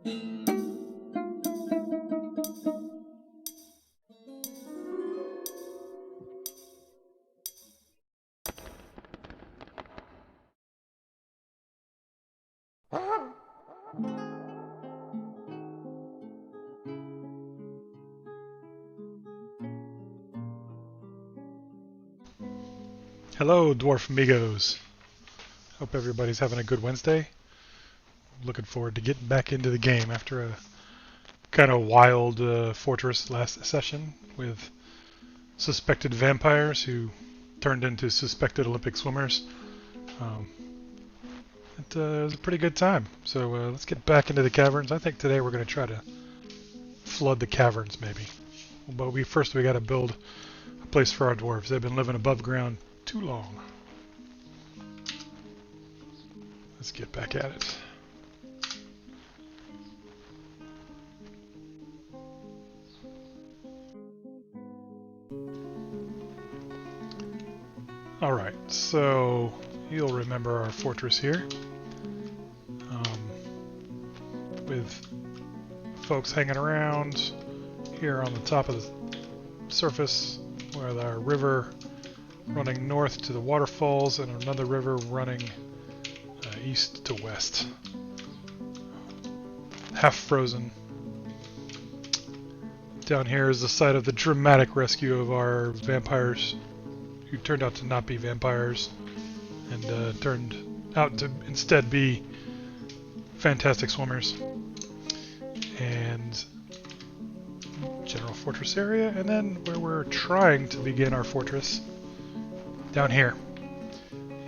Hello, Dwarf Amigos. Hope everybody's having a good Wednesday. Looking forward to getting back into the game after a kind of wild fortress last session with suspected vampires who turned into suspected Olympic swimmers. It was a pretty good time. So let's get back into the caverns. I think today we're going to try to flood the caverns, maybe. But first we got to build a place for our dwarves. They've been living above ground too long. Let's get back at it. Alright, so you'll remember our fortress here. With folks hanging around here on the top of the surface with our river running north to the waterfalls and another river running east to west. Half frozen. Down here is the site of the dramatic rescue of our vampires who turned out to not be vampires and turned out to instead be fantastic swimmers. And general fortress area, and then where we're trying to begin our fortress down here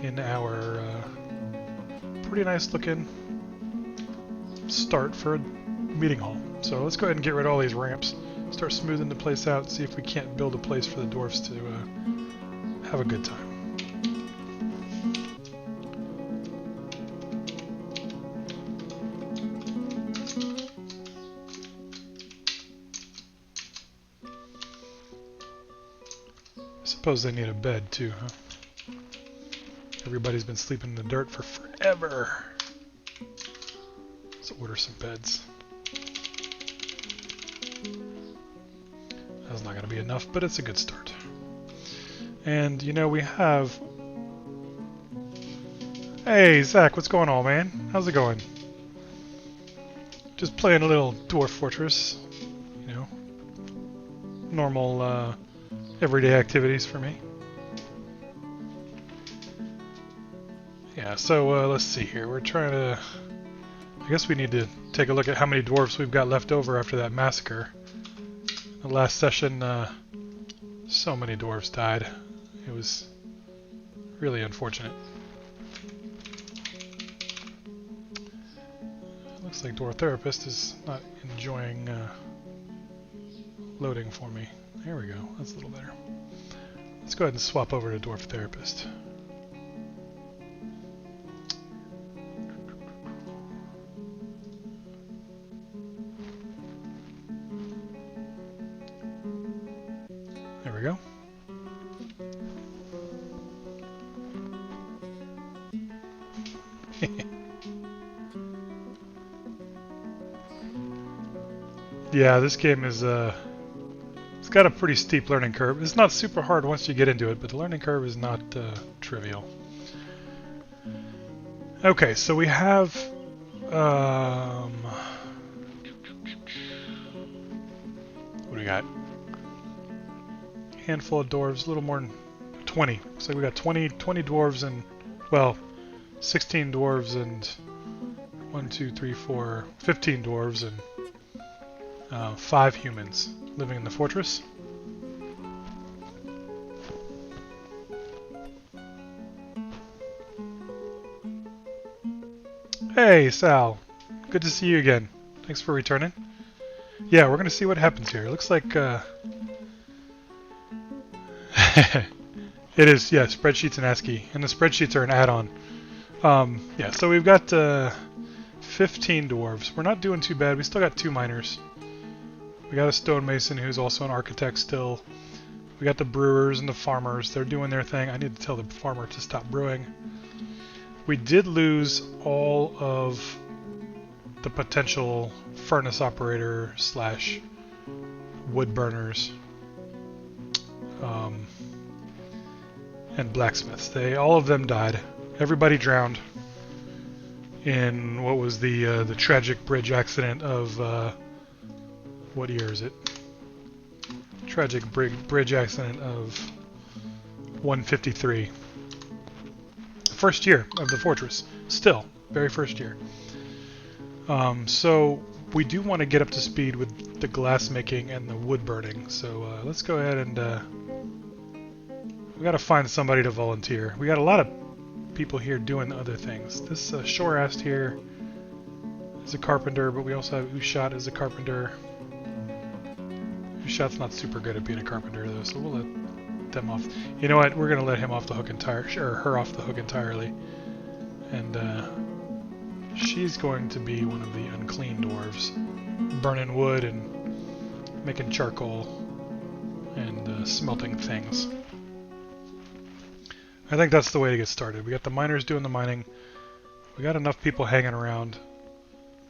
in our pretty nice looking start for a meeting hall. So let's go ahead and get rid of all these ramps, start smoothing the place out, see if we can't build a place for the dwarfs to have a good time. Suppose they need a bed too, huh? Everybody's been sleeping in the dirt for forever. Let's order some beds. That's not going to be enough, but it's a good start. And, you know, we have... Hey, Zach, what's going on, man? How's it going? Just playing a little Dwarf Fortress. You know, normal, everyday activities for me. Yeah, so let's see here. We're trying to... I guess we need to take a look at how many dwarves we've got left over after that massacre. The last session, so many dwarves died. It was really unfortunate. Looks like DwarfTherapist is not enjoying loading for me. There we go. That's a little better. Let's go ahead and swap over to DwarfTherapist. There we go. Yeah, this game is it's got a pretty steep learning curve. It's not super hard once you get into it, but the learning curve is not trivial. Okay, so we have what do we got? Handful of dwarves, a little more than 20. Looks like we got 20 dwarves and, well, 16 dwarves and 15 dwarves and 5 humans living in the fortress. Hey, Sal. Good to see you again. Thanks for returning. Yeah, we're going to see what happens here. It looks like... It is, yeah, spreadsheets and ASCII. And the spreadsheets are an add-on. Yeah, so we've got 15 dwarves. We're not doing too bad. We still got 2 miners. We got a stonemason who's also an architect still. We got the brewers and the farmers. They're doing their thing. I need to tell the farmer to stop brewing. We did lose all of the potential furnace operator slash wood burners and blacksmiths. All of them died. Everybody drowned in what was the tragic bridge accident of what year is it? Tragic bridge accident of 153. First year of the fortress. Still, very first year. So we do want to get up to speed with the glass making and the wood burning. So let's go ahead and we got to find somebody to volunteer. We got a lot of people here doing other things. This Shorast here is a carpenter, but we also have Ushat as a carpenter. Ushat's not super good at being a carpenter though, so we'll let them off. You know what? We're gonna let him off the hook entirely, or her off the hook entirely, and she's going to be one of the unclean dwarves, burning wood and making charcoal and smelting things. I think that's the way to get started. We got the miners doing the mining. We got enough people hanging around.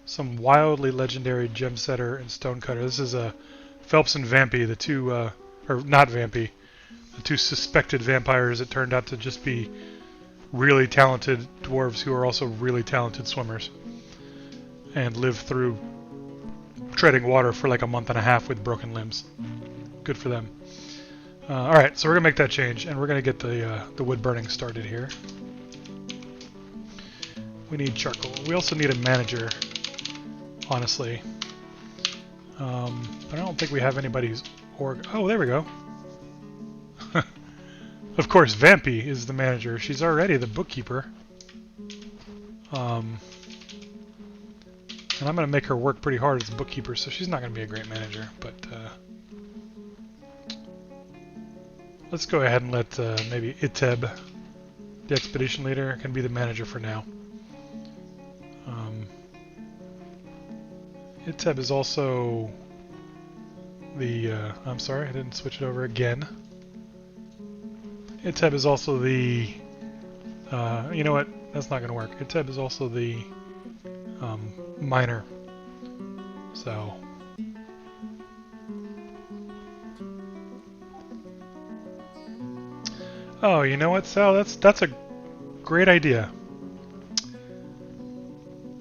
Some wildly legendary gem setter and stone cutter. This is a Phelps and Vampy, the two, or not Vampy, the two suspected vampires that turned out to just be really talented dwarves who are also really talented swimmers and lived through treading water for like a month and a half with broken limbs. Good for them. Alright, so we're going to make that change, and we're going to get the wood burning started here. We need charcoal. We also need a manager, honestly. But I don't think we have anybody who's... Oh, there we go. Of course, Vampy is the manager. She's already the bookkeeper. And I'm going to make her work pretty hard as a bookkeeper, so she's not going to be a great manager, but... let's go ahead and let maybe Iteb, the expedition leader, can be the manager for now. Iteb is also the... I'm sorry, I didn't switch it over again. Iteb is also the... you know what? That's not going to work. Iteb is also the miner. So... Oh, you know what, Sal? That's a great idea.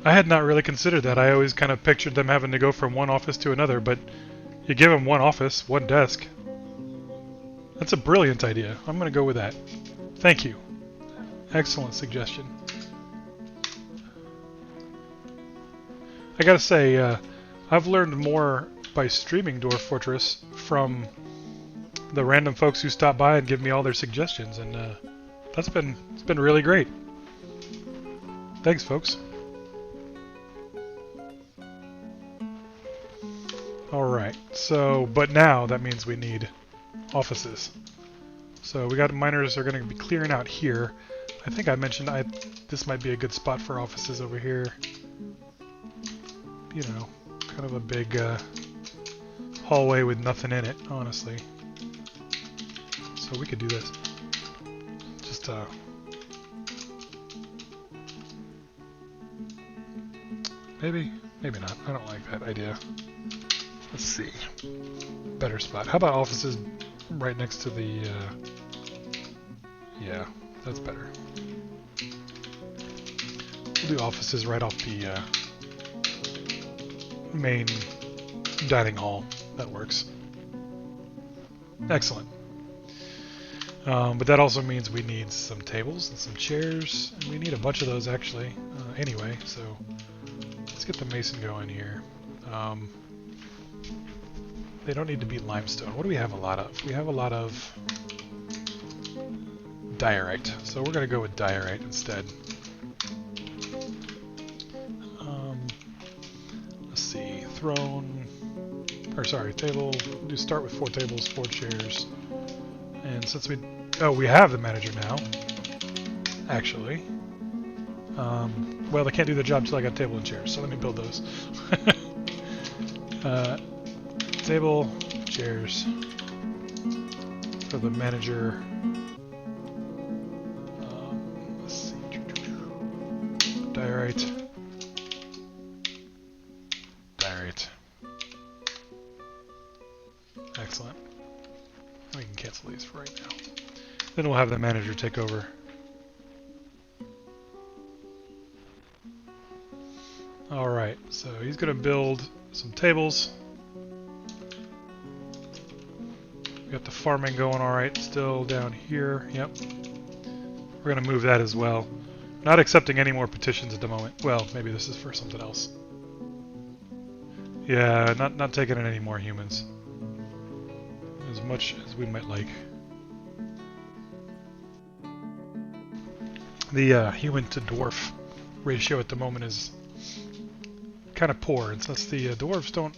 I had not really considered that. I always kind of pictured them having to go from one office to another, but you give them one office, one desk. That's a brilliant idea. I'm going to go with that. Thank you. Excellent suggestion. I gotta say, I've learned more by streaming Dwarf Fortress from the random folks who stop by and give me all their suggestions, and it's been really great. Thanks, folks. Alright, so, but now that means we need offices. So we got miners are going to be clearing out here. I think I mentioned this might be a good spot for offices over here. You know, kind of a big hallway with nothing in it, honestly. So we could do this. Just, maybe not. I don't like that idea. Let's see. Better spot. How about offices right next to the, yeah, that's better. We'll do offices right off the, main dining hall. That works. Excellent. But that also means we need some tables and some chairs, and we need a bunch of those actually, anyway, so let's get the mason going here. They don't need to be limestone. What do we have a lot of? We have a lot of diorite, so we're going to go with diorite instead. Let's see, throne, or sorry, table, we'll start with 4 tables, 4 chairs, and since we have the manager now, actually. Well, they can't do the job until I got table and chairs, so let me build those. Table, chairs for the manager. Let's see. Diorite. Great. Excellent. We can cancel these for right now. Then we'll have the manager take over. Alright, so he's going to build some tables. We got the farming going alright still down here. Yep. We're going to move that as well. Not accepting any more petitions at the moment. Well, maybe this is for something else. Yeah, not taking in any more humans. As much as we might like. The human to dwarf ratio at the moment is kind of poor, and since the dwarves don't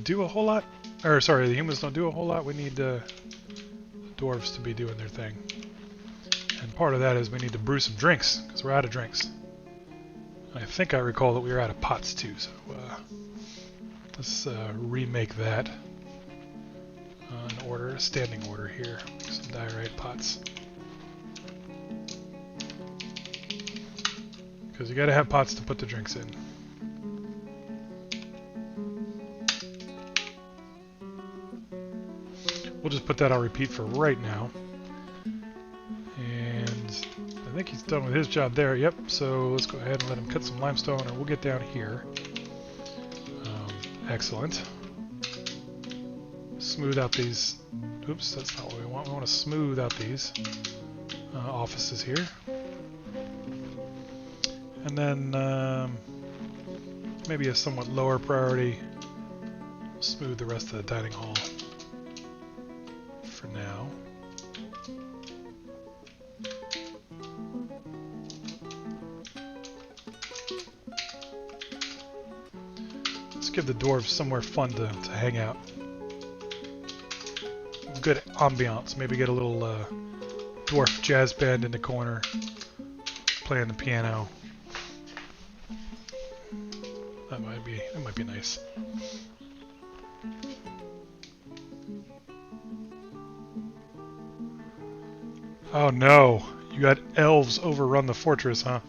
do a whole lot, or sorry, the humans don't do a whole lot, we need the dwarves to be doing their thing. And part of that is we need to brew some drinks, because we're out of drinks. I think I recall that we were out of pots too, so let's remake that in order, a standing order here. Some diorite pots. Because you gotta have pots to put the drinks in. We'll just put that on repeat for right now. And I think he's done with his job there. Yep, so let's go ahead and let him cut some limestone, and we'll get down here. Excellent. Smooth out these... Oops, that's not what we want. We want to smooth out these offices here. And then maybe a somewhat lower priority, smooth the rest of the dining hall for now. Let's give the dwarves somewhere fun to hang out. Good ambiance. Maybe get a little dwarf jazz band in the corner playing the piano. That might be nice. Oh no, you got elves overrun the fortress, huh?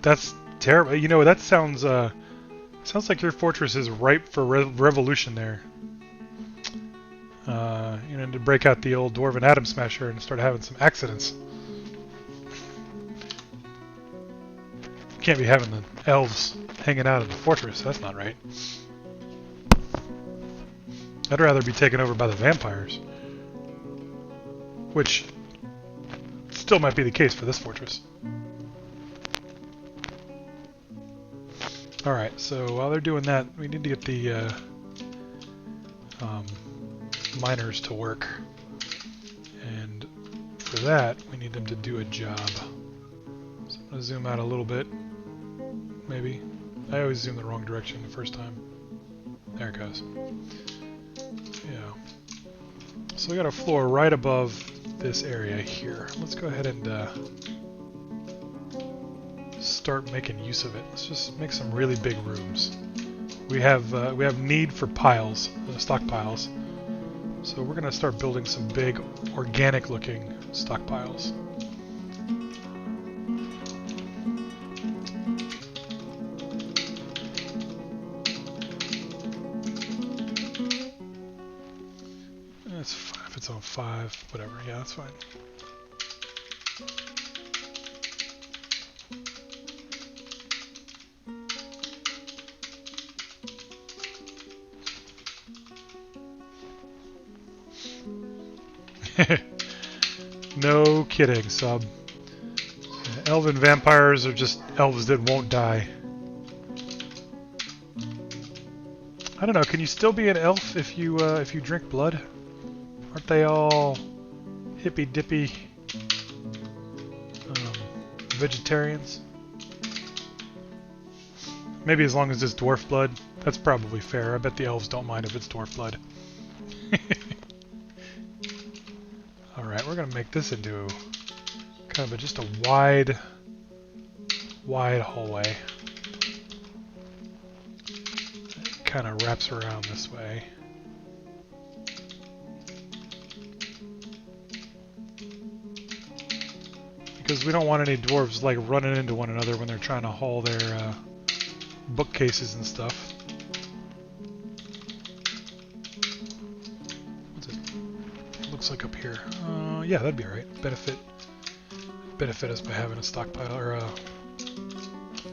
That's terrible. You know, that sounds like your fortress is ripe for revolution there. You know, to break out the old dwarven atom smasher and start having some accidents. Can't be having the elves hanging out in the fortress. That's not right. I'd rather be taken over by the vampires. Which still might be the case for this fortress. Alright, so while they're doing that, we need to get the miners to work. And for that, we need them to do a job. So I'm going to zoom out a little bit. Maybe. I always zoom the wrong direction the first time. There it goes. Yeah. So we got a floor right above this area here. Let's go ahead and start making use of it. Let's just make some really big rooms. We have need for piles, stockpiles. So we're gonna start building some big, organic-looking stockpiles. That's fine if it's on 5, whatever. Yeah, that's fine. No kidding, sub. Elven vampires are just elves that won't die. I don't know. Can you still be an elf if you drink blood? Aren't they all hippy dippy vegetarians? Maybe as long as it's dwarf blood. That's probably fair. I bet the elves don't mind if it's dwarf blood. Alright, we're going to make this into kind of just a wide hallway. It kind of wraps around this way. Because we don't want any dwarves like running into one another when they're trying to haul their bookcases and stuff. What's it? Looks like up here. Yeah, that'd be alright. Benefit us by having a stockpile, or a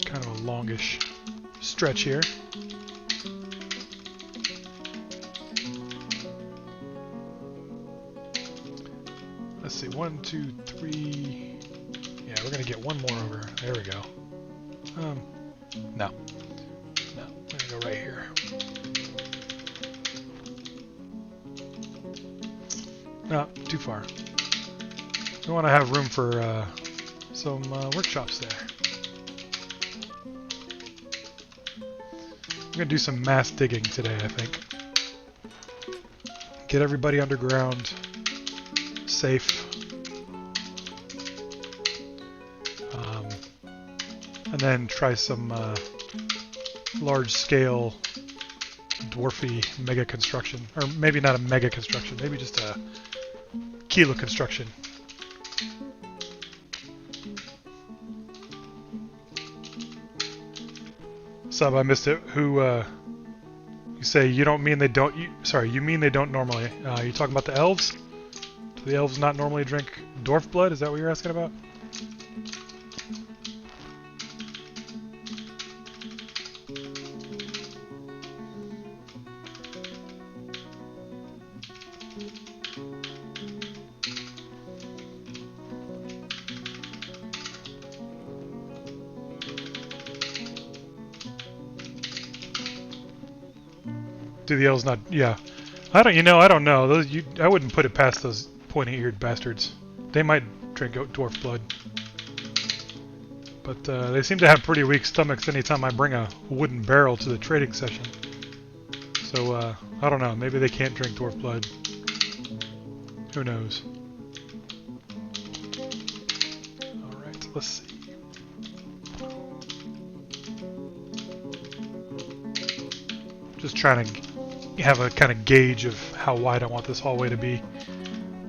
kind of a longish stretch here. Let's see, 1, 2, 3. Yeah, we're gonna get one more over. There we go. No, we're gonna go right here. No, too far. We want to have room for some workshops there. I'm gonna do some mass digging today, I think. Get everybody underground, safe, and then try some large-scale dwarfy mega construction, or maybe not a mega construction, maybe just a kilo construction. Sub, I missed it. Who, you say you don't mean they don't, sorry, you mean they don't normally. You talking about the elves? Do the elves not normally drink dwarf blood? Is that what you're asking about? Do the elves not? Yeah, I don't. I don't know. Those I wouldn't put it past those pointy-eared bastards. They might drink dwarf blood, but they seem to have pretty weak stomachs anytime I bring a wooden barrel to the trading session. So I don't know. Maybe they can't drink dwarf blood. Who knows? All right. Let's see. Just trying to have a kind of gauge of how wide I want this hallway to be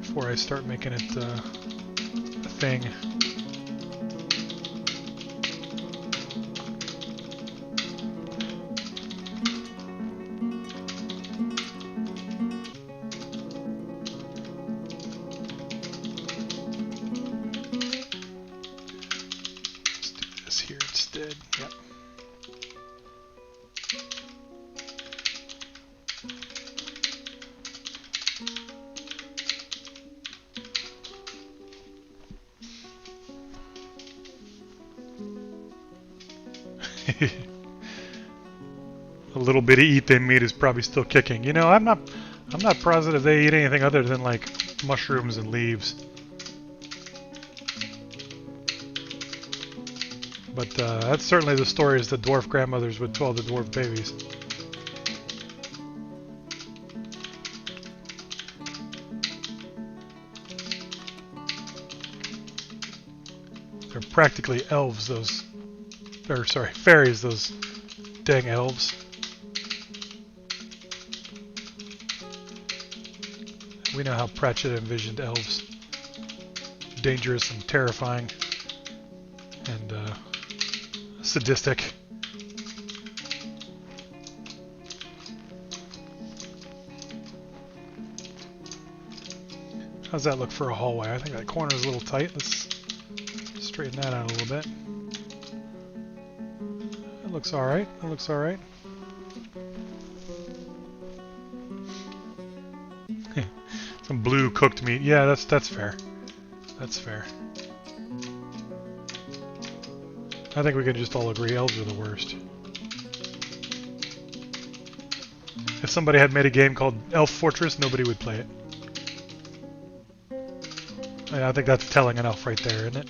before I start making it a thing. Let's do this here instead. Yep. A little bit of Ethan meat is probably still kicking. I'm not positive they eat anything other than like mushrooms and leaves. But that's certainly the stories the dwarf grandmothers would tell the dwarf babies. They're practically elves, those... Or, sorry, fairies, those dang elves. We know how Pratchett envisioned elves. Dangerous and terrifying. And, sadistic. How's that look for a hallway? I think that corner is a little tight. Let's straighten that out a little bit. That looks alright. That looks alright. Some blue cooked meat. Yeah, that's fair. That's fair. I think we can just all agree elves are the worst. If somebody had made a game called Elf Fortress, nobody would play it. And I think that's telling enough right there, isn't it?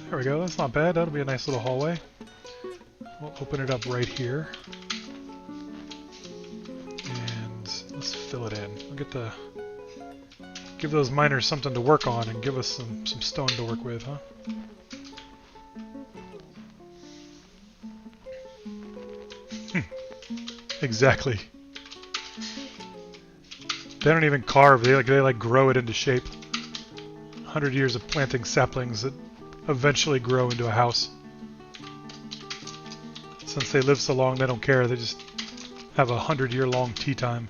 There we go, that's not bad. That'll be a nice little hallway. We'll open it up right here. And let's fill it in. We'll get the... Give those miners something to work on and give us some stone to work with, huh? Exactly. They don't even carve. They like grow it into shape. 100 years of planting saplings that eventually grow into a house. Since they live so long, they don't care. They just have a 100-year-long tea time.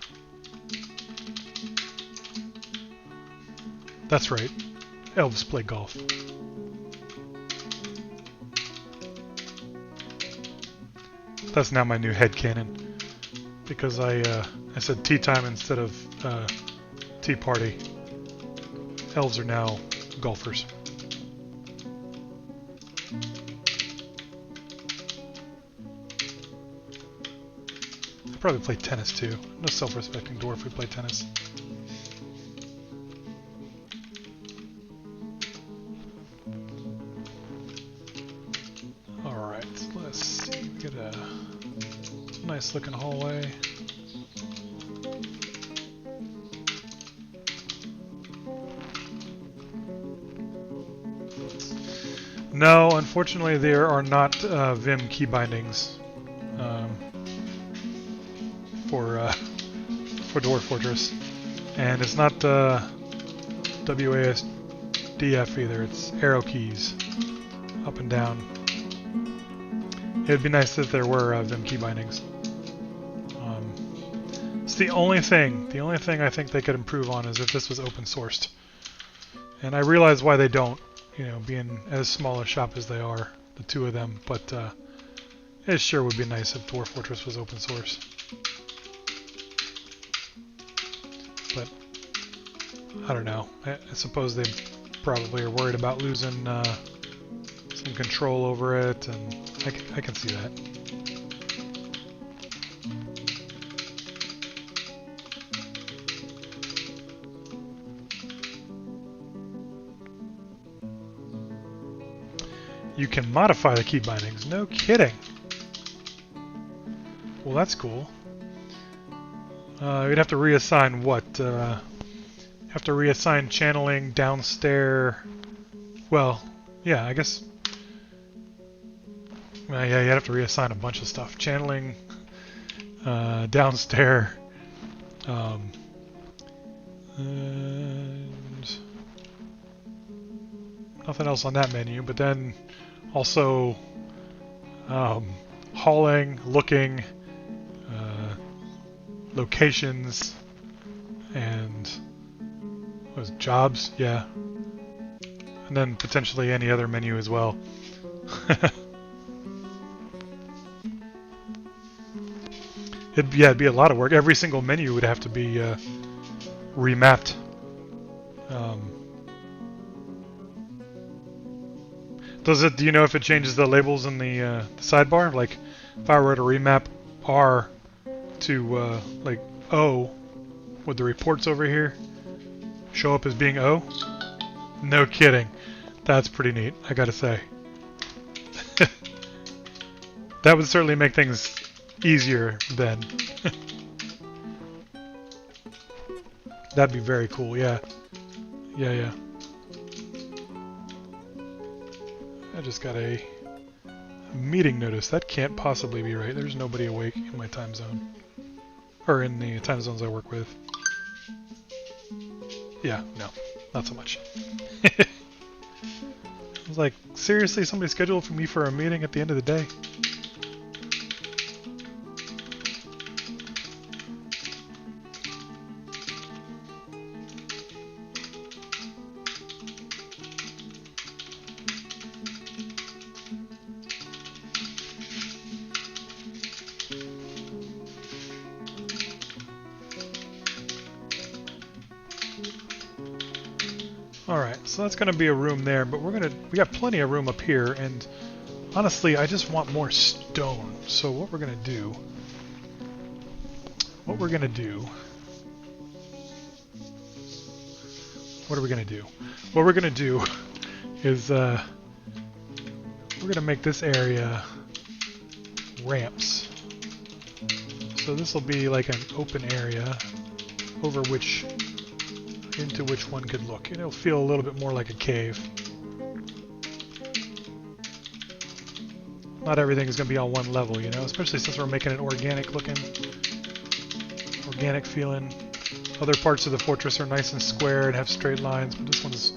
That's right. Elves play golf. That's now my new headcanon. Because I said tea time instead of tea party. Elves are now golfers. They probably play tennis too. No self-respecting dwarf would play tennis. Alright, let's see. We get a nice looking hallway. No, unfortunately there are not Vim key bindings for Dwarf Fortress, and it's not WASDF either. It's arrow keys, up and down. It'd be nice if there were Vim key bindings. It's the only thing I think they could improve on is if this was open sourced, and I realize why they don't. You know, being as small a shop as they are, the two of them, but it sure would be nice if Dwarf Fortress was open source. But I don't know. I suppose they probably are worried about losing some control over it, and I can see that. You can modify the key bindings. No kidding. Well, that's cool. You'd have to reassign what? Have to reassign channeling, downstairs. Well, yeah, I guess. Yeah, you'd have to reassign a bunch of stuff. Channeling, downstairs, and nothing else on that menu. But then also hauling, looking, locations, and what was it, jobs? Yeah. And then potentially any other menu as well. It'd be a lot of work. Every single menu would have to be remapped. Do you know if it changes the labels in the sidebar? Like, if I were to remap R to like O, would the reports over here show up as being O? No kidding. That's pretty neat, I gotta say. That would certainly make things easier then. That'd be very cool, yeah. Yeah. I just got a meeting notice. That can't possibly be right. There's nobody awake in my time zone. Or in the time zones I work with. Yeah, no. Not so much. I was like, seriously, somebody scheduled for me for a meeting at the end of the day? Alright, so that's going to be a room there, but we got plenty of room up here, and honestly, I just want more stone. So what we're going to do... What are we going to do... is, we're going to make this area ramps. So this will be like an open area into which one could look. And it'll feel a little bit more like a cave. Not everything is going to be on one level, you know, especially since we're making it organic looking, organic feeling. Other parts of the fortress are nice and square and have straight lines, but this one's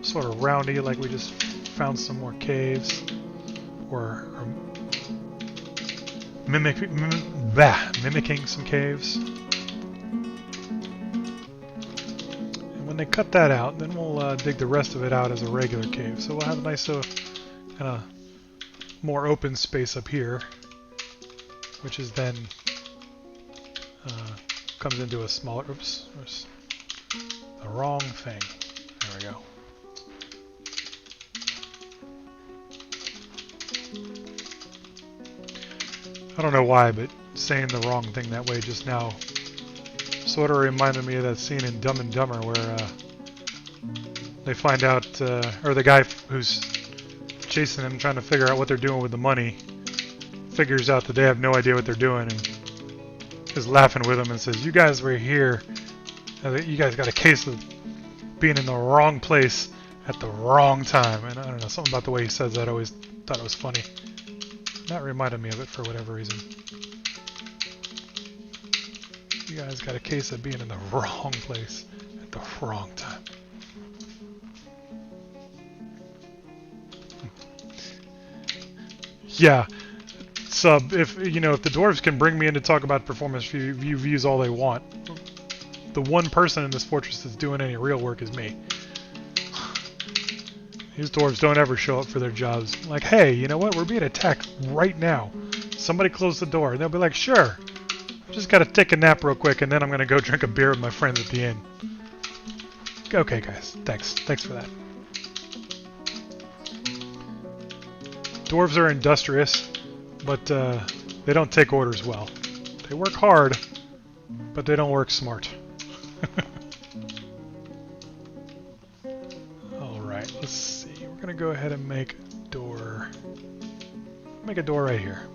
sort of roundy, like we just found some more caves. Or mimicking some caves. And when they cut that out, then we'll dig the rest of it out as a regular cave. So we'll have a nice kind of more open space up here, which is then comes into a smaller, oops, there's the wrong thing. There we go. I don't know why, but saying the wrong thing that way just now sort of reminded me of that scene in Dumb and Dumber where they find out, or the guy who's chasing them, trying to figure out what they're doing with the money, figures out that they have no idea what they're doing and is laughing with them and says, "You guys were here, you guys got a case of being in the wrong place at the wrong time." And I don't know, something about the way he says that, I always thought it was funny. That reminded me of it for whatever reason. You guys got a case of being in the wrong place at the wrong time. Yeah. Sub, if the dwarves can bring me in to talk about performance reviews all they want, the one person in this fortress that's doing any real work is me. These dwarves don't ever show up for their jobs. Like, hey, you know what? We're being attacked right now. Somebody close the door. And they'll be like, sure. I just got to take a nap real quick, and then I'm going to go drink a beer with my friends at the inn. Okay, guys. Thanks. Thanks for that. Dwarves are industrious, but they don't take orders well. They work hard, but they don't work smart. Alright, let's see. We're going to go ahead and make a door. Make a door right here.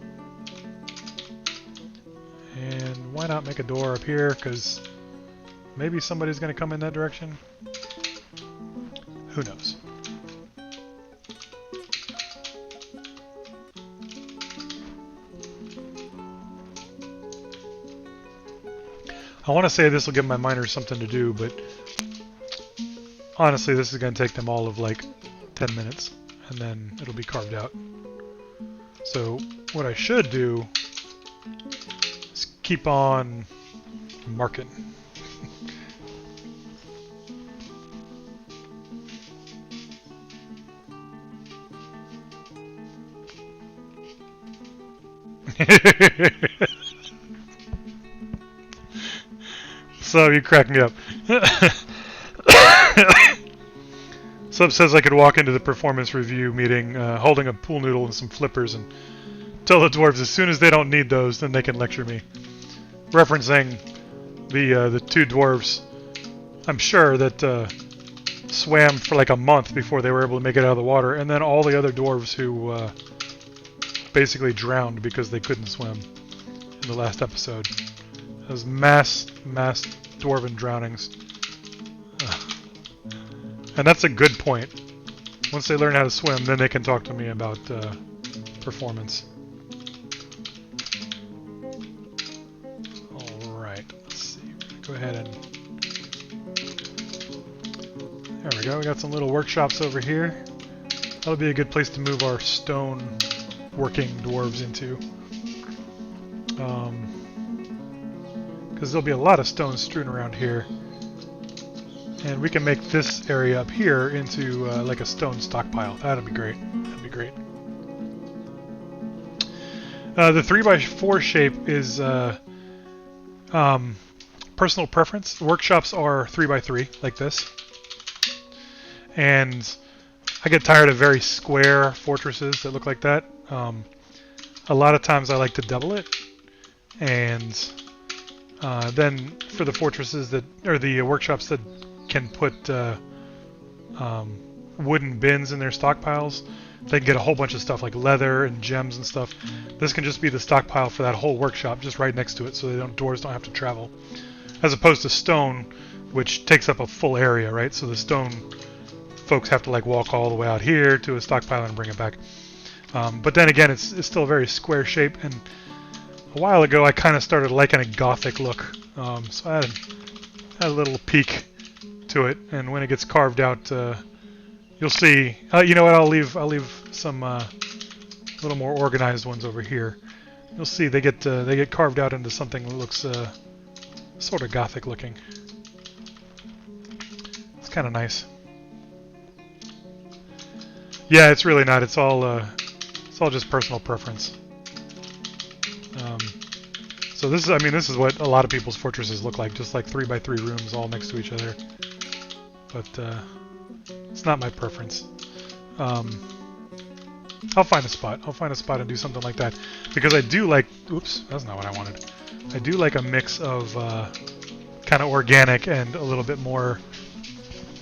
And why not make a door up here? Because maybe somebody's going to come in that direction. Who knows? I want to say this will give my miners something to do, but honestly this is going to take them all of like 10 minutes, and then it'll be carved out. So what I should do is keep on marking. So you crack me up. Sub says I could walk into the performance review meeting holding a pool noodle and some flippers and tell the dwarves as soon as they don't need those, then they can lecture me. Referencing the two dwarves, I'm sure, that swam for like a month before they were able to make it out of the water, and then all the other dwarves who basically drowned because they couldn't swim in the last episode. Those mass dwarven drownings. And that's a good point. Once they learn how to swim, then they can talk to me about performance. Alright, let's see. Go ahead and... There we go, we got some little workshops over here. That'll be a good place to move our stone working dwarves into. Because there'll be a lot of stone strewn around here. And we can make this area up here into like a stone stockpile. That'd be great. That'd be great. The 3x4 shape is personal preference. The workshops are 3x3, like this. And I get tired of very square fortresses that look like that. A lot of times I like to double it. And then for the fortresses that, or the workshops that can put wooden bins in their stockpiles, they can get a whole bunch of stuff like leather and gems and stuff. This can just be the stockpile for that whole workshop, just right next to it, so dwarves don't have to travel. As opposed to stone, which takes up a full area, right? So the stone folks have to like walk all the way out here to a stockpile and bring it back. But then again, it's still a very square shape, and a while ago I kind of started liking a gothic look. So I a little peek to it, and when it gets carved out, you'll see. You know what? I'll leave some little more organized ones over here. You'll see they get carved out into something that looks sort of gothic looking. It's kind of nice. Yeah, it's really not. It's all just personal preference. So this is, I mean, this is what a lot of people's fortresses look like, just like 3x3 rooms all next to each other. But it's not my preference. I'll find a spot. I'll find a spot and do something like that, because I do like. Oops, that's not what I wanted. I do like a mix of kind of organic and a little bit more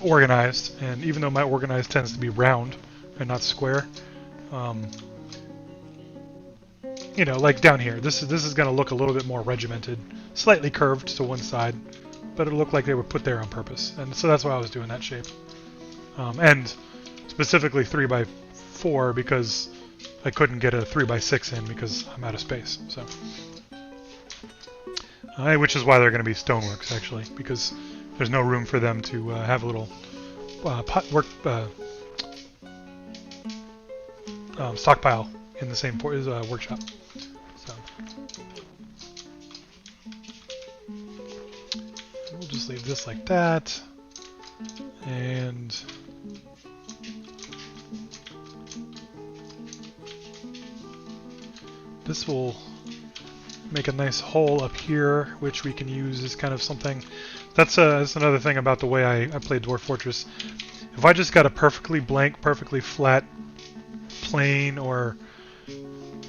organized. And even though my organized tends to be round and not square, you know, like down here, this is going to look a little bit more regimented, slightly curved to one side, but it'll look like they were put there on purpose. And so that's why I was doing that shape. And specifically 3x4 because I couldn't get a 3x6 in because I'm out of space. So, which is why they're going to be stoneworks actually, because there's no room for them to have a little stockpile in the same workshop. So we'll just leave this like that, and this will make a nice hole up here, which we can use as kind of something. That's another thing about the way I play Dwarf Fortress. If I just got a perfectly blank, perfectly flat plain or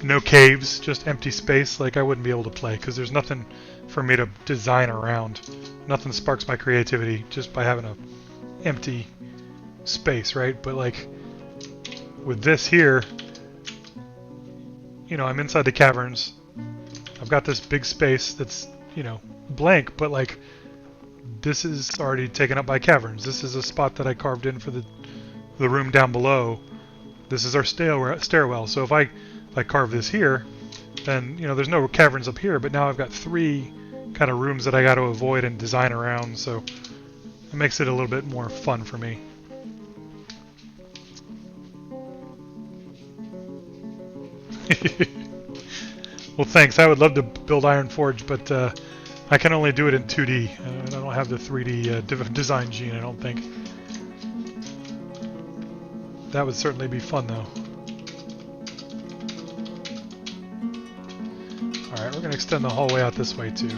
no caves, just empty space, like I wouldn't be able to play, because there's nothing for me to design around. Nothing sparks my creativity just by having a empty space, right? But like with this here, you know, I'm inside the caverns. I've got this big space that's, you know, blank, but like this is already taken up by caverns. This is a spot that I carved in for the room down below. This is our stairwell. So if I carve this here, then, you know, there's no caverns up here, but now I've got 3 kind of rooms that I got to avoid and design around, so it makes it a little bit more fun for me. Well, thanks. I would love to build Iron Forge, but I can only do it in 2D. I don't have the 3D design gene, I don't think. That would certainly be fun, though. Alright, we're going to extend the hallway out this way, too.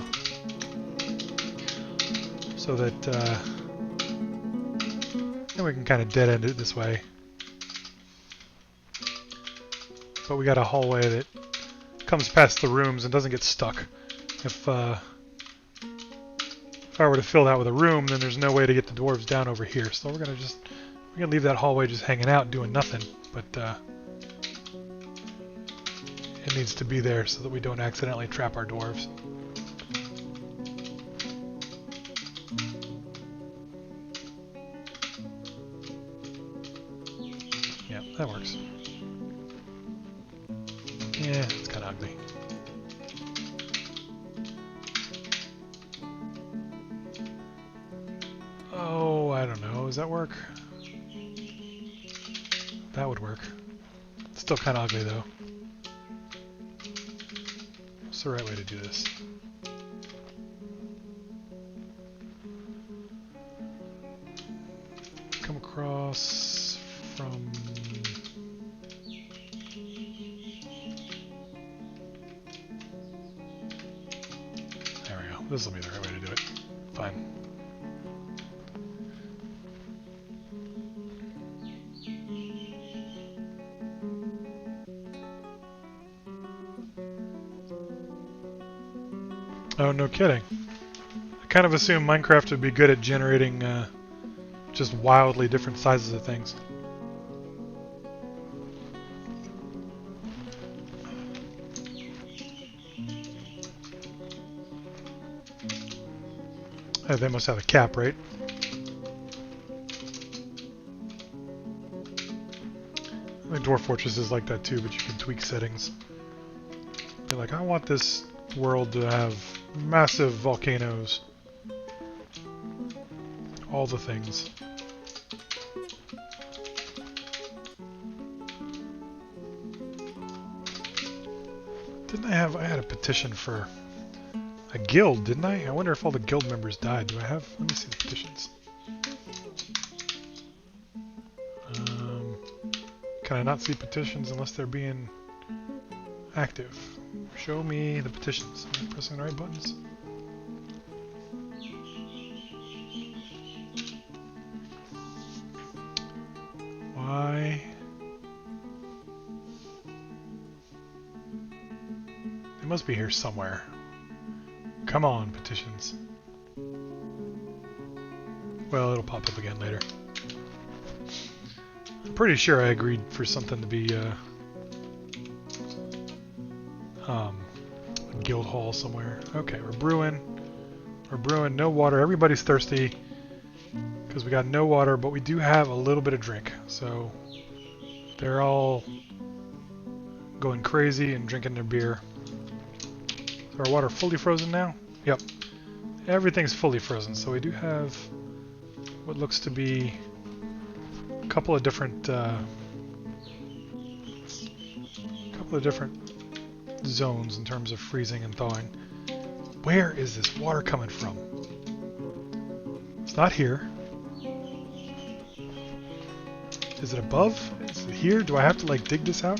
So that then we can kind of dead-end it this way. But we got a hallway that comes past the rooms and doesn't get stuck. If I were to fill that with a room, then there's no way to get the dwarves down over here. So we're gonna leave that hallway just hanging out, doing nothing. But it needs to be there so that we don't accidentally trap our dwarves. Yeah, that works. Yeah, it's kind of ugly. Oh, I don't know. Does that work? That would work. It's still kind of ugly, though. What's the right way to do this? Come across from... There we go. This will be the right way to do it. Fine. Oh, no kidding. I kind of assumed Minecraft would be good at generating just wildly different sizes of things. Oh, they must have a cap, right? I think Dwarf Fortress is like that too, but you can tweak settings. Be like, I want this world to have massive volcanoes. all the things. Didn't I had a petition for a guild, didn't I? I wonder if all the guild members died. Do I have? Let me see the petitions. Can I not see petitions unless they're being active? Show me the petitions. Am I pressing the right buttons? Why? They must be here somewhere. Come on, petitions. Well, it'll pop up again later. I'm pretty sure I agreed for something to be a guild hall somewhere. Okay, we're brewing. We're brewing. No water. Everybody's thirsty because we got no water, but we do have a little bit of drink. So they're all going crazy and drinking their beer. Is our water fully frozen now? Yep. Everything's fully frozen. So we do have what looks to be a couple of different zones in terms of freezing and thawing. Where is this water coming from? It's not here. Is it above? Is it here? Do I have to like dig this out?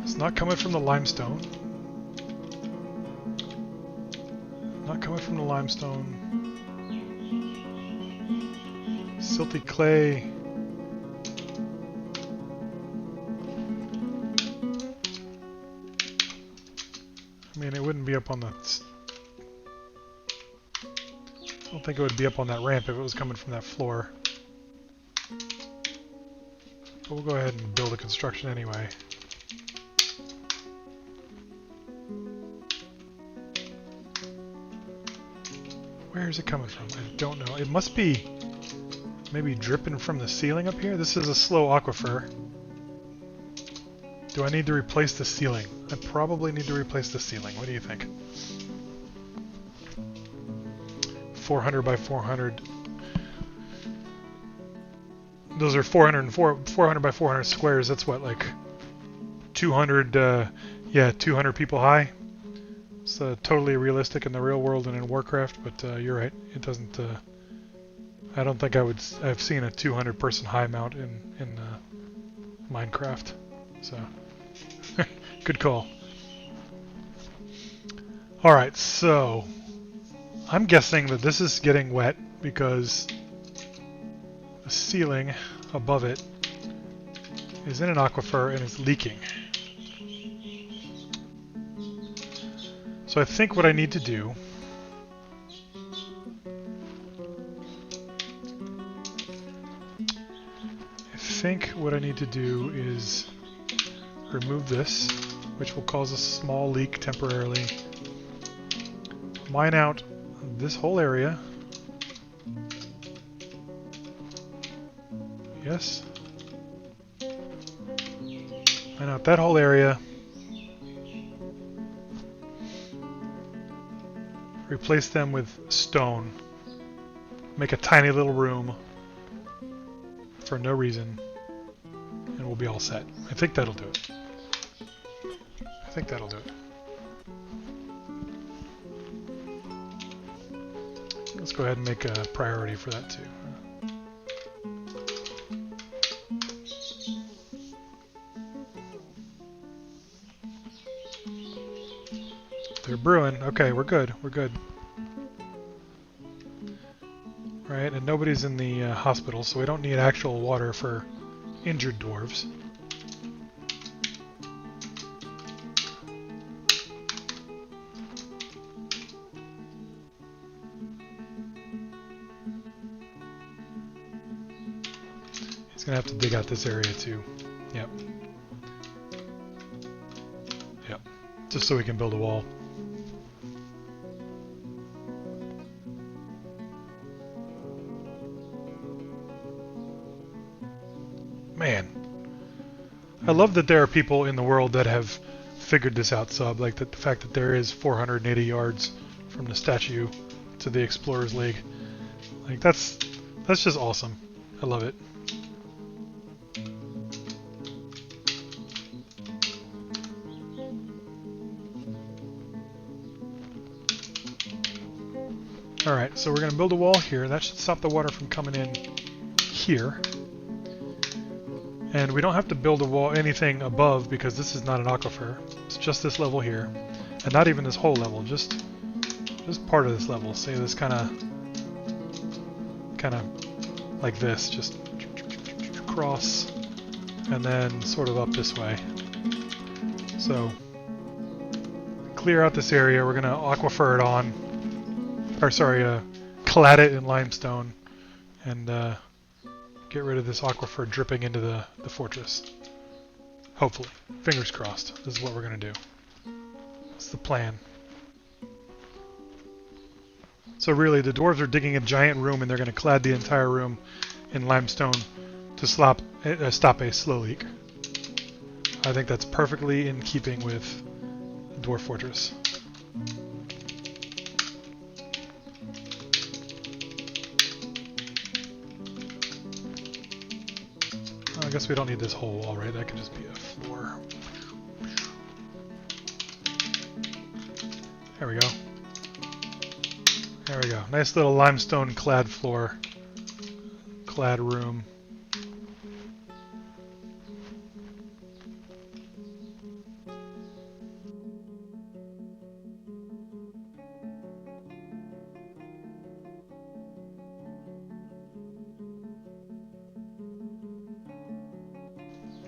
It's not coming from the limestone. Not coming from the limestone. Silty clay. I mean, it wouldn't be up on the... I don't think it would be up on that ramp if it was coming from that floor. But we'll go ahead and build a construction anyway. Where is it coming from? I don't know. It must be maybe dripping from the ceiling up here. This is a slow aquifer. Do I need to replace the ceiling? I probably need to replace the ceiling. What do you think? 400 by 400. Those are 400 by 400 squares. That's what, like 200, yeah, 200 people high. It's totally realistic in the real world and in Warcraft, but you're right. It doesn't, I don't think I've seen a 200 person high mount in Minecraft. So, good call. Alright, so I'm guessing that this is getting wet because the ceiling above it is in an aquifer and it's leaking. So I think what I need to do is remove this, which will cause a small leak temporarily. Mine out this whole area. Yes. Mine out that whole area. Replace them with stone. Make a tiny little room for no reason. And we'll be all set. I think that'll do it. I think that'll do it. Let's go ahead and make a priority for that too. They're brewing. Okay, we're good. We're good. Right, and nobody's in the hospital, so we don't need actual water for injured dwarves. He's gonna have to dig out this area too. Yep. Yep. Just so we can build a wall. Man, I love that there are people in the world that have figured this out, Sub. Like the fact that there is 480 yards from the statue to the Explorers League. Like that's just awesome. I love it. Alright, so we're going to build a wall here. That should stop the water from coming in here. And we don't have to build a wall anything above because this is not an aquifer. It's just this level here. And not even this whole level, just part of this level. Say this kind of like this, just across and then sort of up this way. So clear out this area. We're going to aquifer it on. Or sorry, clad it in limestone and get rid of this aquifer dripping into the fortress. Hopefully. Fingers crossed. This is what we're going to do. That's the plan. So really, the dwarves are digging a giant room and they're going to clad the entire room in limestone to stop a slow leak. I think that's perfectly in keeping with Dwarf Fortress. I guess we don't need this whole wall, right? That could just be a floor. There we go. There we go. Nice little limestone clad floor. Clad room.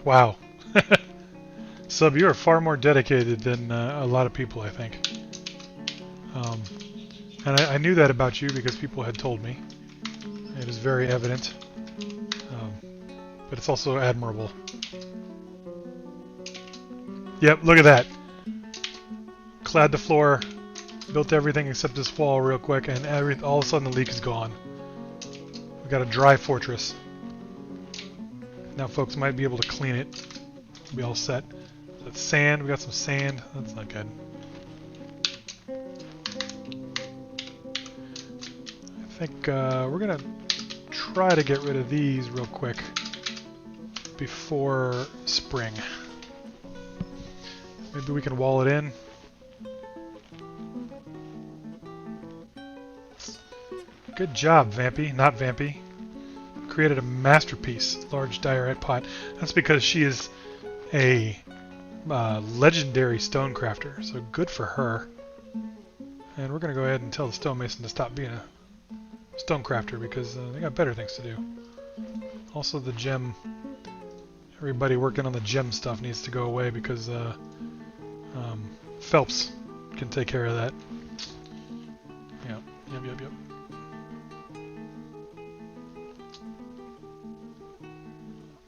Wow. Sub, you are far more dedicated than a lot of people, I think. And I knew that about you because people had told me. It is very evident. But it's also admirable. Yep, look at that. Clad the floor, built everything except this wall real quick, and all of a sudden the leak is gone. We got a dry fortress. Now folks might be able to clean it. Be all set. That's sand. We got some sand. That's not good. I think we're going to try to get rid of these real quick before spring. Maybe we can wall it in. Good job, Vampy. Not Vampy. Created a masterpiece, large diorite pot. That's because she is a legendary stonecrafter, so good for her. And we're going to go ahead and tell the stonemason to stop being a stonecrafter because they got better things to do. Also the gem, everybody working on the gem stuff needs to go away because Phelps can take care of that. Yep.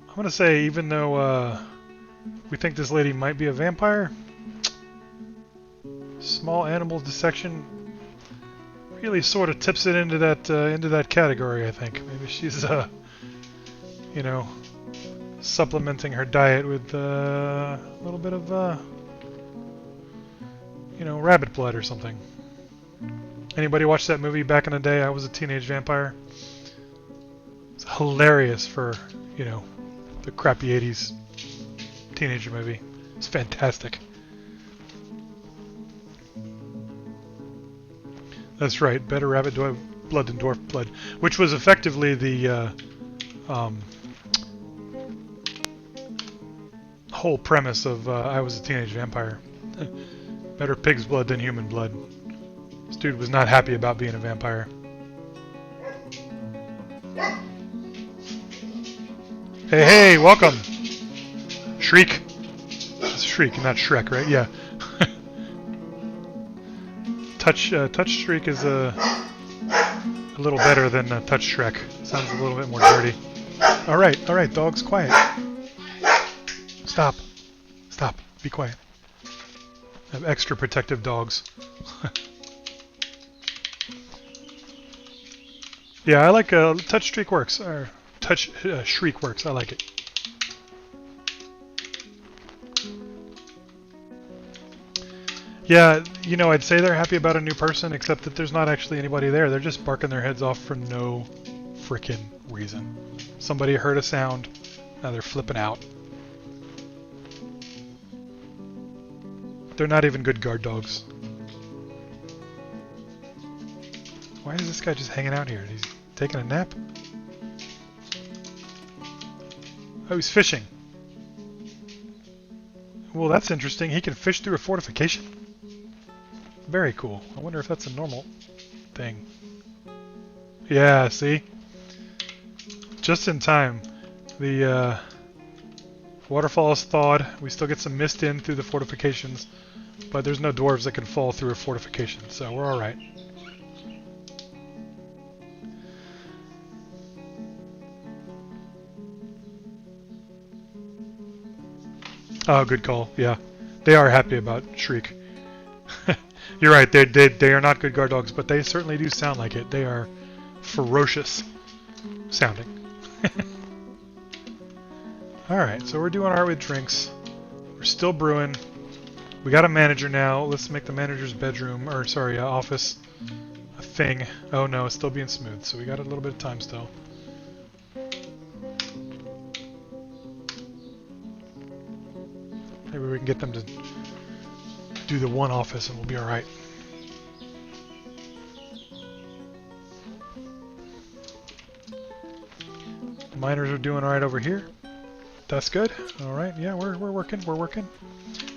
I'm going to say, even though we think this lady might be a vampire, small animal dissection really sort of tips it into that category, I think. Maybe she's, you know, supplementing her diet with a little bit of, you know, rabbit blood or something. Anybody watch that movie back in the day, I Was a Teenage Vampire? It's hilarious for, you know, the crappy 80s teenager movie. It's fantastic. That's right, better rabbit blood than dwarf blood, which was effectively the whole premise of I Was a Teenage Vampire. Better pig's blood than human blood. This dude was not happy about being a vampire. Hey, welcome! Shriek. It's Shriek, not Shrek, right? Yeah. Touch Shriek is a little better than Touch Shrek. Sounds a little bit more dirty. Alright, dogs, quiet. Stop. Be quiet. I have extra protective dogs. Yeah, I like Touch Shriek works. Or Touch Shriek works. I like it. Yeah, you know, I'd say they're happy about a new person, except that there's not actually anybody there. They're just barking their heads off for no frickin' reason. Somebody heard a sound, now they're flipping out. They're not even good guard dogs. Why is this guy just hanging out here? He's taking a nap? Oh, he's fishing. Well, that's interesting. He can fish through a fortification? Very cool. I wonder if that's a normal thing. Yeah, see? Just in time. The waterfall is thawed. We still get some mist in through the fortifications, but there's no dwarves that can fall through a fortification, so we're alright. Oh, good call. Yeah, they are happy about Shriek. You're right. They are not good guard dogs, but they certainly do sound like it. They are ferocious sounding. All right, so we're doing alright with drinks. We're still brewing. We got a manager now. Let's make the manager's bedroom, or sorry, office, a thing. Oh no, it's still being smooth, so we got a little bit of time still. Maybe we can get them to do the one office and we'll be alright. The miners are doing alright over here. That's good. Alright, yeah, we're working, we're working.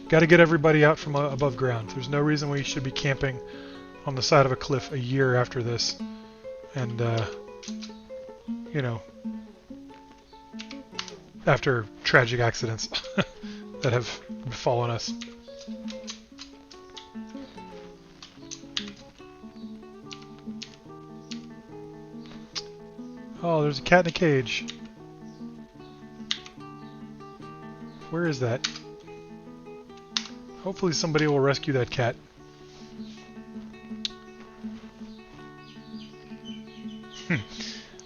Got to get everybody out from above ground. There's no reason we should be camping on the side of a cliff a year after this. And, you know, after tragic accidents that have befallen us. Oh, there's a cat in a cage. Where is that? Hopefully somebody will rescue that cat.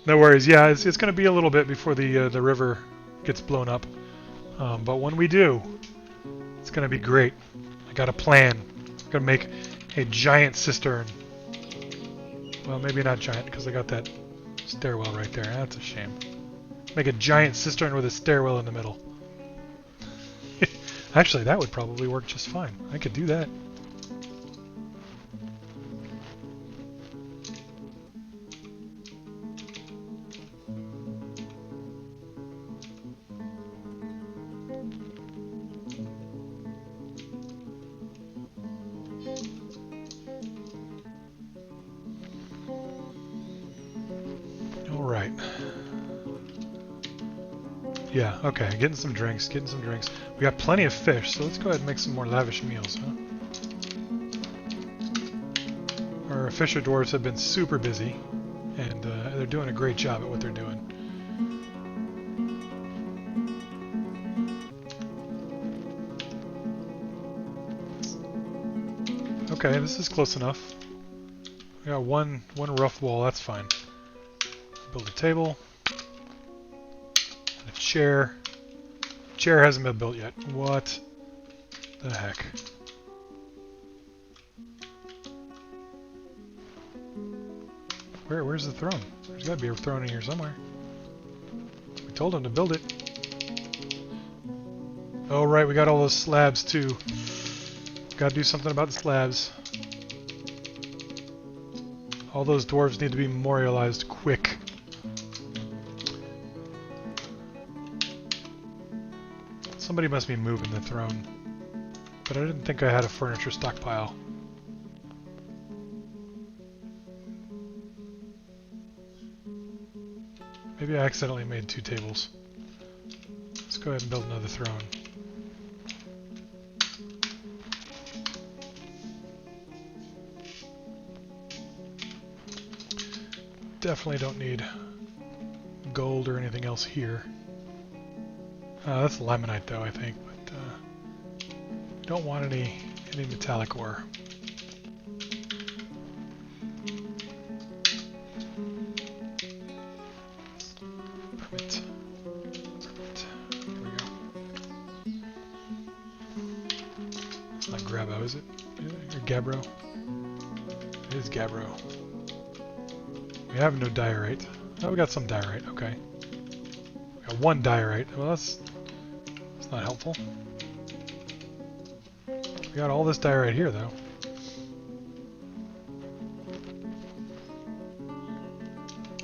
No worries. Yeah, it's going to be a little bit before the river gets blown up. But when we do, it's going to be great. I got a plan. I'm going to make a giant cistern. Well, maybe not giant because I got that stairwell right there. That's a shame. Make a giant cistern with a stairwell in the middle. Actually, that would probably work just fine. I could do that. All right. Yeah, okay, getting some drinks, We got plenty of fish, so let's go ahead and make some more lavish meals, huh? Our fisher dwarves have been super busy, and they're doing a great job at what they're doing. Okay, this is close enough. We got one rough wall, that's fine. Build a table. Chair. Chair hasn't been built yet. What the heck? Where's the throne? There's got to be a throne in here somewhere. We told him to build it. Oh right, we got all those slabs too. Got to do something about the slabs. All those dwarves need to be memorialized quick. Somebody must be moving the throne, but I didn't think I had a furniture stockpile. Maybe I accidentally made 2 tables. Let's go ahead and build another throne. Definitely don't need gold or anything else here. That's limonite though, I think, but don't want any metallic ore. Perfect. Here we go. It's not grabo, is it? Gabbro? It is Gabbro. We have no diorite. Oh, we got some diorite. Okay. We got one diorite. Well, that's not helpful. We got all this diorite here, though.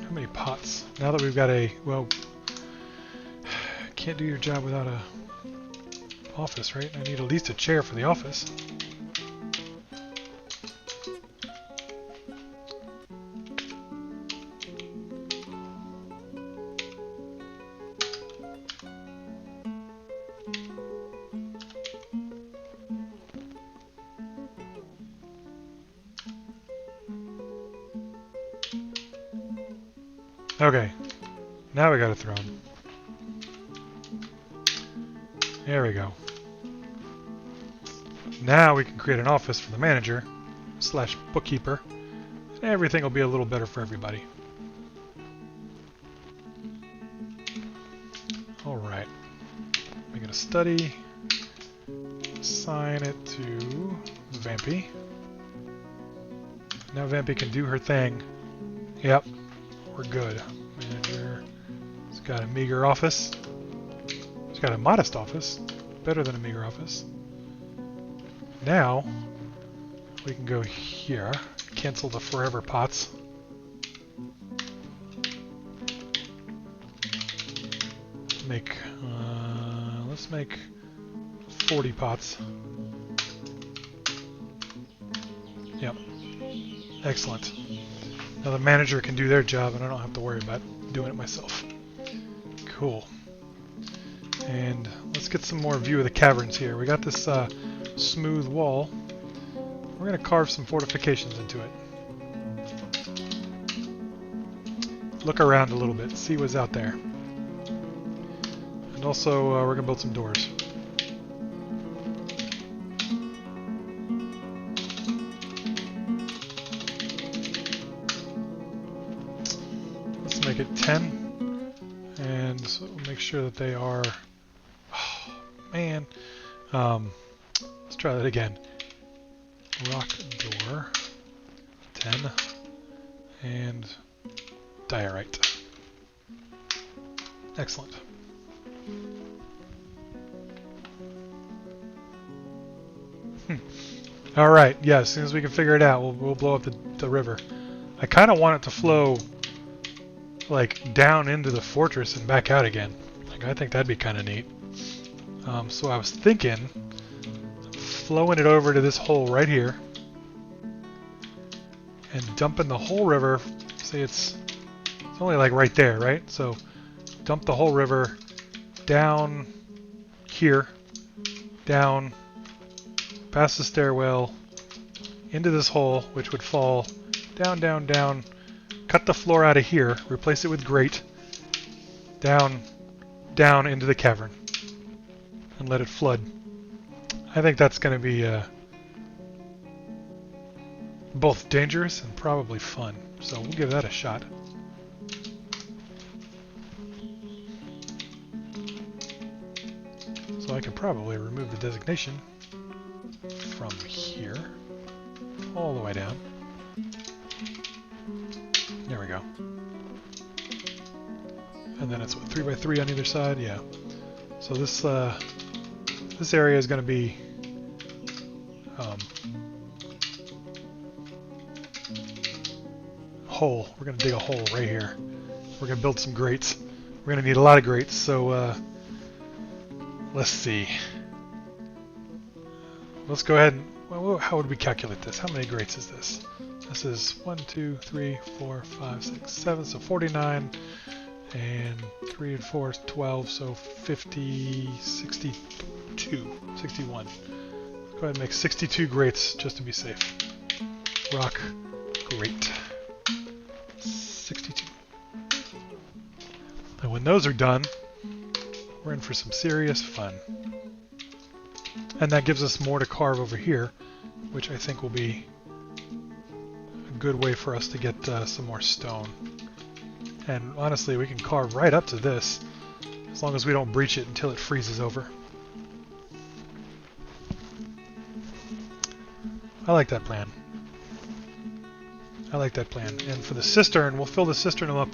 How many pots? Now that we've got a... Well, can't do your job without a office, right? I need at least a chair for the office. Okay, now we got a throne. There we go. Now we can create an office for the manager / bookkeeper, and everything will be a little better for everybody. Alright, make it a study, assign it to Vampy. Now Vampy can do her thing. Yep, we're good. Manager has got a meager office. She's got a modest office. Better than a meager office. Now, we can go here. Cancel the forever pots. Let's make 40 pots. Yep. Excellent. Now the manager can do their job and I don't have to worry about doing it myself. Cool. And let's get some more view of the caverns here. We got this smooth wall. We're going to carve some fortifications into it. Look around a little bit, see what's out there. And also, we're going to build some doors. Let's make it 10. And so we'll make sure that they are... Oh, man. Let's try that again. Rock door. 10. And diorite. Excellent. Alright, yeah, as soon as we can figure it out, we'll blow up the river. I kind of want it to flow, like, down into the fortress and back out again. Like, I think that'd be kind of neat. So I was thinking, flowing it over to this hole right here, and dumping the whole river, say it's only like right there, right? So dump the whole river down here, down, past the stairwell, into this hole, which would fall down, down, down, cut the floor out of here, replace it with grate, down, down into the cavern, and let it flood. I think that's going to be both dangerous and probably fun, so we'll give that a shot. So I can probably remove the designation from here, all the way down. There we go. And then it's what, 3 by 3 on either side? Yeah. So this this area is going to be hole. We're going to dig a hole right here. We're going to build some grates. We're going to need a lot of grates, so let's see. Let's go ahead and... Well, how would we calculate this? How many grates is this? This is 1, 2, 3, 4, 5, 6, 7, so 49. And 3 and 4 is 12, so 50, 62, 61. Let's go ahead and make 62 grates just to be safe. Rock grate. 62. And when those are done, we're in for some serious fun. And that gives us more to carve over here, which I think will be a good way for us to get some more stone. And honestly, we can carve right up to this, as long as we don't breach it until it freezes over. I like that plan. I like that plan. And for the cistern, we'll fill the cistern up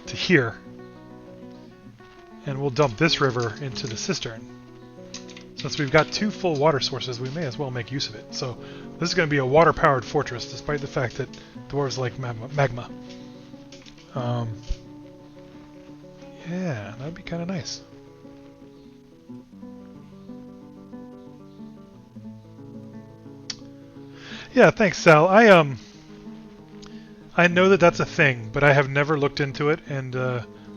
to here. And we'll dump this river into the cistern. Since we've got 2 full water sources, we may as well make use of it. So this is going to be a water-powered fortress, despite the fact that dwarves like magma. Yeah, that'd be kind of nice. Yeah, thanks, Sal. I know that that's a thing, but I have never looked into it, and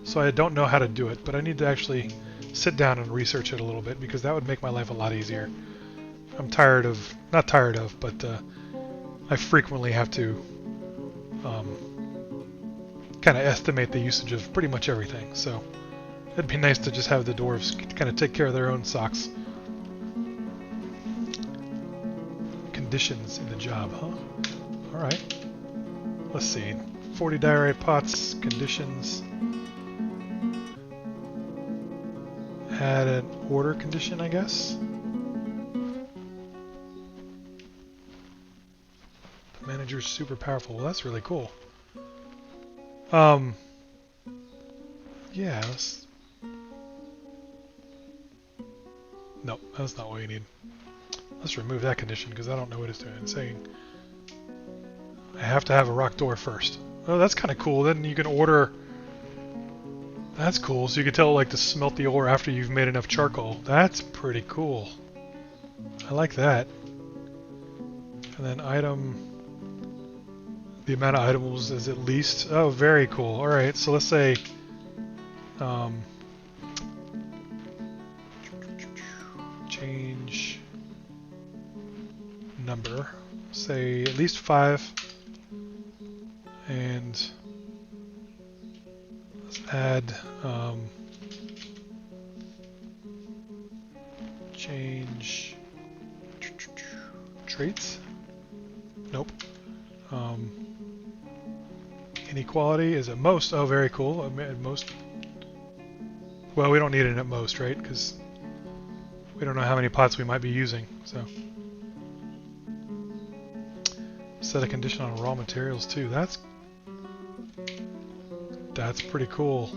so I don't know how to do it. But I need to actually sit down and research it a little bit, because that would make my life a lot easier. I'm tired of, not tired of, but I frequently have to kind of estimate the usage of pretty much everything. So it'd be nice to just have the dwarves kind of take care of their own socks. Conditions in the job, huh? Alright. Let's see. 40 diorite pots, conditions. Add an order condition, I guess. The manager's super powerful. Well, that's really cool. Yeah, let's... No, that's not what you need. Let's remove that condition, because I don't know what it's doing. It's saying I have to have a rock door first. Oh, that's kind of cool. Then you can order... That's cool. So you can tell, like, to smelt the ore after you've made enough charcoal. That's pretty cool. I like that. And then item... The amount of items is at least... Oh, very cool. Alright, so let's say... change... number. Say at least 5. And... let's add... change... traits? Nope. Inequality is at most. Oh, very cool. At most. Well, we don't need it at most, right? Because we don't know how many pots we might be using. So set a condition on raw materials too. That's pretty cool.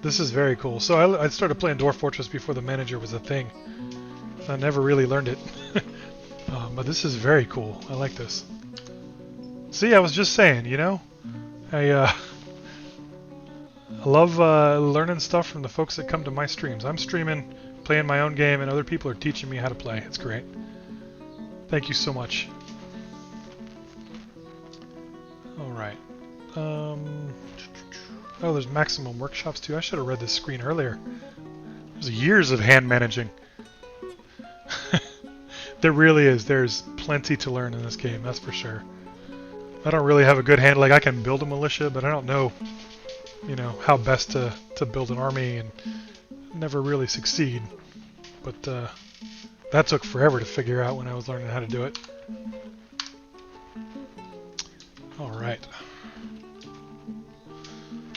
This is very cool. So I started playing Dwarf Fortress before the manager was a thing. I never really learned it. But this is very cool. I like this. See, I was just saying, you know, I love learning stuff from the folks that come to my streams. I'm streaming, playing my own game, and other people are teaching me how to play. It's great. Thank you so much. All right. Oh, there's maximum workshops too. I should have read this screen earlier. There's years of hand managing. There really is. There's plenty to learn in this game, that's for sure. I don't really have a good hand. Like, I can build a militia, but I don't know, you know, how best to build an army, and never really succeed. But that took forever to figure out when I was learning how to do it. Alright.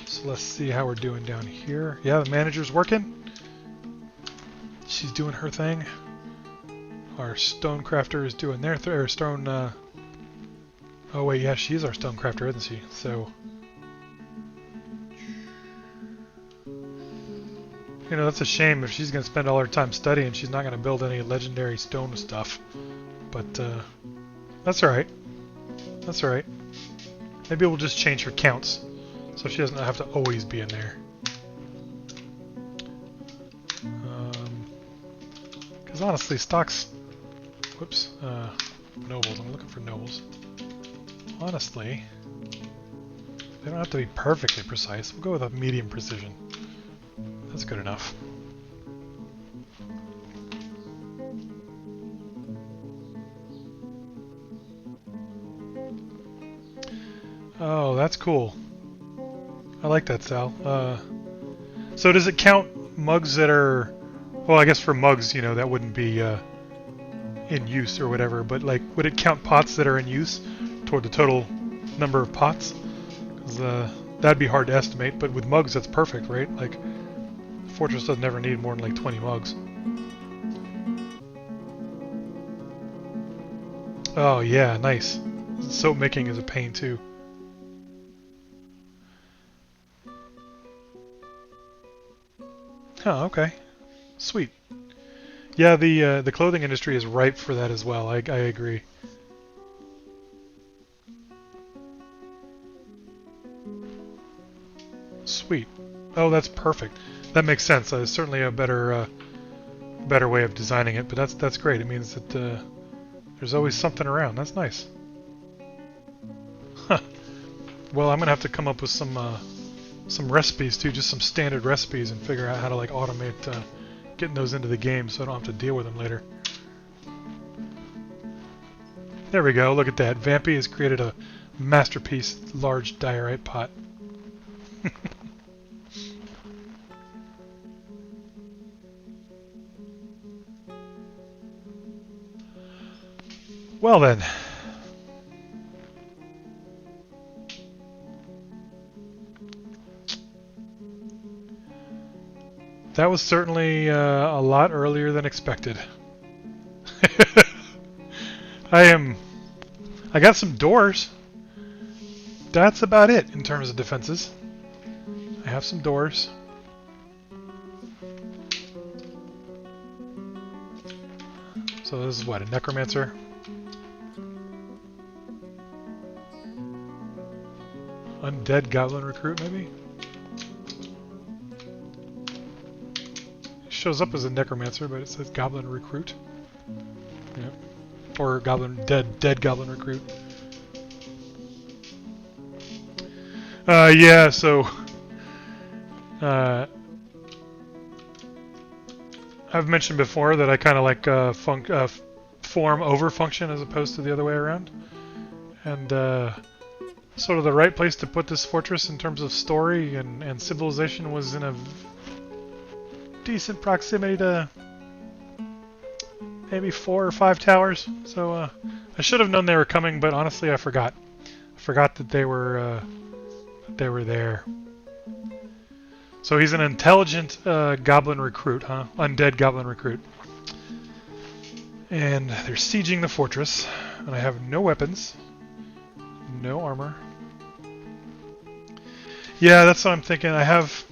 So let's see how we're doing down here. Yeah, the manager's working. She's doing her thing. Our stonecrafter is doing their stone... Oh wait, yeah, she's our stonecrafter, isn't she? So... You know, that's a shame if she's going to spend all her time studying. She's not going to build any legendary stone stuff. But, that's alright. That's alright. Maybe we'll just change her counts, so she doesn't have to always be in there. Because honestly, stocks... Whoops. Nobles. I'm looking for nobles. Honestly, they don't have to be perfectly precise. We'll go with a medium precision. That's good enough. Oh, that's cool. I like that, Sal. So does it count mugs that are... Well, I guess for mugs, you know, that wouldn't be in use or whatever, but like, would it count pots that are in use toward the total number of pots? Because that'd be hard to estimate, but with mugs that's perfect, right? Like, Fortress doesn't ever need more than like 20 mugs. Oh yeah, nice. Soap making is a pain too. Oh, okay. Sweet. Yeah, the clothing industry is ripe for that as well. I agree. Sweet. Oh, that's perfect. That makes sense. Certainly a better way of designing it, but that's great. It means that there's always something around. That's nice. Huh. Well, I'm gonna have to come up with some recipes too, just some standard recipes, and figure out how to like automate getting those into the game, so I don't have to deal with them later. There we go. Look at that. Vampy has created a masterpiece, large diorite pot. Well then. That was certainly a lot earlier than expected. I got some doors. That's about it in terms of defenses. I have some doors. So this is what, a necromancer? Undead goblin recruit, maybe? It shows up as a necromancer, but it says goblin recruit. Yep. Or dead goblin recruit. Yeah, so I've mentioned before that I kind of like form over function as opposed to the other way around. And sort of the right place to put this fortress in terms of story and civilization was in a decent proximity to maybe 4 or 5 towers. So I should have known they were coming, but honestly I forgot. I forgot that they were there. So he's an intelligent goblin recruit, huh? Undead goblin recruit. And they're sieging the fortress, and I have no weapons, no armor. Yeah, that's what I'm thinking. I have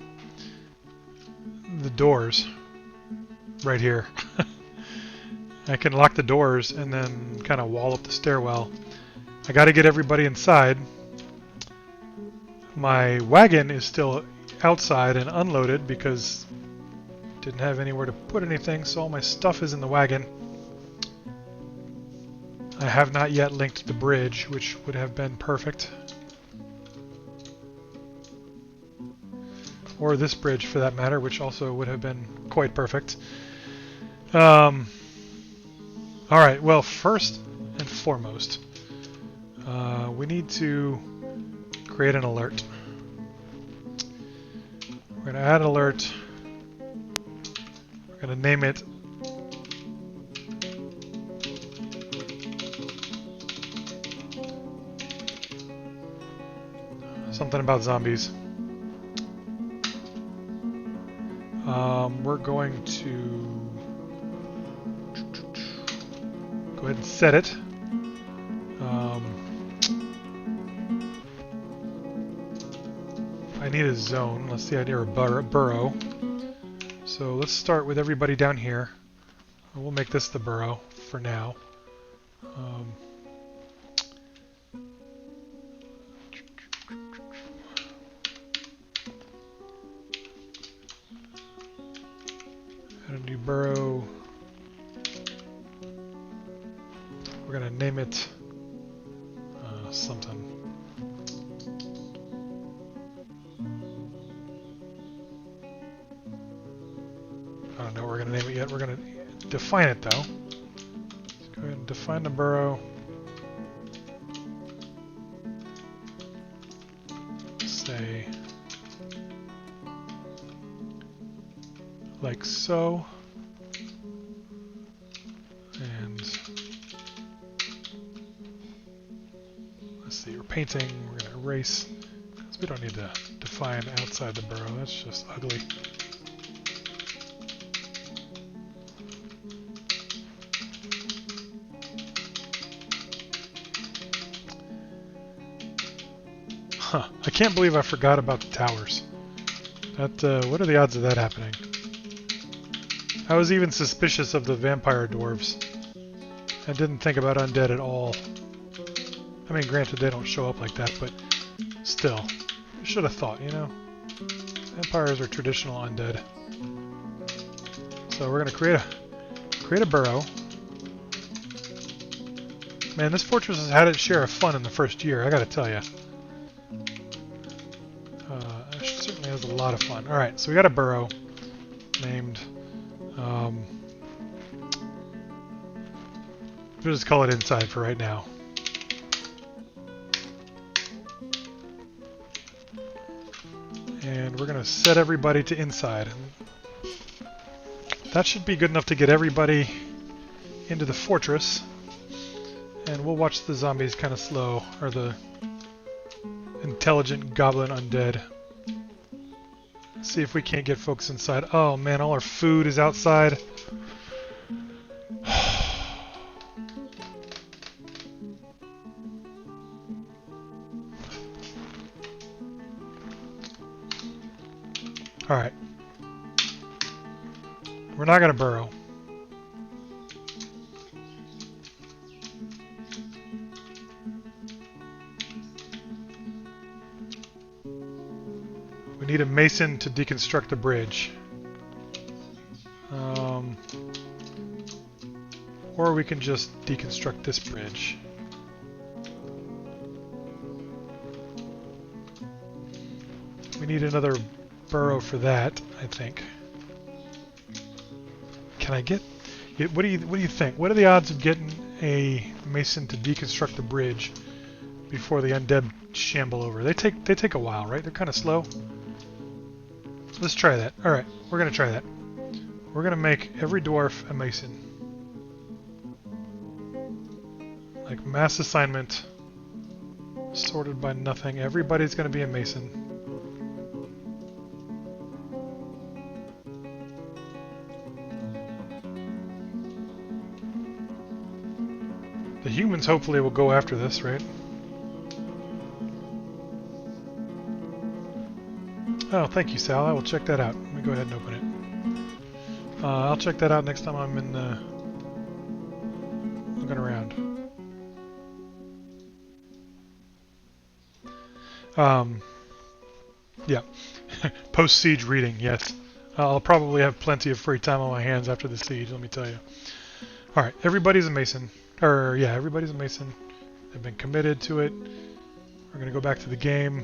the doors right here. I can lock the doors and then kind of wall up the stairwell. I got to get everybody inside. My wagon is still outside and unloaded because didn't have anywhere to put anything, so all my stuff is in the wagon. I have not yet linked the bridge, which would have been perfect. Or this bridge, for that matter, which also would have been quite perfect. Alright, well, first and foremost, we need to create an alert. We're going to add an alert. We're going to name it something about zombies. We're going to go ahead and set it. I need a zone. Let's see, I need a burrow. So let's start with everybody down here. We'll make this the burrow for now. Add a new burrow. We're gonna name it something. I don't know what we're gonna name it yet. We're gonna define it though. Let's go ahead and define the burrow. Say like so. And let's see, we're painting, we're going to erase, because we don't need to define outside the burrow, that's just ugly. Huh. I can't believe I forgot about the towers. That, what are the odds of that happening? I was even suspicious of the vampire dwarves. I didn't think about undead at all. I mean, granted, they don't show up like that, but still. I should have thought, you know? Vampires are traditional undead. So we're going to create a burrow. Man, this fortress has had its share of fun in the first year, I gotta tell you. It certainly has a lot of fun. Alright, so we got a burrow named... we'll just call it inside for right now. And we're going to set everybody to inside. That should be good enough to get everybody into the fortress. And we'll watch the zombies kind of slow, or the intelligent goblin undead. See if we can't get folks inside. Oh man, all our food is outside. Alright. We're not going to burrow. We need a mason to deconstruct the bridge. Or we can just deconstruct this bridge. We need another burrow for that, I think. Can I get... What do you think? What are the odds of getting a mason to deconstruct the bridge before the undead shamble over? They take a while, right? They're kind of slow. Let's try that. Alright, we're going to try that. We're going to make every dwarf a mason. Like mass assignment, sorted by nothing. Everybody's going to be a mason. The humans hopefully will go after this, right? Oh, thank you, Sal. I will check that out. Let me go ahead and open it. I'll check that out next time I'm in looking around. Yeah. Post-siege reading, yes. I'll probably have plenty of free time on my hands after the siege, let me tell you. Alright, everybody's a mason. Yeah, everybody's a mason. They've been committed to it. We're going to go back to the game.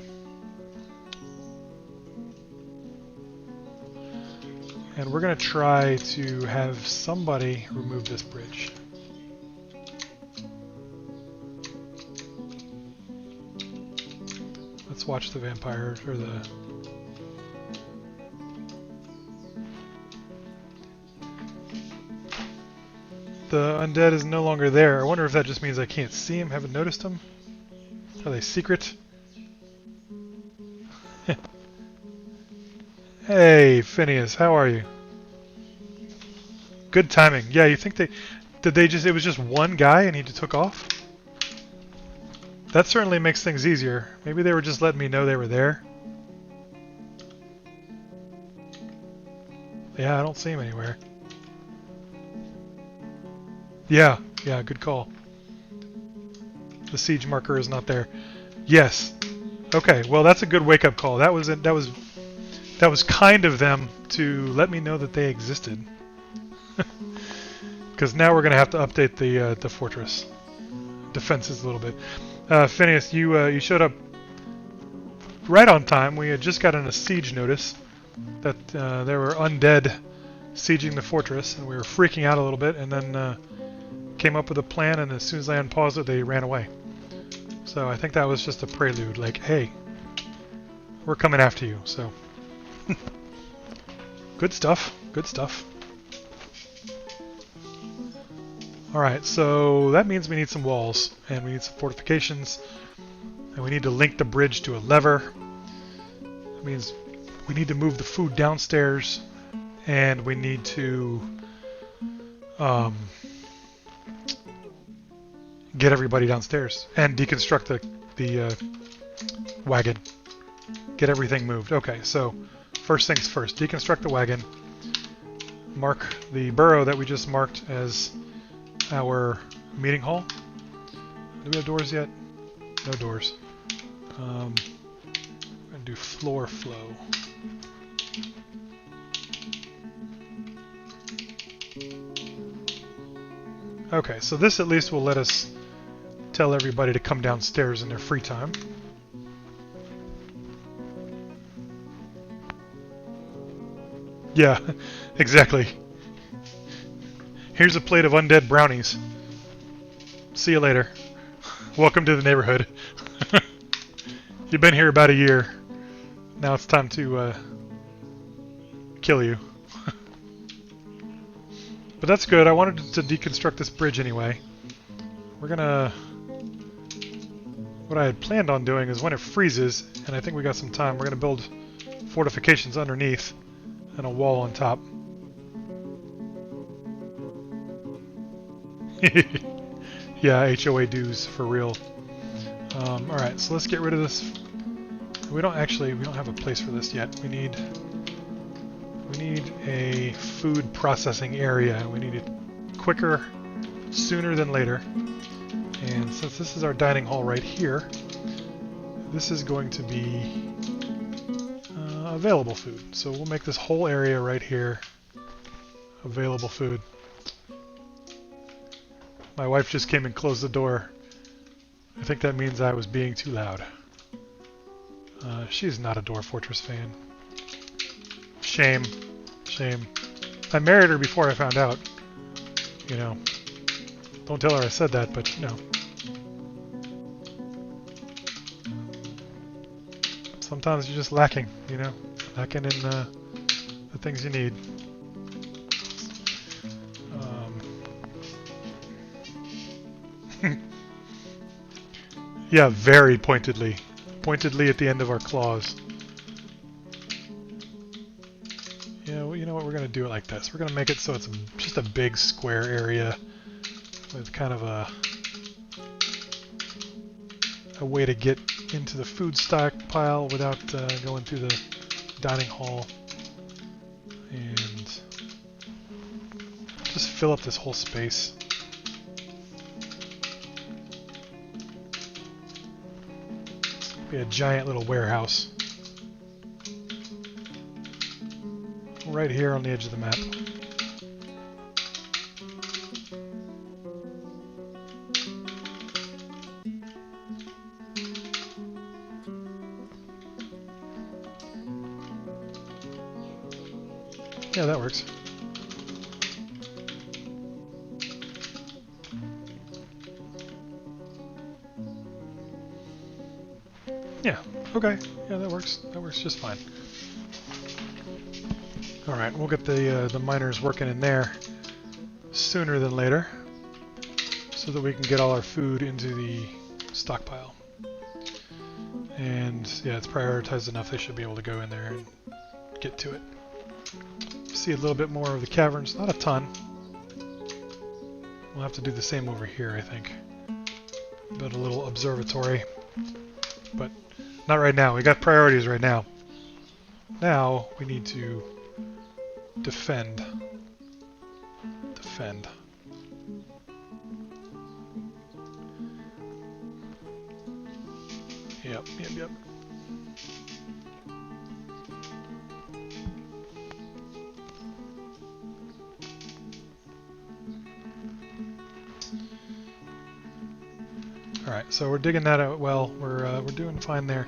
And we're going to try to have somebody remove this bridge. Let's watch the vampire, or the... The undead is no longer there. I wonder if that just means I can't see him, haven't noticed him. Are they secret? Hey, Phineas, how are you? Good timing. Yeah, you think it was just one guy and he just took off? That certainly makes things easier. Maybe they were just letting me know they were there. Yeah, I don't see him anywhere. Yeah, good call. The siege marker is not there. Yes. Okay, well that's a good wake-up call. That was kind of them to let me know that they existed. Because now we're going to have to update the fortress defenses a little bit. Phineas, you showed up right on time. We had just gotten a siege notice that there were undead sieging the fortress, and we were freaking out a little bit, and then came up with a plan, and as soon as I unpaused it, they ran away. So I think that was just a prelude, like, hey, we're coming after you, so... Good stuff, good stuff. Alright, so that means we need some walls, and we need some fortifications, and we need to link the bridge to a lever. That means we need to move the food downstairs, and we need to get everybody downstairs and deconstruct wagon. Get everything moved. Okay, so first things first. Deconstruct the wagon. Mark the burrow that we just marked as our meeting hall. Do we have doors yet? No doors. I'm going to do floor flow. Okay, so this at least will let us tell everybody to come downstairs in their free time. Yeah, exactly. Here's a plate of undead brownies. See you later. Welcome to the neighborhood. You've been here about a year. Now it's time to kill you. But that's good. I wanted to deconstruct this bridge anyway. We're gonna... What I had planned on doing is when it freezes, and I think we got some time, we're gonna build fortifications underneath and a wall on top. Yeah, HOA dues for real. Alright, so let's get rid of this. We don't have a place for this yet. We need a food processing area. We need it quicker, sooner than later. And since this is our dining hall right here, this is going to be available food. So we'll make this whole area right here available food. My wife just came and closed the door. I think that means I was being too loud. She's not a Dwarf Fortress fan. Shame. Shame. I married her before I found out. You know. Don't tell her I said that, but you know. Sometimes you're just lacking, you know? Lacking in the things you need. Yeah, very pointedly. Pointedly at the end of our claws. Yeah, well, you know what? We're going to do it like this. We're going to make it so it's just a big square area with kind of a way to get into the food stockpile without going through the dining hall. And just fill up this whole space. Be a giant little warehouse. Right here on the edge of the map. Yeah, that works. Yeah, okay. Yeah, that works. That works just fine. Alright, we'll get the miners working in there sooner than later so that we can get all our food into the stockpile. And yeah, it's prioritized enough, they should be able to go in there and get to it. See a little bit more of the caverns, not a ton. We'll have to do the same over here, I think. Build a little observatory. But not right now, we got priorities right now. Now we need to defend. Defend. Yep. Alright, so we're digging that out well. We're doing fine there.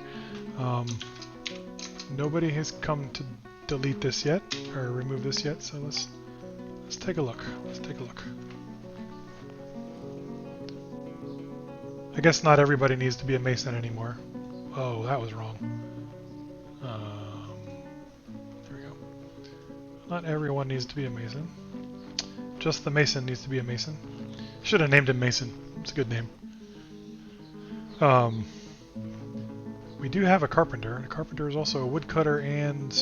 Nobody has come to delete this yet, or remove this yet, so let's take a look. Let's take a look. I guess not everybody needs to be a mason anymore. Oh, that was wrong. There we go. Not everyone needs to be a mason. Just the mason needs to be a mason. Should have named him Mason. It's a good name. We do have a carpenter, and a carpenter is also a woodcutter and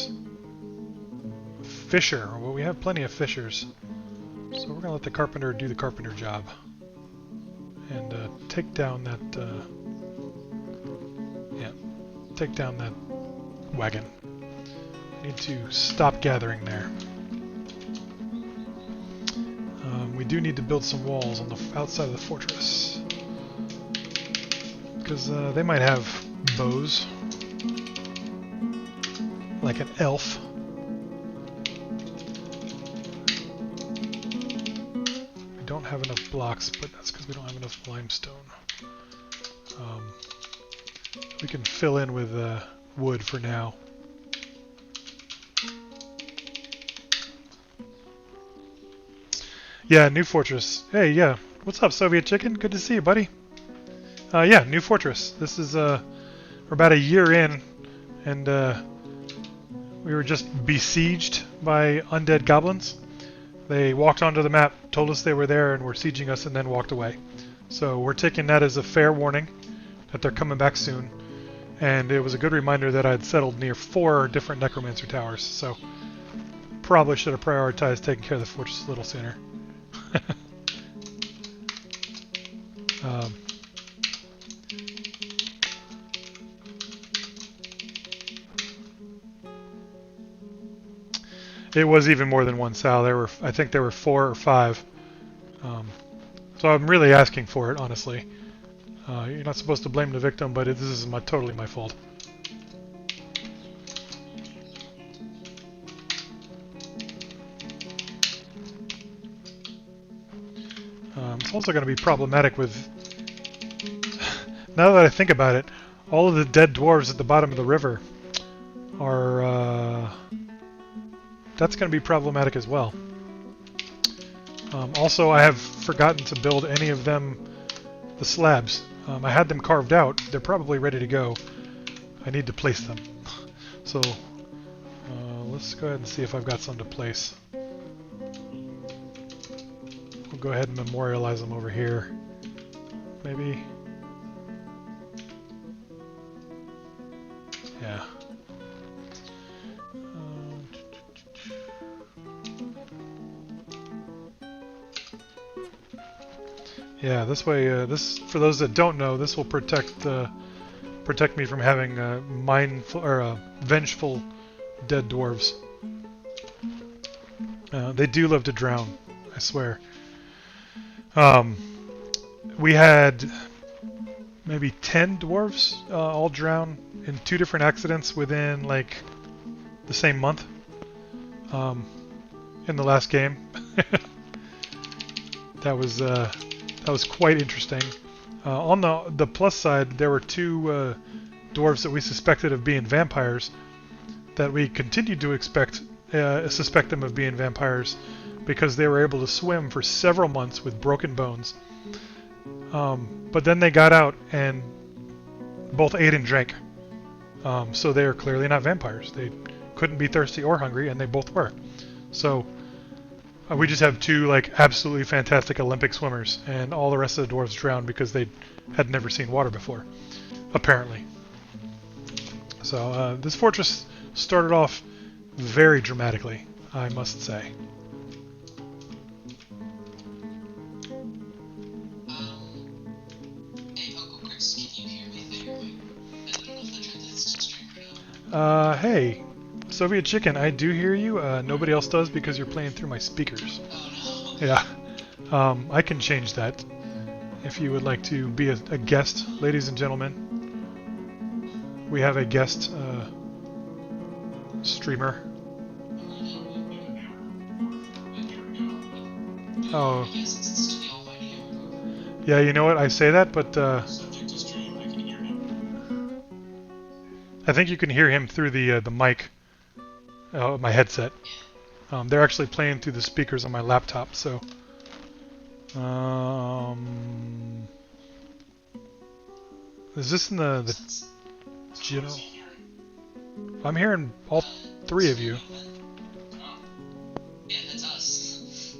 fisher. Well, we have plenty of fishers, so we're going to let the carpenter do the carpenter job and take down that. Yeah, take down that wagon. I need to stop gathering there. We do need to build some walls on the outside of the fortress. Because they might have bows. Like an elf. We don't have enough blocks, but that's because we don't have enough limestone. We can fill in with wood for now. Yeah, new fortress. Hey, yeah. What's up, Soviet Chicken? Good to see you, buddy. Yeah, new fortress. This is, we're about a year in, and we were just besieged by undead goblins. They walked onto the map, told us they were there, and were sieging us, and then walked away. So we're taking that as a fair warning that they're coming back soon. And it was a good reminder that I'd settled near 4 different necromancer towers, so probably should have prioritized taking care of the fortress a little sooner. It was even more than 1 Sal. I think there were 4 or 5. So I'm really asking for it, honestly. You're not supposed to blame the victim, but this is totally my fault. It's also going to be problematic with... Now that I think about it, all of the dead dwarves at the bottom of the river are... That's going to be problematic as well. Also, I have forgotten to build any of them, the slabs. I had them carved out. They're probably ready to go. I need to place them. So, let's go ahead and see if I've got some to place. We'll go ahead and memorialize them over here. Maybe. Yeah. Yeah, this way, this, for those that don't know, this will protect me from having vengeful dead dwarves. They do love to drown, I swear. We had maybe 10 dwarves all drown in 2 different accidents within like the same month in the last game. That was quite interesting. On the plus side, there were 2 dwarves that we suspected of being vampires that we continued to suspect them of being vampires because they were able to swim for several months with broken bones. But then they got out and both ate and drank. So they are clearly not vampires. They couldn't be thirsty or hungry, and they both were. So we just have 2 like absolutely fantastic Olympic swimmers, and all the rest of the dwarves drowned because they had never seen water before, apparently. So this fortress started off very dramatically, I must say. Hey, Soviet Chicken, I do hear you. Nobody else does because you're playing through my speakers. Yeah. I can change that if you would like to be a guest, ladies and gentlemen. We have a guest streamer. Oh. Yeah, you know what? I say that, but I think you can hear him through the mic, my headset. They're actually playing through the speakers on my laptop, so. Is this in the general? I'm hearing all 3 of you. Yeah, that's us.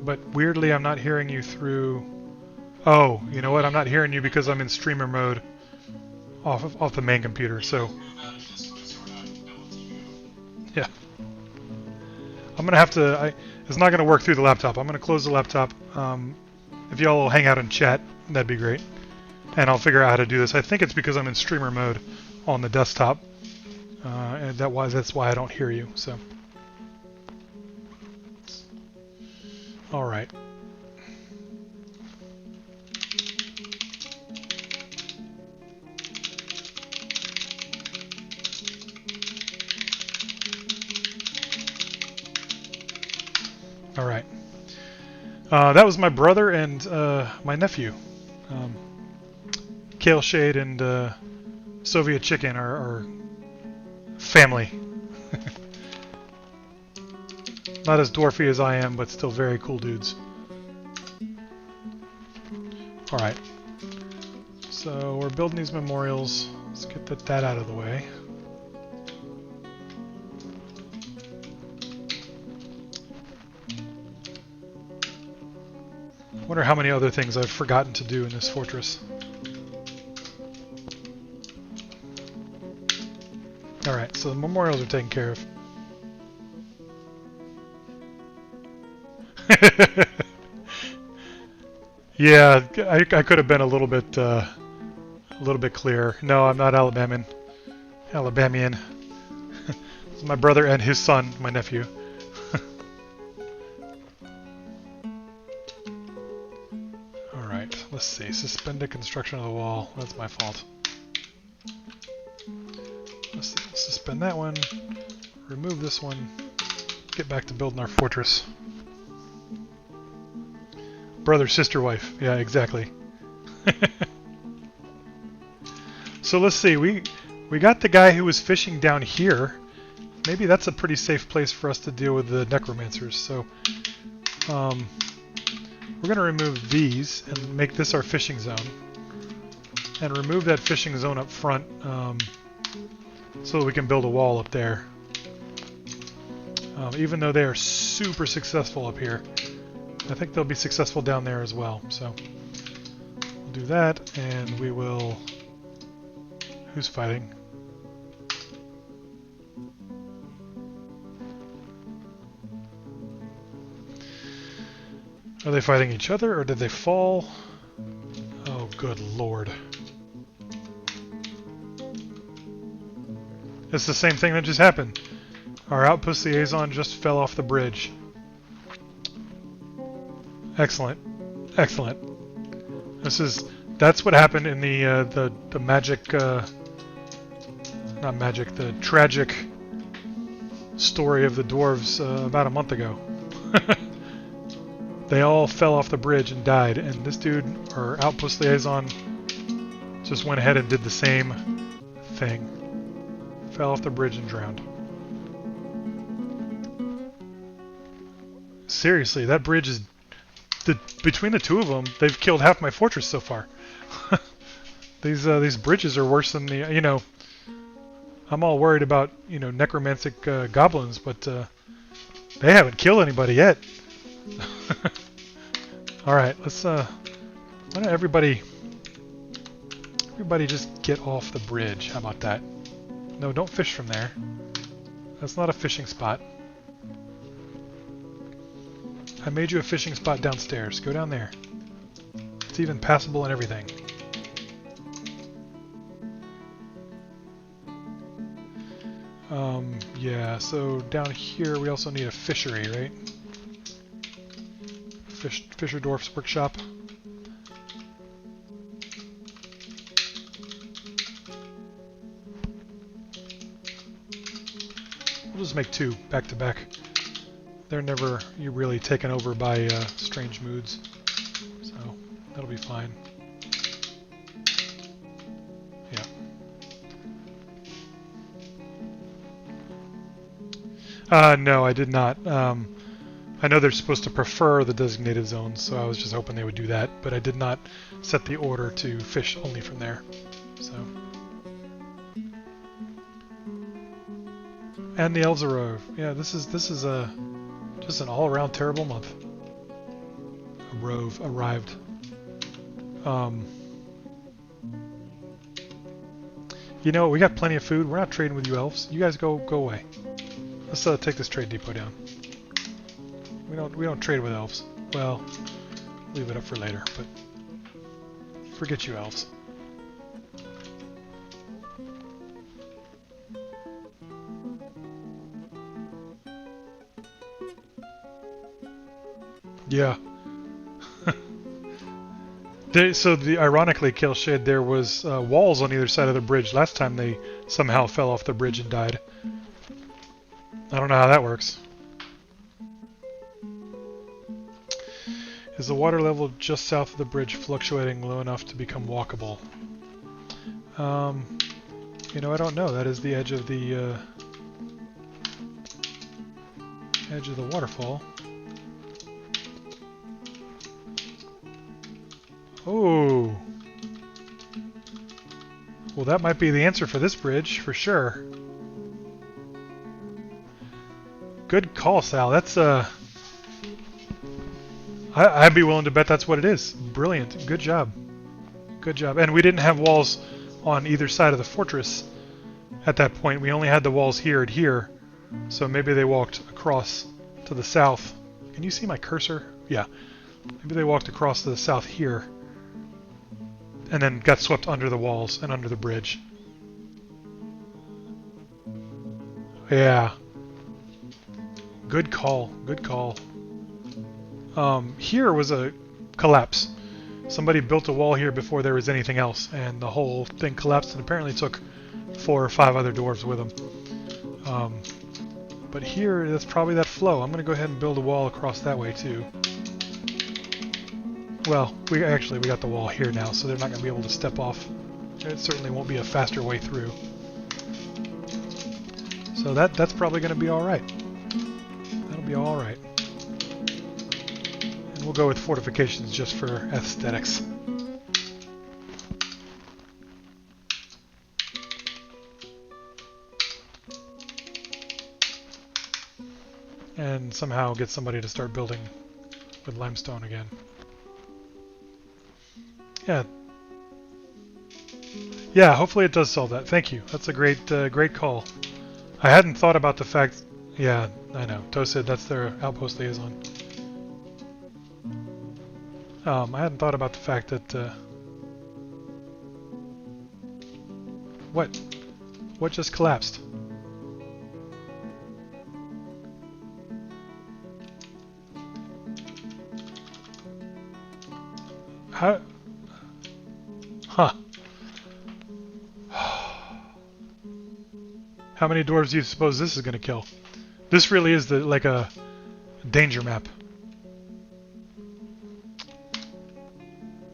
But weirdly, I'm not hearing you through... Oh, you know what? I'm not hearing you because I'm in streamer mode off the main computer, so... Yeah. I'm gonna have to... It's not gonna work through the laptop. I'm gonna close the laptop. If y'all will hang out and chat, that'd be great. and I'll figure out how to do this. I think it's because I'm in streamer mode on the desktop, and that's why I don't hear you. So, all right. All right. That was my brother and my nephew. Kale Shade and Soviet Chicken are family. Not as dwarfy as I am, but still very cool dudes. Alright. So we're building these memorials. Let's get that out of the way. Wonder how many other things I've forgotten to do in this fortress. Alright, so the memorials are taken care of. Yeah, I could have been a little bit clearer. No, I'm not Alabamian. It's my brother and his son, my nephew. Alright, let's see. Suspended construction of the wall. That's my fault. Let's see. Suspend that one. Remove this one. Get back to building our fortress. Brother, sister, wife. Yeah, exactly. So let's see. We got the guy who was fishing down here. Maybe that's a pretty safe place for us to deal with the necromancers. So we're going to remove these and make this our fishing zone. And remove that fishing zone up front so that we can build a wall up there. Even though they are super successful up here, I think they'll be successful down there as well. So we'll do that, and we will... Who's fighting? Are they fighting each other, or did they fall? Oh, good lord. It's the same thing that just happened. Our outpost liaison just fell off the bridge. Excellent. Excellent. That's what happened in the magic, not magic, the tragic story of the dwarves about a month ago. They all fell off the bridge and died, and this dude, our outpost liaison, just went ahead and did the same thing. Fell off the bridge and drowned. Seriously, that bridge is... between the two of them, they've killed half my fortress so far. These bridges are worse than the... You know, I'm all worried about, you know, necromantic goblins, but they haven't killed anybody yet. Alright, let's... why don't everybody just get off the bridge? How about that? No, don't fish from there. That's not a fishing spot. I made you a fishing spot downstairs. Go down there. It's even passable and everything. Yeah, so down here we also need a fishery, right? Fisher Dwarf's workshop. We'll just make two back to back. They're never really taken over by strange moods, so that'll be fine. Yeah. No, I did not. I know they're supposed to prefer the designated zones, so I was just hoping they would do that, but I did not set the order to fish only from there. So. And the elves arrive. Yeah, this is just an all-around terrible month. A rove arrived. You know, we got plenty of food. We're not trading with you elves. You guys go away. Let's take this trade depot down. We don't trade with elves. Well, leave it up for later, but forget you elves. Yeah. Ironically, Kelshade, there was walls on either side of the bridge. Last time they somehow fell off the bridge and died. I don't know how that works. Is the water level just south of the bridge fluctuating low enough to become walkable? You know, I don't know. That is the edge of the waterfall. Oh. Well, that might be the answer for this bridge, for sure. Good call, Sal. That's, I'd be willing to bet that's what it is. Brilliant. Good job. Good job. And we didn't have walls on either side of the fortress at that point. We only had the walls here and here. So maybe they walked across to the south. Can you see my cursor? Yeah. Maybe they walked across to the south here. And then got swept under the walls and under the bridge. Yeah. Good call. Good call. Here was a collapse. Somebody built a wall here before there was anything else, and the whole thing collapsed and apparently took 4 or 5 other dwarves with them. But here, that's probably that flow. I'm going to go ahead and build a wall across that way too. Well, we got the wall here now, so they're not going to be able to step off. It certainly won't be a faster way through. So that's probably going to be alright. That'll be alright. And we'll go with fortifications just for aesthetics. And somehow get somebody to start building with limestone again. Yeah, hopefully it does solve that. Thank you. That's a great call. I hadn't thought about the fact... Yeah, I know. Tosid, that's their outpost liaison. I hadn't thought about the fact that... What? What just collapsed? How... Huh. How many dwarves do you suppose this is going to kill? This really is like a danger map.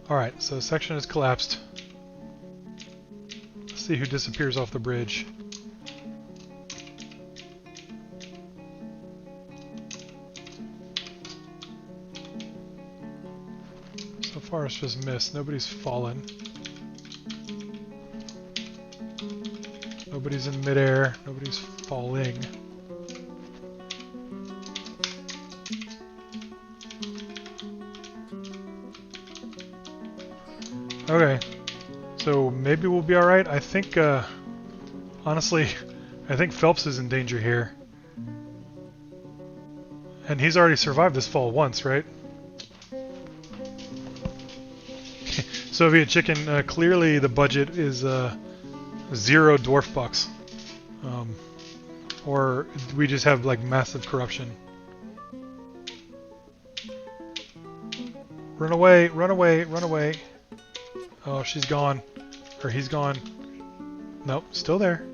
Alright, so section has collapsed. Let's see who disappears off the bridge. So far it's just missed. Nobody's fallen. Nobody's in midair. Nobody's falling. Okay. So maybe we'll be alright. I think, honestly, I think Phelps is in danger here. And he's already survived this fall once, right? Soviet Chicken, clearly the budget is 0 dwarf bucks. Or we just have like massive corruption. Run away, run away, run away. Oh, she's gone. Or he's gone. Nope, still there.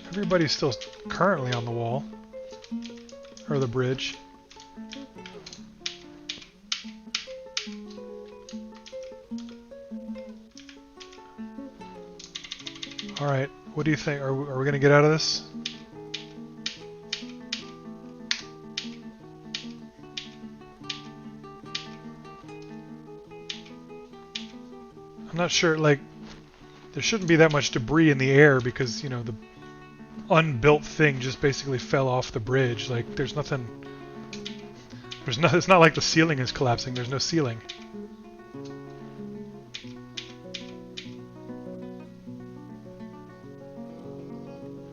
Everybody's still currently on the wall. Or the bridge. Alright, what do you think? Are we going to get out of this? I'm not sure, like, there shouldn't be that much debris in the air because, you know, the unbuilt thing just basically fell off the bridge. Like, there's nothing... it's not like the ceiling is collapsing. There's no ceiling.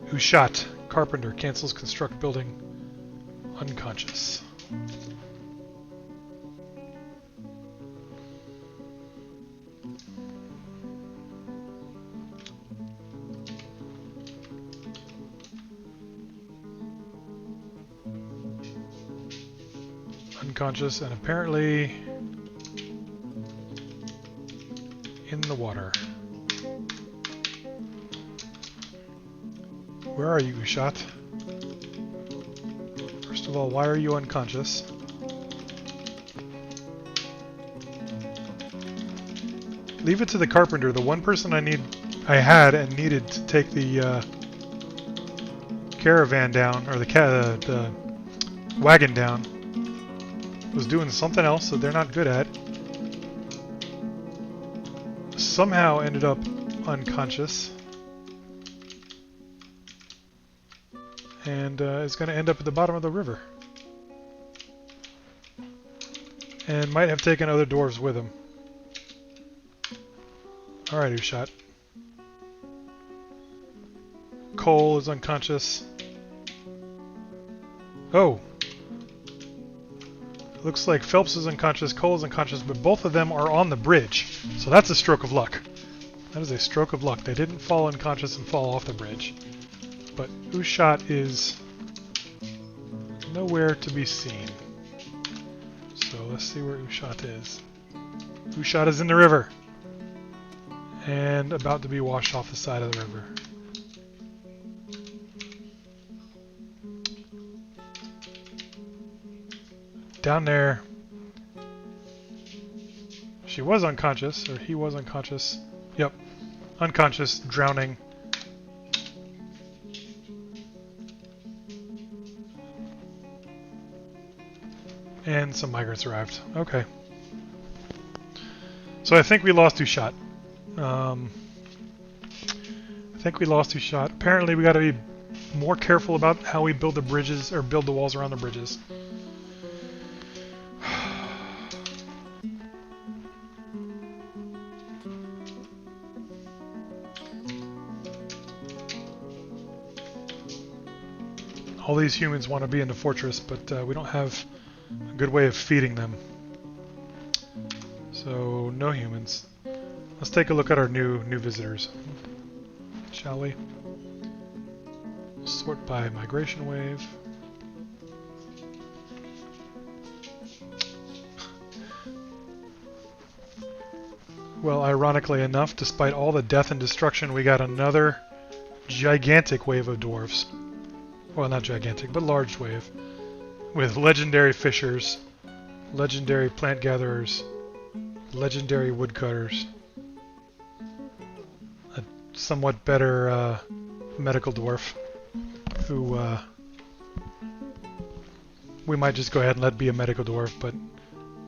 Who shot? Carpenter cancels construct building. Unconscious. unconscious and apparently in the water. Where are you, Ushat? First of all, why are you unconscious? Leave it to the carpenter, the one person I had and needed to take the caravan down, or the wagon down, was doing something else that they're not good at. Somehow ended up unconscious. And is going to end up at the bottom of the river. And might have taken other dwarves with him. Alright, Ushat. Cole is unconscious. Oh! Looks like Phelps is unconscious, Cole is unconscious, but both of them are on the bridge. So that's a stroke of luck. That is a stroke of luck. They didn't fall unconscious and fall off the bridge. But Ushat is nowhere to be seen. So let's see where Ushat is. Ushat is in the river. And about to be washed off the side of the river. Down there. She was unconscious, or he was unconscious. Yep. Unconscious, drowning. And some migrants arrived. Okay. So I think we lost Ushat. I think we lost Ushat. Apparently we got to be more careful about how we build the bridges, or build the walls around the bridges. All these humans want to be in the fortress, but we don't have a good way of feeding them. So, no humans. Let's take a look at our new visitors, shall we? Sort by migration wave. Well, ironically enough, despite all the death and destruction, we got another gigantic wave of dwarves. Well, not gigantic, but large wave. With legendary fishers, legendary plant gatherers, legendary woodcutters, a somewhat better medical dwarf, who we might just go ahead and let be a medical dwarf, but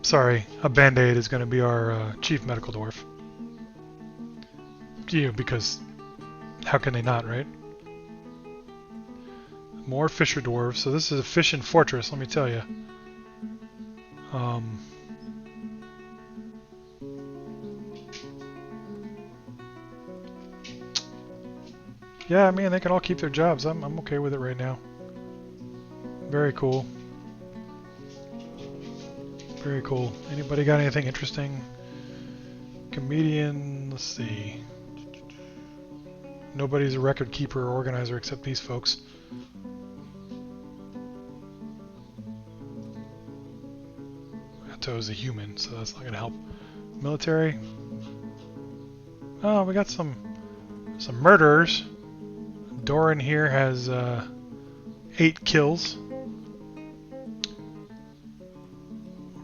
sorry, a band-aid is going to be our chief medical dwarf. You know, because how can they not, right? More fisher dwarves. So this is a fishing fortress, let me tell you. Yeah, I mean, they can all keep their jobs. I'm okay with it right now. Very cool. Very cool. Anybody got anything interesting? Comedian, let's see. Nobody's a record keeper or organizer except these folks. Is a human, so that's not going to help. Military. Oh, we got some murderers. Doran here has 8 kills.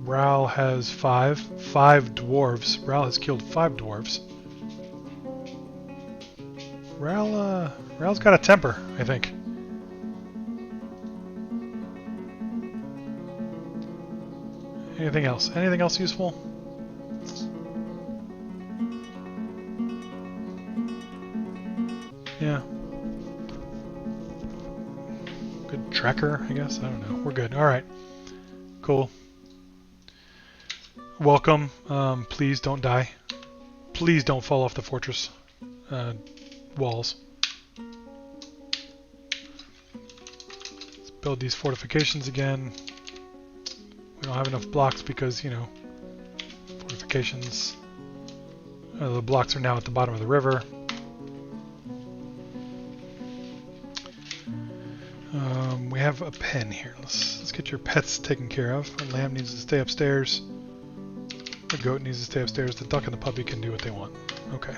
Ral has 5 dwarves. Ral has killed 5 dwarves. Ral's got a temper, I think. Anything else? Anything else useful? Yeah. Good tracker, I guess? I don't know. We're good. Alright. Cool. Welcome. Please don't die. Please don't fall off the fortress walls. Let's build these fortifications again. We don't have enough blocks because, you know, fortifications. The blocks are now at the bottom of the We have a pen here. Let's get your pets taken care of. The lamb needs to stay upstairs. The goat needs to stay upstairs. The duck and the puppy can do what they want. Okay.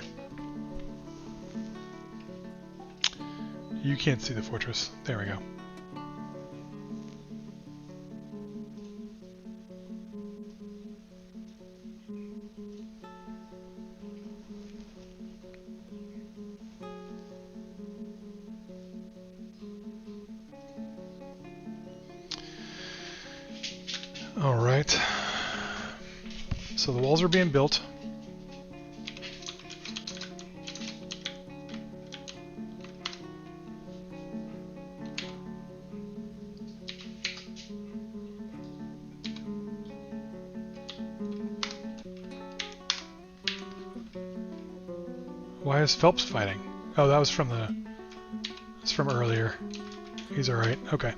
You can't see the fortress. There we go. All right. So the walls are being built. Why is Phelps fighting? Oh, that was from earlier. He's all right. Okay.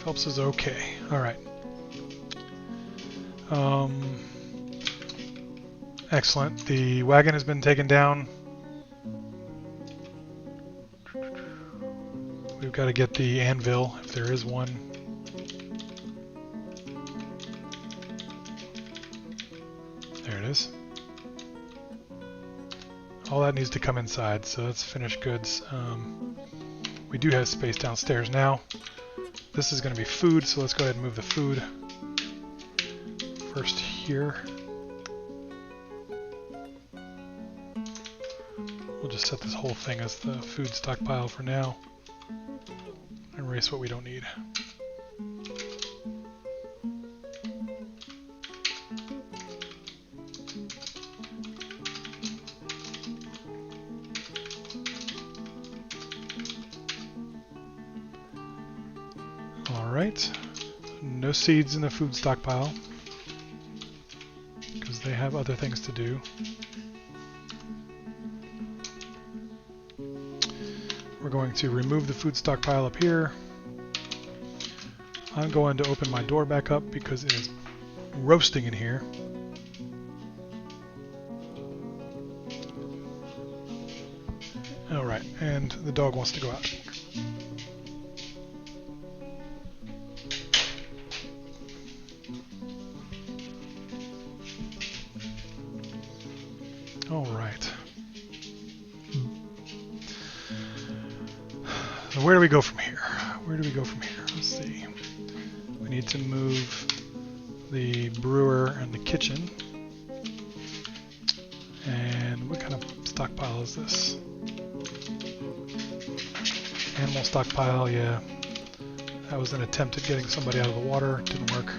Phelps is okay. All right. Excellent. The wagon has been taken down. We've got to get the anvil, if there is one. There it is. All that needs to come inside, so that's finished goods. We do have space downstairs now. This is going to be food, so let's go ahead and move the food first here. We'll just set this whole thing as the food stockpile for now. Erase what we don't need. Alright, no seeds in the food stockpile, because they have other things to do. We're going to remove the food stockpile up here. I'm going to open my door back up because it is roasting in here. Alright, and the dog wants to go out. Alright. So where do we go from here? Where do we go from here? Let's see. We need to move the brewer and the kitchen. And what kind of stockpile is this? Animal stockpile, yeah. That was an attempt at getting somebody out of the water. Didn't work.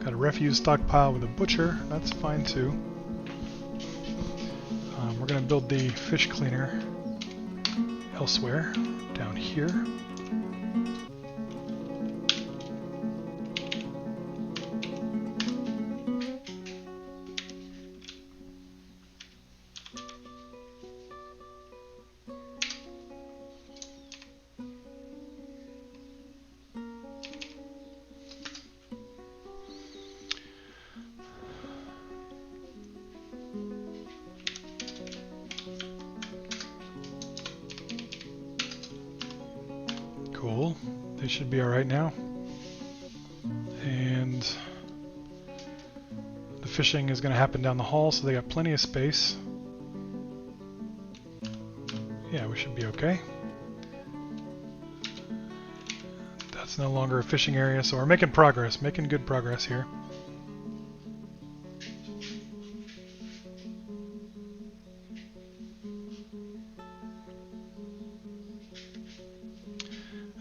Got a refuse stockpile with a butcher. That's fine too. We're going to build the fish cleaner elsewhere, down here. Cool. They should be alright now. And the fishing is going to happen down the hall, so they got plenty of space. Yeah, we should be okay. That's no longer a fishing area, so we're making progress, making good progress here.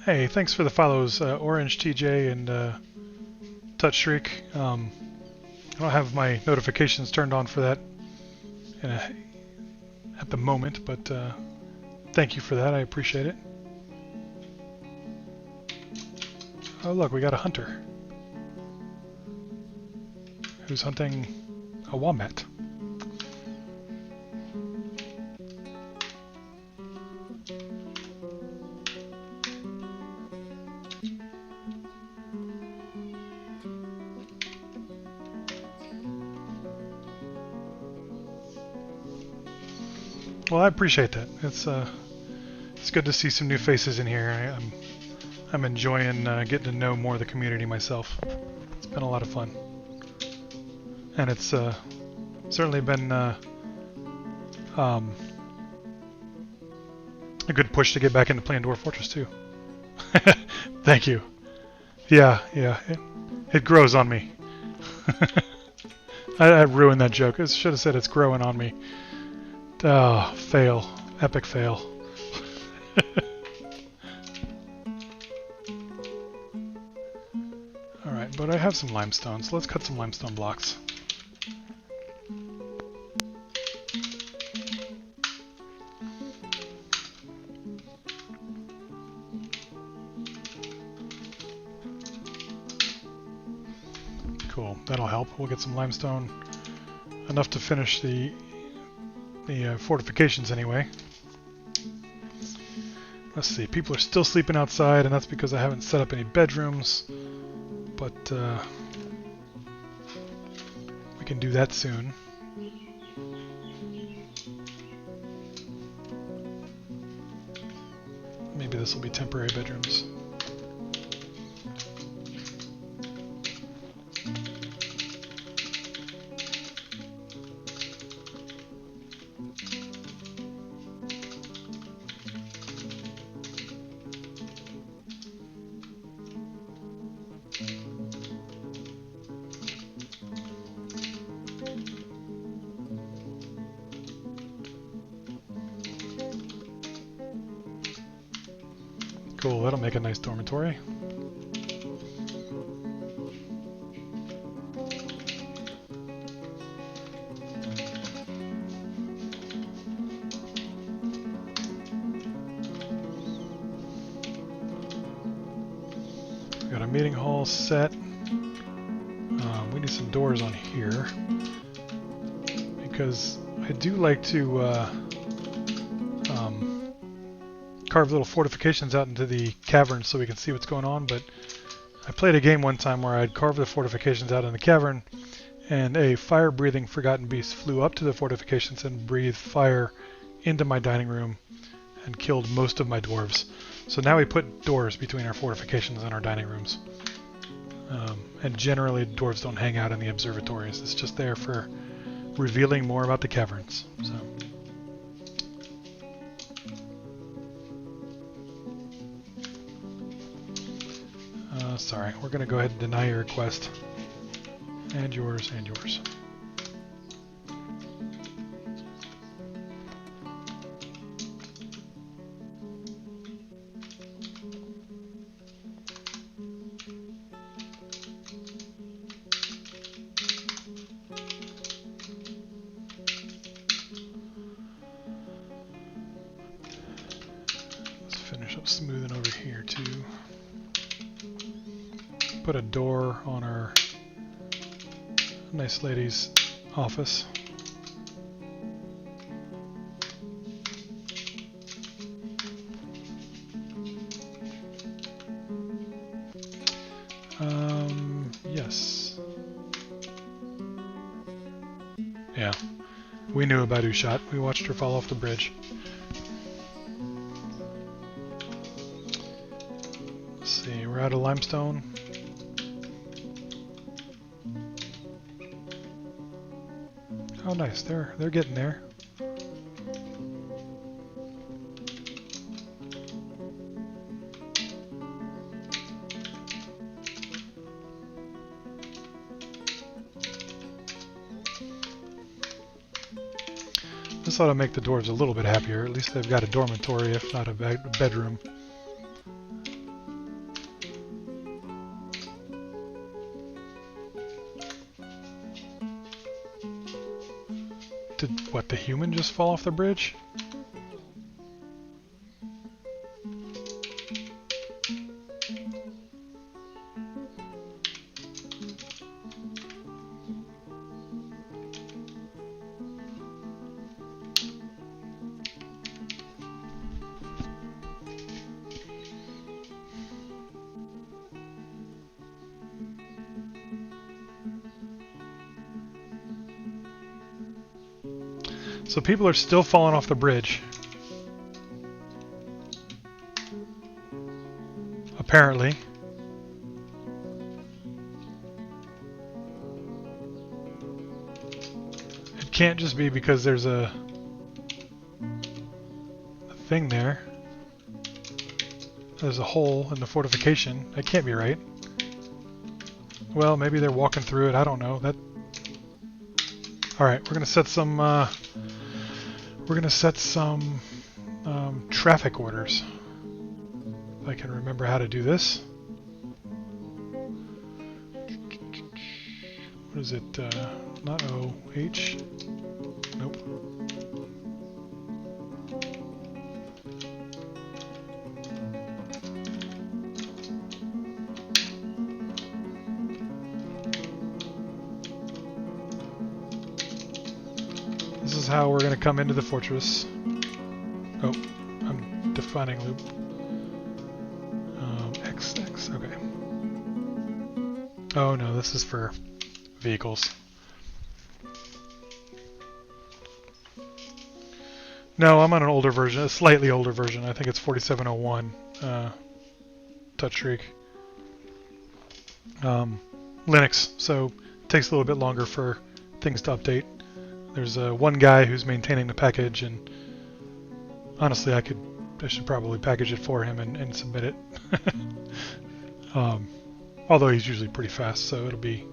Hey, thanks for the follows, Orange TJ and Touch Shriek. I don't have my notifications turned on for that at the moment, but thank you for that. I appreciate it. Oh, look, we got a hunter who's hunting a wombat. Well, I appreciate that. It's It's good to see some new faces in here. I'm enjoying getting to know more of the community myself. It's been a lot of fun. And it's certainly been a good push to get back into playing Dwarf Fortress too. Thank you. Yeah, it grows on me. I ruined that joke. I should have said it's growing on me. Oh, fail. Epic fail. Alright, but I have some limestone, so let's cut some limestone blocks. Cool, that'll help. We'll get some limestone, enough to finish the fortifications anyway. Let's see, people are still sleeping outside, and that's because I haven't set up any bedrooms, but we can do that soon. Maybe this will be temporary bedrooms. Cool, that'll make a nice dormitory. We got a meeting hall set. We need some doors on here because I do like to carve little fortifications out into the caverns so we can see what's going on, but I played a game one time where I'd carve the fortifications out in the cavern, and a fire-breathing forgotten beast flew up to the fortifications and breathed fire into my dining room and killed most of my dwarves. So now we put doors between our fortifications and our dining rooms. And generally dwarves don't hang out in the observatories. It's just there for revealing more about the caverns. So. Sorry, we're going to go ahead and deny your request. And yours, and yours. Let's finish up smoothing over here too. Put a door on our nice lady's office. Yes. Yeah. We knew about Ushat. We watched her fall off the bridge. Let's see, we're out of limestone. Oh, nice. They're getting there. This ought to make the dwarves a little bit happier. At least they've got a dormitory, if not a bedroom. Did, what, the human just fall off the bridge? So people are still falling off the bridge. apparently. It can't just be because there's a thing there. There's a hole in the fortification. That can't be right. Well, maybe they're walking through it. I don't know. That. All right, we're gonna set some. Traffic orders. If I can remember how to do this. What is it? Not O, H. Nope. This is how we're going to come into the fortress. Oh, I'm defining loop. X, okay. Oh no, this is for vehicles. No, I'm on an older version, a slightly older version. I think it's 4701 touchstreak. Linux, so it takes a little bit longer for things to update. There's one guy who's maintaining the package, and honestly, I should probably package it for him and submit it. Although he's usually pretty fast, so it'll be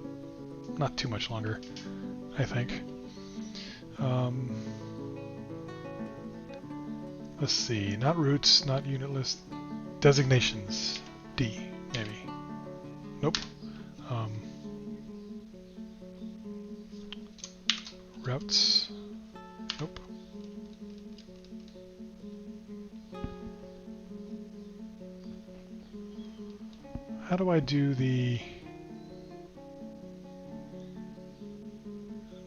not too much longer, I think. Let's see, not roots, not unit list, designations, D, maybe. Nope. Routes, nope. How do I do the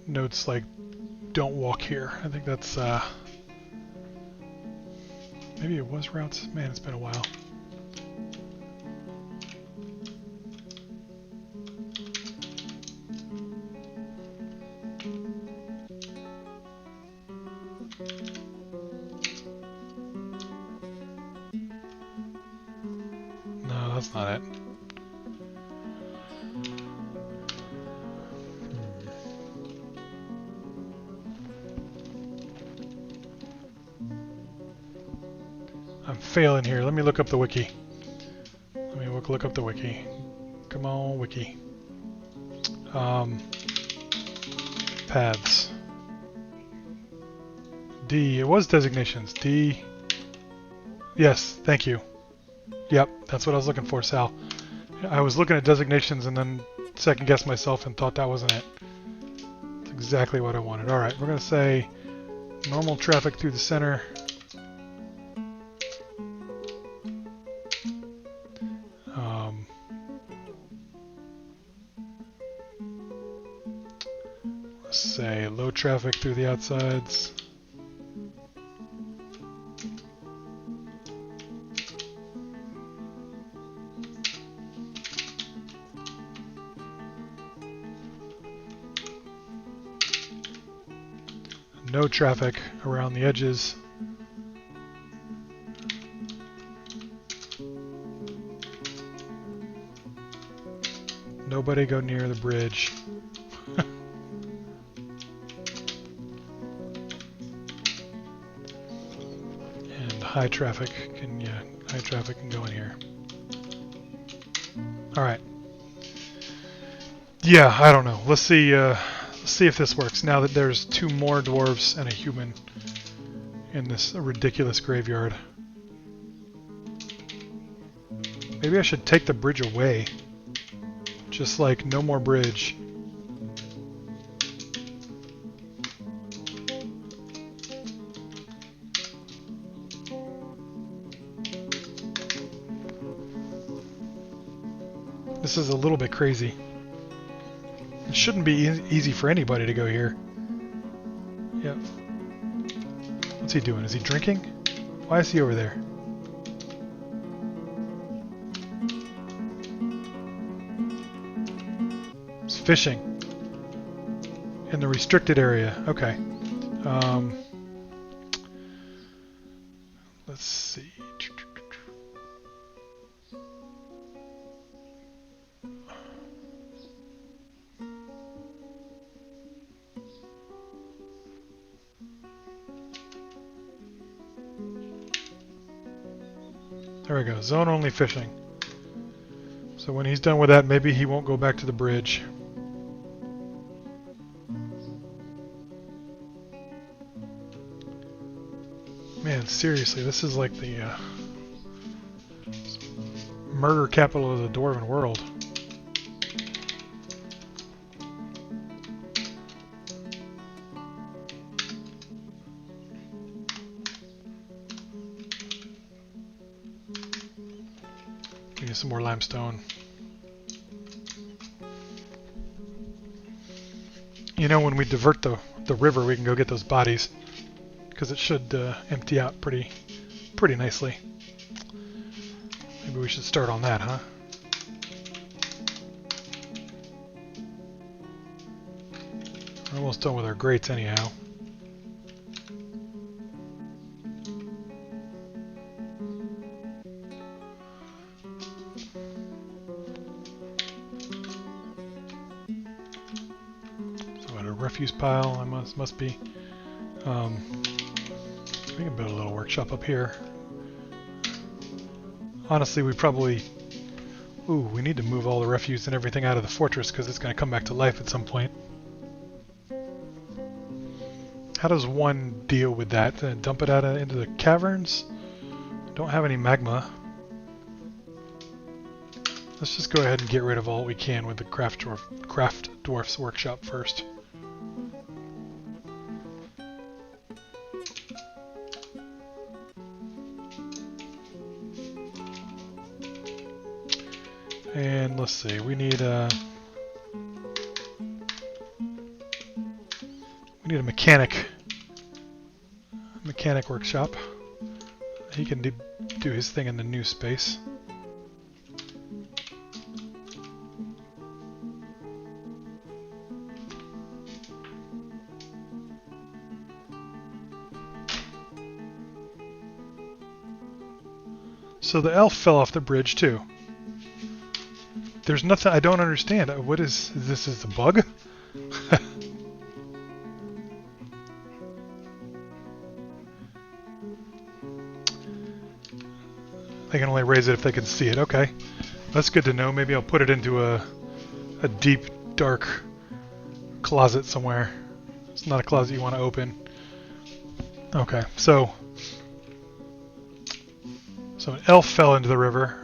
notes like don't walk here? I think that's maybe it was routes. Man, it's been a while. No, that's not it. I'm failing here. Let me look up the wiki. Let me look up the wiki. Come on, wiki. Paths. D. It was designations. D. Yes, thank you. Yep, that's what I was looking for, Sal. I was looking at designations and then second-guessed myself and thought that wasn't it. That's exactly what I wanted. Alright, we're going to say normal traffic through the center. Let's say low traffic through the outsides. No traffic around the edges. Nobody go near the bridge. And high traffic can go in here. All right. Yeah, I don't know. Let's see if this works now that there's 2 more dwarves and a human in this ridiculous graveyard. Maybe I should take the bridge away. Just like no more bridge. This is a little bit crazy. It shouldn't be easy for anybody to go here. Yep. What's he doing? Is he drinking? Why is he over there? He's fishing. In the restricted area. Okay. Let's see. There we go, zone only fishing. So when he's done with that, maybe he won't go back to the bridge. Man, seriously, this is like the murder capital of the Dwarven world. We need some more limestone. You know, when we divert the river, we can go get those bodies, because it should empty out pretty nicely. Maybe we should start on that, huh? We're almost done with our grates anyhow. So at a refuse pile, I must be. We can build a little workshop up here. Honestly, we probably... Ooh, we need to move all the refuse and everything out of the fortress because it's going to come back to life at some point. How does one deal with that? Dump it out into the caverns? Don't have any magma. Let's just go ahead and get rid of all we can with the Craft Dwarf's workshop first. And let's see, we need a mechanic workshop. He can do his thing in the new space. So the elf fell off the bridge too. There's nothing I don't understand. What is this? Is a bug? They can only raise it if they can see it. Okay, that's good to know. Maybe I'll put it into a deep, dark closet somewhere. It's not a closet you want to open. Okay, so an elf fell into the river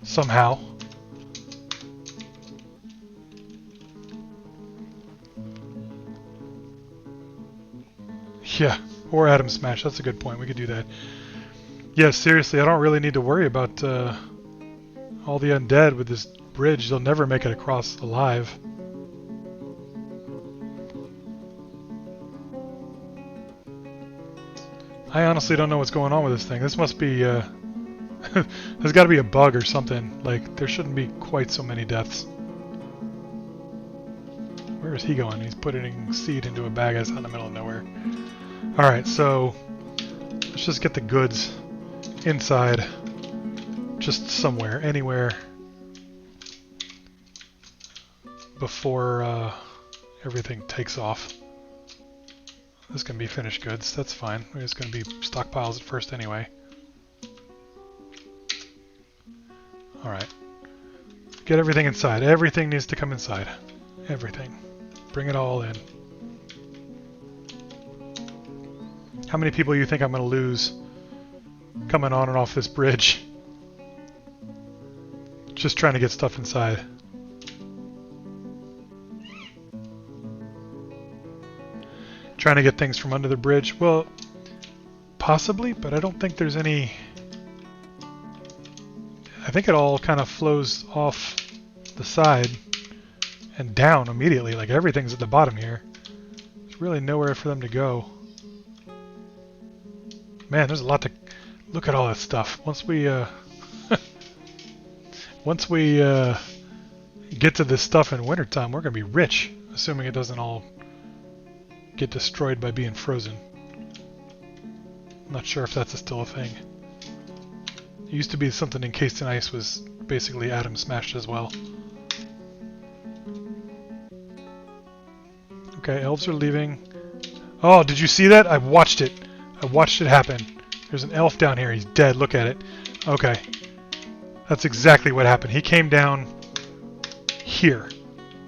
somehow. Yeah, or Atom Smash. That's a good point. We could do that. Yeah, seriously, I don't really need to worry about all the undead with this bridge. They'll never make it across alive. I honestly don't know what's going on with this thing. This must be... there's got to be a bug or something. Like, there shouldn't be quite so many deaths. Where is he going? He's putting seed into a bag that's out in the middle of nowhere. Alright, so let's just get the goods inside, just somewhere, anywhere, before everything takes off. This can be finished goods, that's fine. It's going to be stockpiles at first anyway. Alright, get everything inside. Everything needs to come inside. Everything. Bring it all in. How many people do you think I'm going to lose coming on and off this bridge? Just trying to get stuff inside. Trying to get things from under the bridge? Well, possibly, but I don't think there's any... I think it all kind of flows off the side and down immediately, like everything's at the bottom here. There's really nowhere for them to go. Man, there's a lot to... Look at all that stuff. Once we get to this stuff in wintertime, we're going to be rich, assuming it doesn't all get destroyed by being frozen. I'm not sure if that's still a thing. It used to be something encased in ice was basically atom smashed as well. Okay, elves are leaving. Oh, did you see that? I watched it. I watched it happen. There's an elf down here. He's dead. Look at it. Okay. That's exactly what happened. He came down here.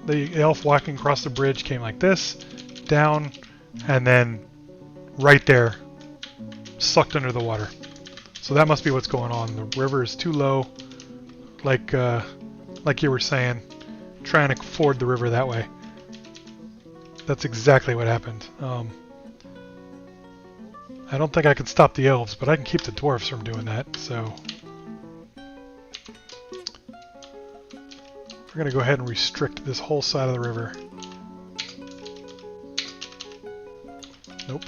The elf walking across the bridge came like this, down, and then right there, sucked under the water. So that must be what's going on. The river is too low, like you were saying, trying to ford the river that way. That's exactly what happened. I don't think I can stop the elves, but I can keep the dwarves from doing that, so... We're going to go ahead and restrict this whole side of the river. Nope.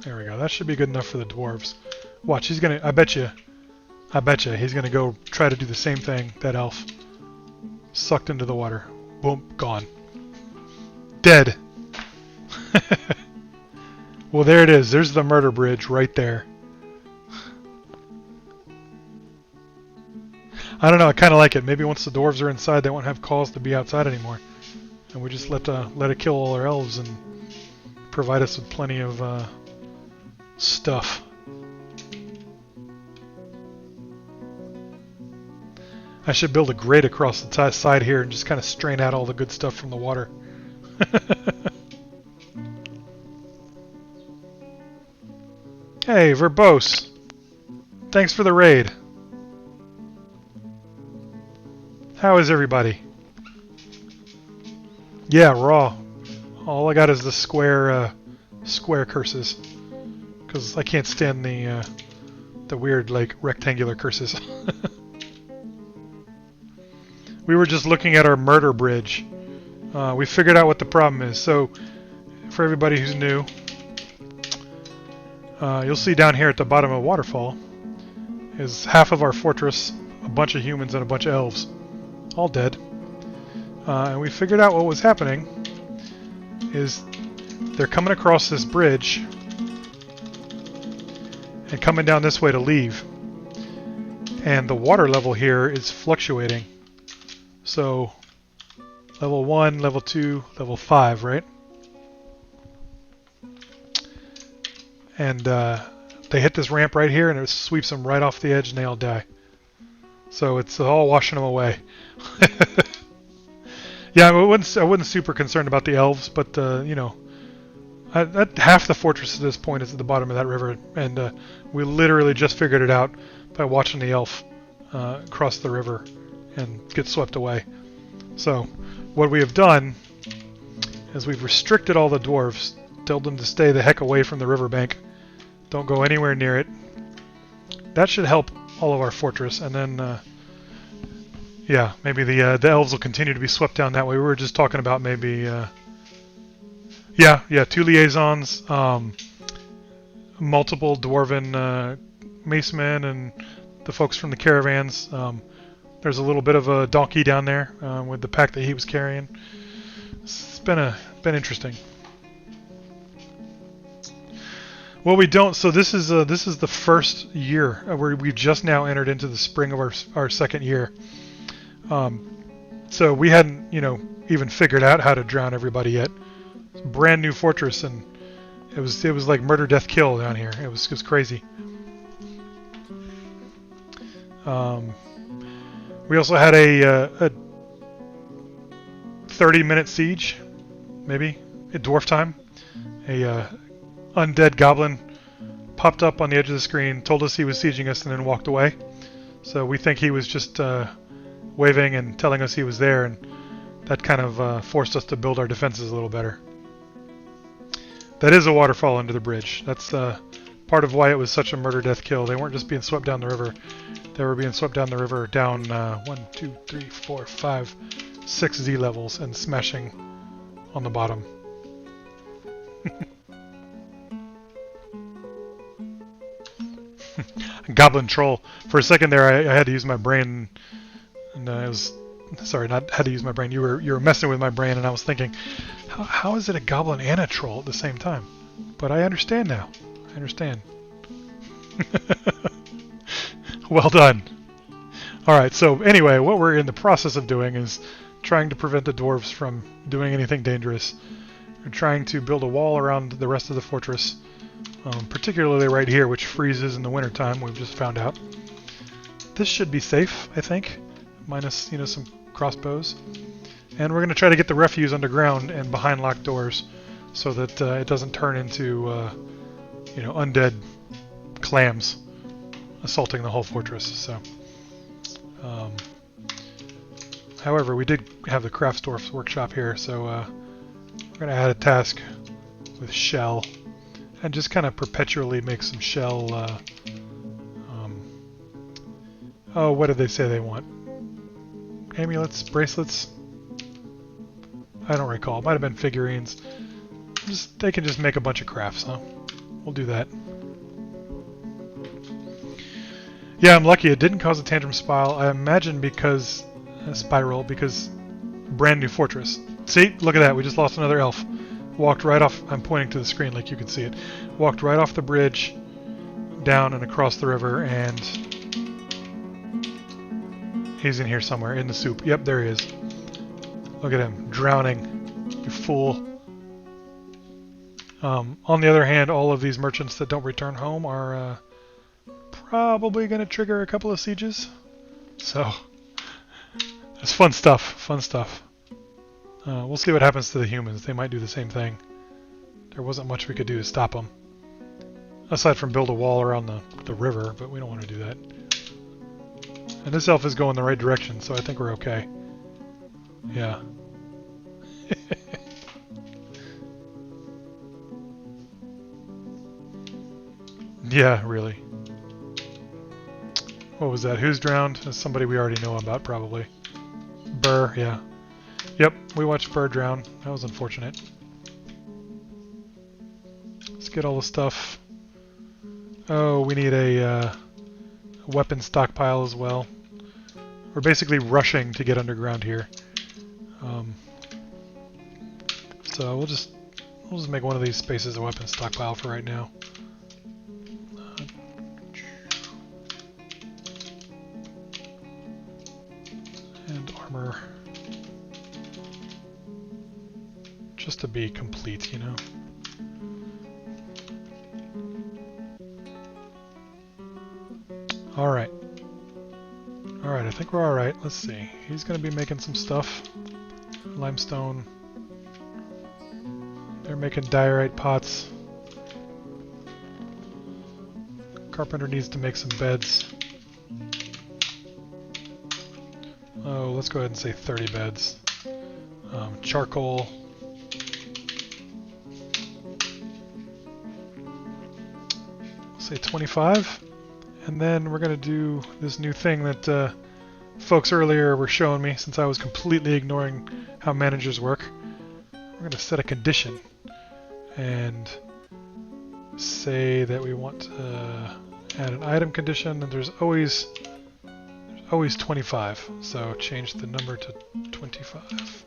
There we go. That should be good enough for the dwarves. Watch, he's going to... I bet you he's going to go try to do the same thing, that elf. Sucked into the water. Boom, gone. Dead. Well, there it is. There's the murder bridge right there. I don't know. I kind of like it. Maybe once the dwarves are inside, they won't have calls to be outside anymore, and we just let it kill all our elves and provide us with plenty of stuff. I should build a grate across the side here and just kind of strain out all the good stuff from the water. Hey, Verbose. Thanks for the raid. How is everybody? Yeah, raw. All I got is the square curses, because I can't stand the weird like rectangular curses. We were just looking at our murder bridge. We figured out what the problem is. So, for everybody who's new, you'll see down here at the bottom of a waterfall is half of our fortress, a bunch of humans and a bunch of elves. All dead. And we figured out what was happening is they're coming across this bridge and coming down this way to leave. And the water level here is fluctuating. So, level 1, level 2, level 5, right? And they hit this ramp right here and it sweeps them right off the edge and they all die. So it's all washing them away. Yeah, I wasn't super concerned about the elves, but you know, half the fortress at this point is at the bottom of that river, and we literally just figured it out by watching the elf cross the river and get swept away. So what we have done is we've restricted all the dwarves, told them to stay the heck away from the riverbank, don't go anywhere near it. That should help all of our fortress, and then yeah, maybe the elves will continue to be swept down that way. We were just talking about maybe yeah, 2 liaisons, multiple dwarven macemen, and the folks from the caravans. There's a little bit of a donkey down there with the pack that he was carrying. It's been interesting. Well, we don't. So this is the first year where we've just now entered into the spring of our second year. So we hadn't, even figured out how to drown everybody yet. It's a brand new fortress, and it was like murder, death, kill down here. It was crazy. We also had a 30-minute siege, maybe at dwarf time. A undead goblin popped up on the edge of the screen, told us he was sieging us, and then walked away. So we think he was just waving and telling us he was there, and that kind of forced us to build our defenses a little better. That is a waterfall under the bridge. That's part of why it was such a murder, death, kill. They weren't just being swept down the river. They were being swept down the river down 1, 2, 3, 4, 5, 6 Z levels and smashing on the bottom. Goblin troll. For a second there, I had to use my brain, and I was sorry, not had to use my brain. You were messing with my brain, and I was thinking, how is it a goblin and a troll at the same time? But I understand now. I understand. Well done. Alright, so anyway, what we're in the process of doing is trying to prevent the dwarves from doing anything dangerous. We're trying to build a wall around the rest of the fortress, particularly right here, which freezes in the wintertime, we've just found out. This should be safe, I think, minus, you know, some crossbows. And we're going to try to get the refuse underground and behind locked doors so that it doesn't turn into, you know, undead clams assaulting the whole fortress. So, however, we did have the Craftsdwarf's workshop here, so we're going to add a task with shell and just kind of perpetually make some shell. Oh, what did they say they want? Amulets, bracelets? I don't recall. It might have been figurines. They can just make a bunch of crafts, huh? We'll do that. Yeah, I'm lucky. It didn't cause a tantrum spiral. I imagine because brand new fortress. See, look at that. We just lost another elf. Walked right off. I'm pointing to the screen like you can see it. Walked right off the bridge, down and across the river, and he's in here somewhere in the soup. Yep, there he is. Look at him, drowning. You fool. On the other hand, all of these merchants that don't return home are probably going to trigger a couple of sieges. So, it's fun stuff, fun stuff. We'll see what happens to the humans. They might do the same thing. There wasn't much we could do to stop them. Aside from build a wall around the river, but we don't want to do that. And this elf is going the right direction, so I think we're okay. Yeah. Yeah, really. What was that? Who's drowned? That's somebody we already know about, probably. Burr, yeah. Yep, we watched Burr drown. That was unfortunate. Let's get all the stuff. Oh, we need a weapon stockpile as well. We're basically rushing to get underground here. So we'll just make one of these spaces a weapon stockpile for right now. And armor. Just to be complete, you know. Alright. Alright, I think we're alright. Let's see. He's going to be making some stuff. Limestone. They're making diorite pots. Carpenter needs to make some beds. Oh, let's go ahead and say 30 beds. Charcoal. Say 25. And then we're going to do this new thing that folks earlier were showing me, since I was completely ignoring how managers work. We're going to set a condition and say that we want to add an item condition, and there's always 25. So change the number to 25.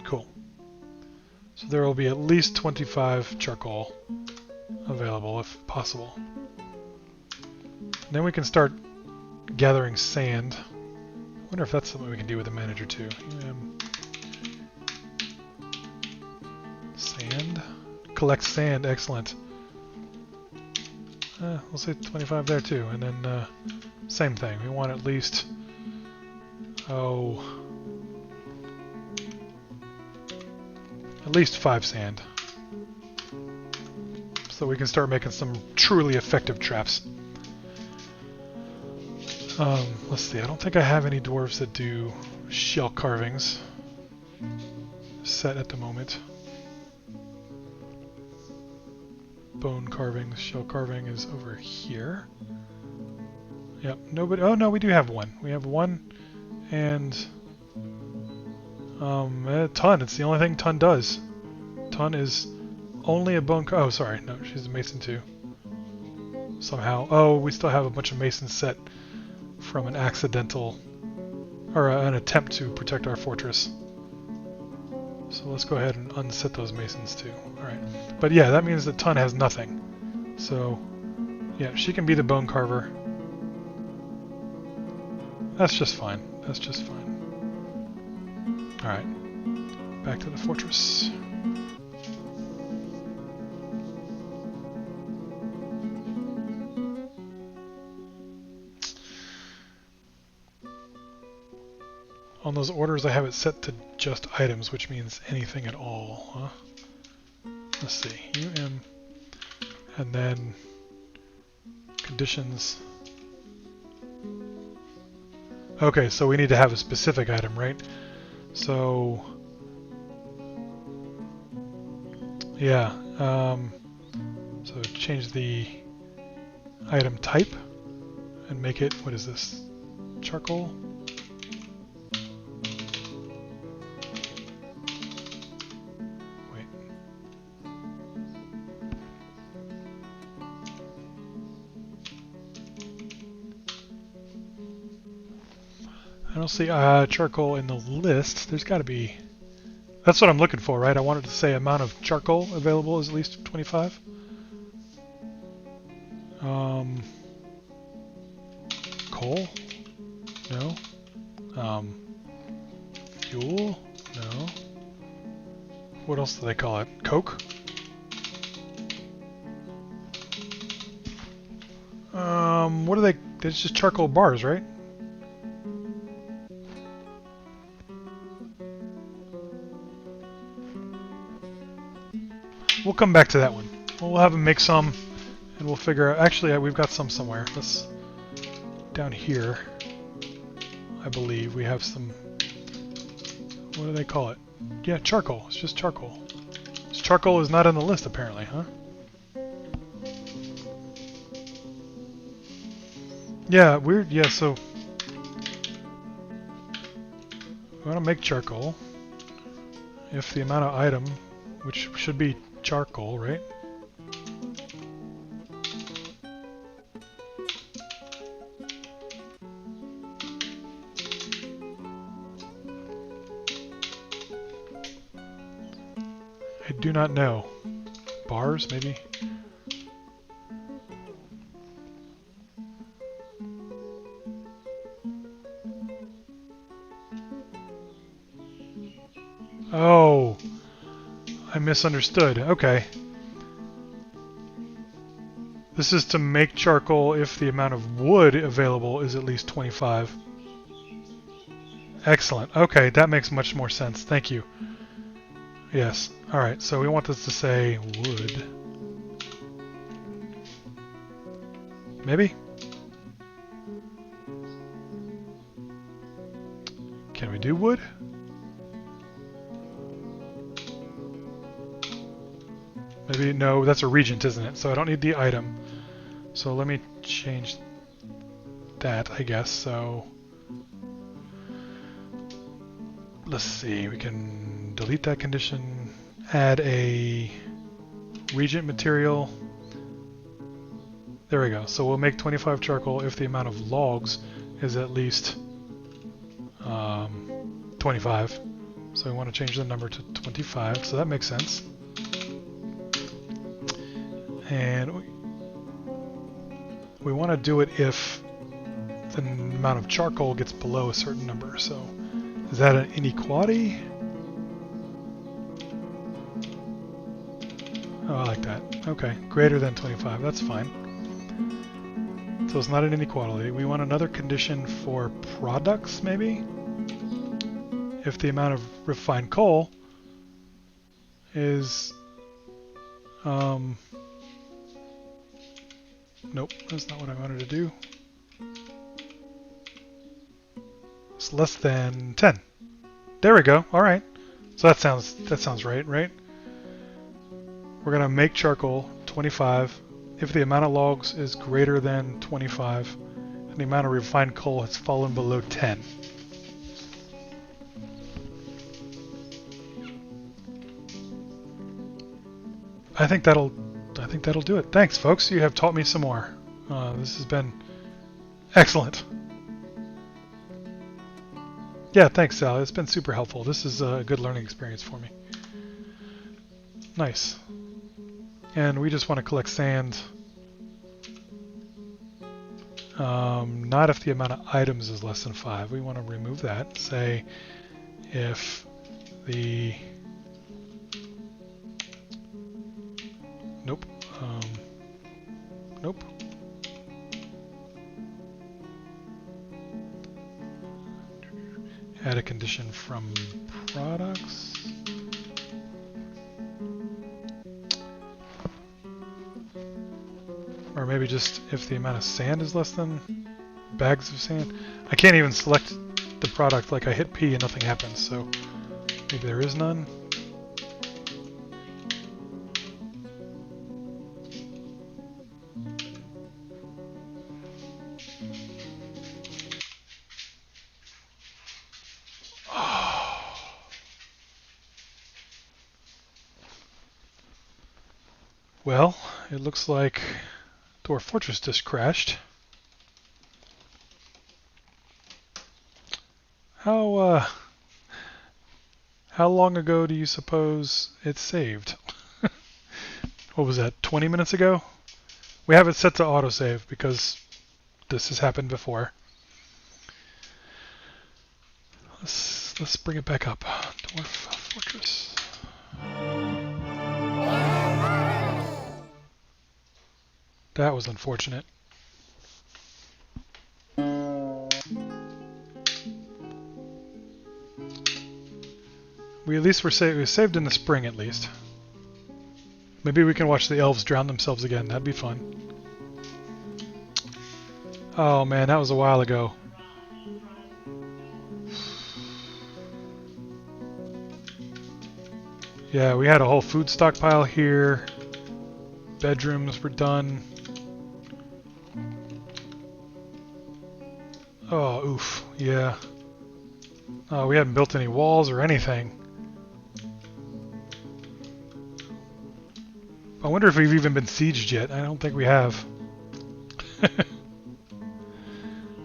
Cool. So there will be at least 25 charcoal available if possible. Then we can start gathering sand. I wonder if that's something we can do with the manager too. Sand? Collect sand, excellent. We'll say 25 there too. And then same thing, we want at least, at least 5 sand. So we can start making some truly effective traps. Let's see, I don't think I have any dwarves that do shell carvings set at the moment. Bone carvings, shell carving is over here. Yep, nobody. Oh no, we do have one. We have one, and Tun. It's the only thing Tun does. Tun is only a bone. Oh, sorry, no, she's a mason too. Somehow. Oh, we still have a bunch of masons set from an accidental, or an attempt to protect our fortress. So let's go ahead and unset those masons too. Alright. But yeah, that means that Tun has nothing. So, yeah, she can be the bone carver. That's just fine. That's just fine. Alright. Back to the fortress. On those orders I have it set to just items, which means anything at all, huh? Let's see. UM and then conditions. Okay, so we need to have a specific item, right? So yeah, so change the item type and make it, what is this? Charcoal? I don't see charcoal in the list. There's got to be... That's what I'm looking for, right? I wanted to say amount of charcoal available is at least 25. Coal? No. Fuel? No. What else do they call it? Coke? What are they? It's just charcoal bars, right? We'll come back to that one. We'll have them make some, and we'll figure out... Actually, we've got some somewhere. Let's... Down here, I believe, we have some... What do they call it? Yeah, charcoal. It's just charcoal. Charcoal is not on the list, apparently, huh? Yeah, weird. Yeah, so... We want to make charcoal. If the amount of item, which should be charcoal, right? I do not know. Bars, maybe? Oh, I misunderstood. Okay. This is to make charcoal if the amount of wood available is at least 25. Excellent. Okay, that makes much more sense. Thank you. Yes. Alright, so we want this to say wood. Maybe? Can we do wood? Maybe, no, that's a regent, isn't it? So I don't need the item. So let me change that, I guess. So let's see, we can delete that condition, add a regent material. There we go. So we'll make 25 charcoal if the amount of logs is at least 25. So we want to change the number to 25, so that makes sense. And we want to do it if the amount of charcoal gets below a certain number. So is that an inequality? Oh, I like that. Okay, greater than 25. That's fine. So it's not an inequality. We want another condition for products, maybe? If the amount of refined coal is... Nope, that's not what I wanted to do. It's less than 10. There we go. All right. So that sounds right, right? We're gonna make charcoal 25 if the amount of logs is greater than 25 and the amount of refined coal has fallen below 10. I think that'll do it. Thanks, folks. You have taught me some more. This has been excellent. Yeah, thanks, Sal. It's been super helpful. This is a good learning experience for me. Nice. And we just want to collect sand. Not if the amount of items is less than 5. We want to remove that. Say if the... Nope. Nope. Add a condition from products. Or maybe just if the amount of sand is less than bags of sand. I can't even select the product, like I hit P and nothing happens, so maybe there is none. Well, it looks like Dwarf Fortress just crashed. How long ago do you suppose it saved? What was that, 20 minutes ago? We have it set to autosave because this has happened before. Let's bring it back up. Dwarf Fortress. That was unfortunate. We at least were saved in the spring, at least. Maybe we can watch the elves drown themselves again. That'd be fun. Oh man, that was a while ago. Yeah, we had a whole food stockpile here. Bedrooms were done. Oh, oof. Yeah. Oh, we hadn't built any walls or anything. I wonder if we've even been sieged yet. I don't think we have.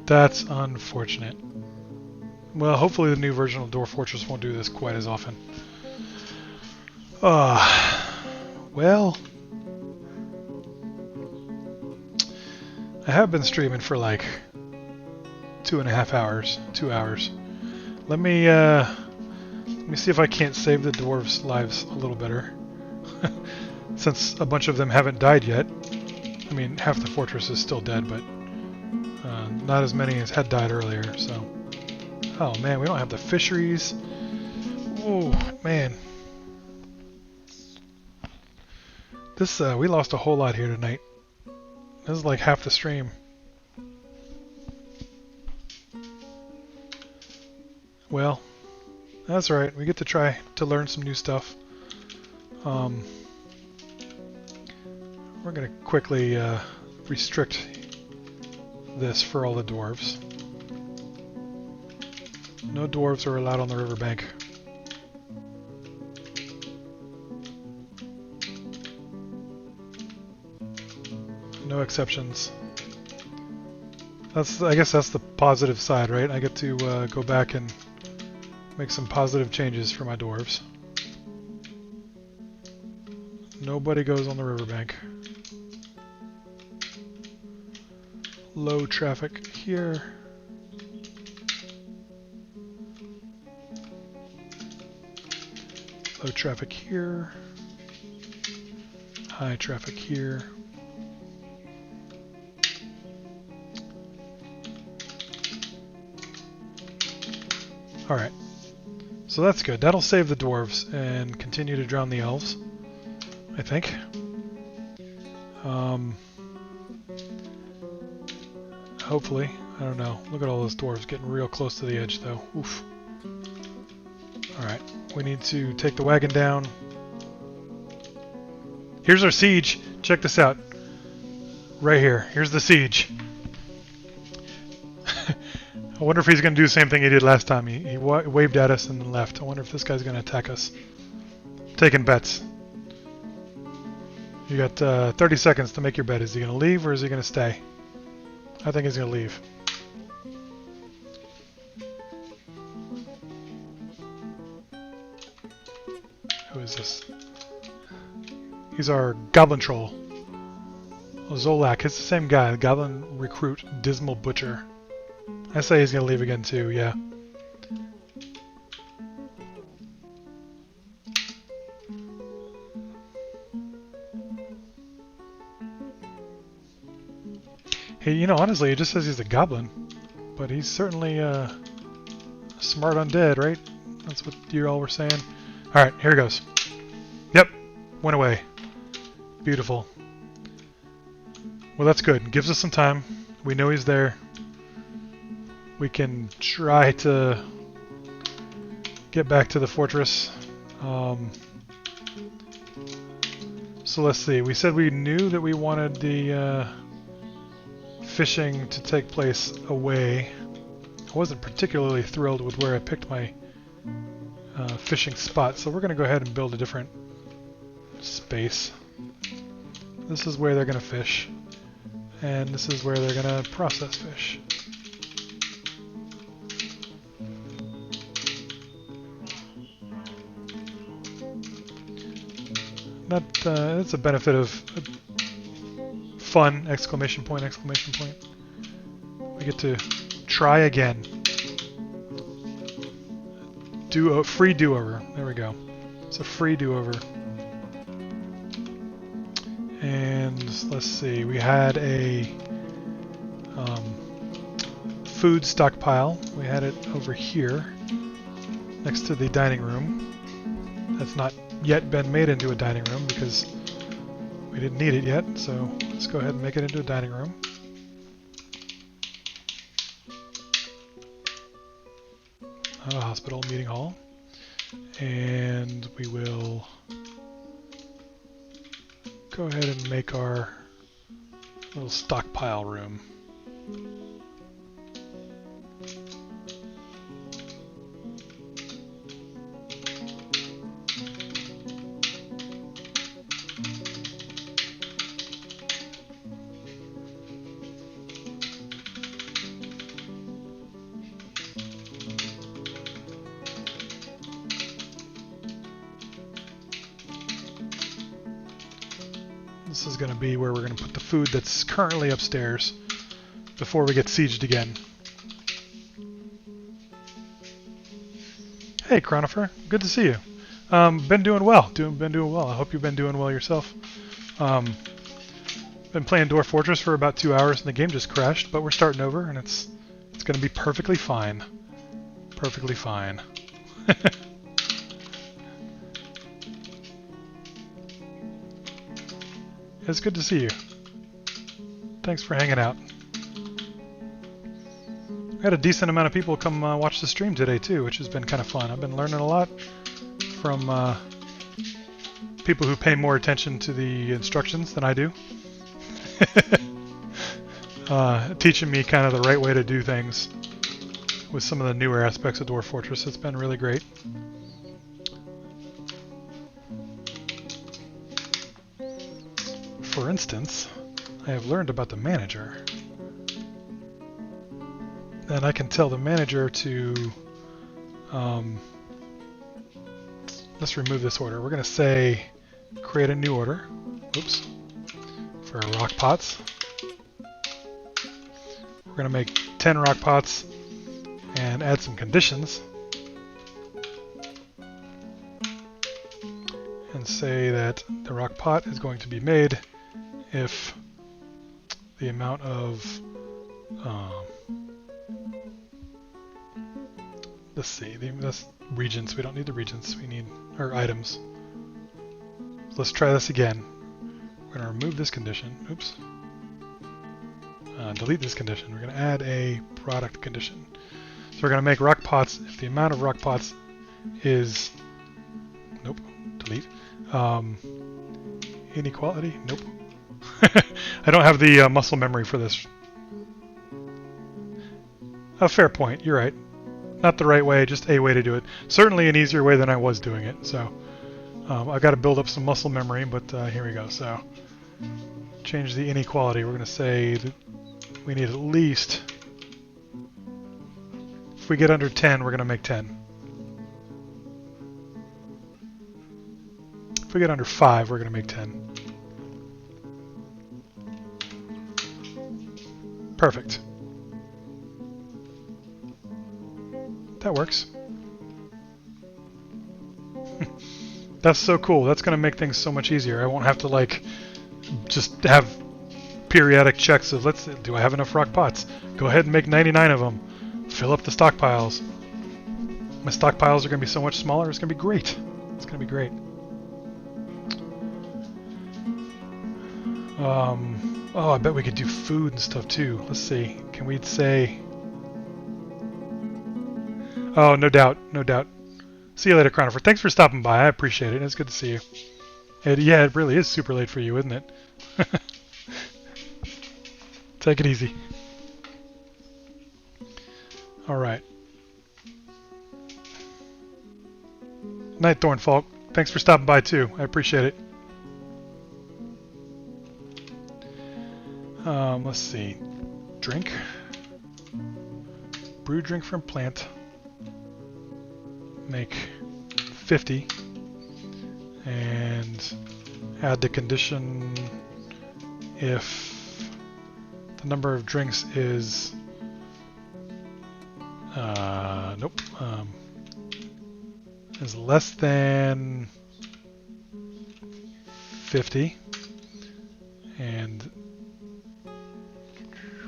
That's unfortunate. Well, hopefully the new version of Dwarf Fortress won't do this quite as often. Well, I have been streaming for like 2.5 hours, 2 hours. Let me see if I can't save the dwarves' lives a little better. Since a bunch of them haven't died yet. I mean, half the fortress is still dead, but not as many as had died earlier, so... Oh man, we don't have the fisheries. Oh, man. This, we lost a whole lot here tonight. This is like half the stream. Well, that's alright. We get to try to learn some new stuff. We're going to quickly restrict this for all the dwarves. No dwarves are allowed on the riverbank. No exceptions. I guess that's the positive side, right? I get to go back and make some positive changes for my dwarves. Nobody goes on the riverbank. Low traffic here. Low traffic here. High traffic here. Alright. So that's good. That'll save the dwarves and continue to drown the elves, I think. Hopefully. I don't know. Look at all those dwarves getting real close to the edge, though. Oof. Alright. We need to take the wagon down. Here's our siege. Check this out. Right here. Here's the siege. I wonder if he's going to do the same thing he did last time. He waved at us and then left. I wonder if this guy's going to attack us. Taking bets. You got 30 seconds to make your bet. Is he going to leave or is he going to stay? I think he's going to leave. Who is this? He's our goblin troll. Zolak, it's the same guy, the Goblin Recruit, Dismal Butcher. I say he's gonna leave again too, yeah. Hey, you know, honestly, it just says he's a goblin. But he's certainly smart undead, right? That's what you all were saying. Alright, here he goes. Yep, went away. Beautiful. Well, that's good. Gives us some time. We know he's there. We can try to get back to the fortress. So let's see. We said we knew that we wanted the fishing to take place away. I wasn't particularly thrilled with where I picked my fishing spot, so we're going to go ahead and build a different space. This is where they're going to fish, and this is where they're going to process fish. That's a benefit of fun! Exclamation point! Exclamation point! We get to try again. Free do-over. There we go. It's a free do-over. And let's see. We had a food stockpile. We had it over here, next to the dining room. That's not yet been made into a dining room because we didn't need it yet. So let's go ahead and make it into a dining room. A hospital meeting hall, and we will go ahead and make our little stockpile room. This is going to be where we're going to put the food that's currently upstairs before we get sieged again. Hey, Chronifer. Good to see you. Been doing well. Been doing well. I hope you've been doing well yourself. Been playing Dwarf Fortress for about 2 hours and the game just crashed, but we're starting over and it's going to be perfectly fine. Perfectly fine. It's good to see you. Thanks for hanging out. We had a decent amount of people come watch the stream today too, which has been kind of fun. I've been learning a lot from people who pay more attention to the instructions than I do. Teaching me kind of the right way to do things with some of the newer aspects of Dwarf Fortress. It's been really great. For instance, I have learned about the manager. And I can tell the manager to... let's remove this order. We're going to say create a new order. Oops. For rock pots. We're going to make 10 rock pots and add some conditions. And say that the rock pot is going to be made if the amount of let's see, that's regents. We don't need the regents. We need our items. Let's try this again. We're going to remove this condition. Oops. Delete this condition. We're going to add a product condition. So we're going to make rock pots if the amount of rock pots is... Nope. Delete. Inequality? Nope. I don't have the muscle memory for this. A fair point. You're right. Not the right way, just a way to do it. Certainly an easier way than I was doing it. So I've got to build up some muscle memory, but here we go. So change the inequality. We're going to say that we need at least... If we get under 10, we're going to make 10. If we get under 5, we're going to make 10. Perfect. That works. That's so cool. That's going to make things so much easier. I won't have to, like, just have periodic checks of, do I have enough rock pots? Go ahead and make 99 of them. Fill up the stockpiles. My stockpiles are going to be so much smaller. It's going to be great. It's going to be great. Oh, I bet we could do food and stuff too. Let's see. Can we say... Oh, no doubt. No doubt. See you later, Chronofer. Thanks for stopping by. I appreciate it. It's good to see you. Yeah, it really is super late for you, isn't it? Take it easy. Alright. Night, Thornfolk. Thanks for stopping by, too. I appreciate it. Let's see. Drink. Brew drink from plant. Make 50. And add the condition if the number of drinks is... nope. Is less than 50. And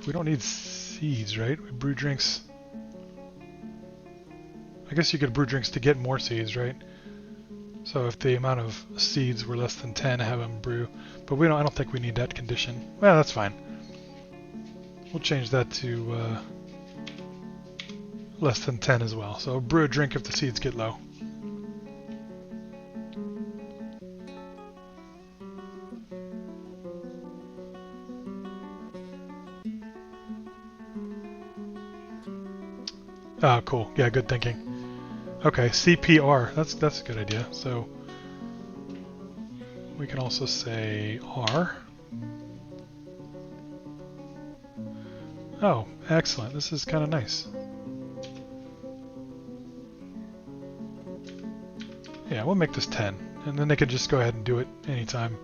we don't need seeds, right? We brew drinks. I guess you could brew drinks to get more seeds, right? So if the amount of seeds were less than 10, have them brew. But I don't think we need that condition. Well, that's fine. We'll change that to less than 10 as well. So brew a drink if the seeds get low. Oh, cool. Yeah, good thinking. Okay, CPR. That's a good idea. So we can also say R. Oh, excellent. This is kind of nice. Yeah, we'll make this 10, and then they can just go ahead and do it anytime.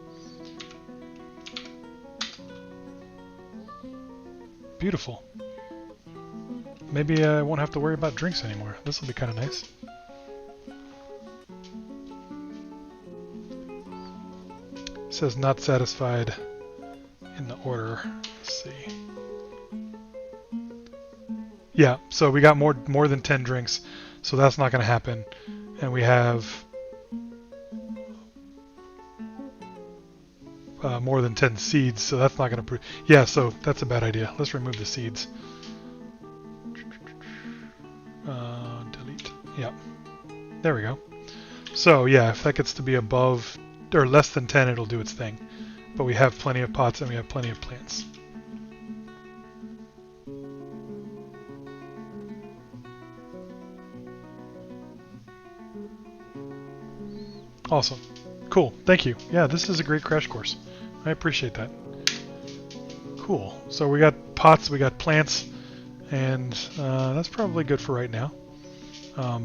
Beautiful. Maybe I won't have to worry about drinks anymore. This will be kind of nice. It says not satisfied in the order. Let's see. Yeah, so we got more than 10 drinks, so that's not going to happen. And we have more than 10 seeds, so that's not going to... Yeah, so that's a bad idea. Let's remove the seeds. Delete. Yeah. There we go. So, yeah, if that gets to be above or less than 10, it'll do its thing. But we have plenty of pots and we have plenty of plants. Awesome. Cool. Thank you. Yeah, this is a great crash course. I appreciate that. Cool. So we got pots, we got plants, and that's probably good for right now. How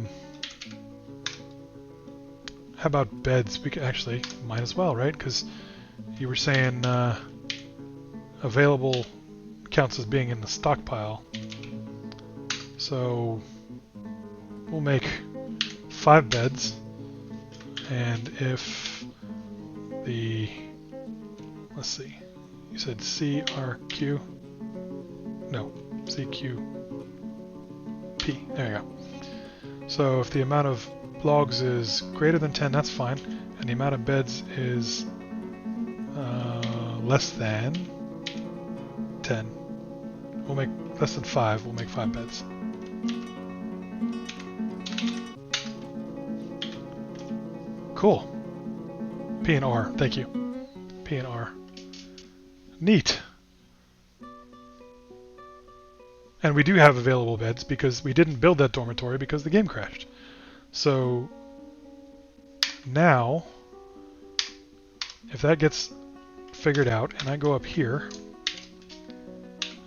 about beds? We could actually, might as well, right? Because you were saying available counts as being in the stockpile. So we'll make 5 beds. And if the, let's see, you said CRQ, no, CQP, there you go. So if the amount of logs is greater than 10, that's fine, and the amount of beds is less than 10, we'll make less than 5, we'll make 5 beds. Cool. P and R, thank you. P and R. Neat. And we do have available beds because we didn't build that dormitory because the game crashed. So now, if that gets figured out and I go up here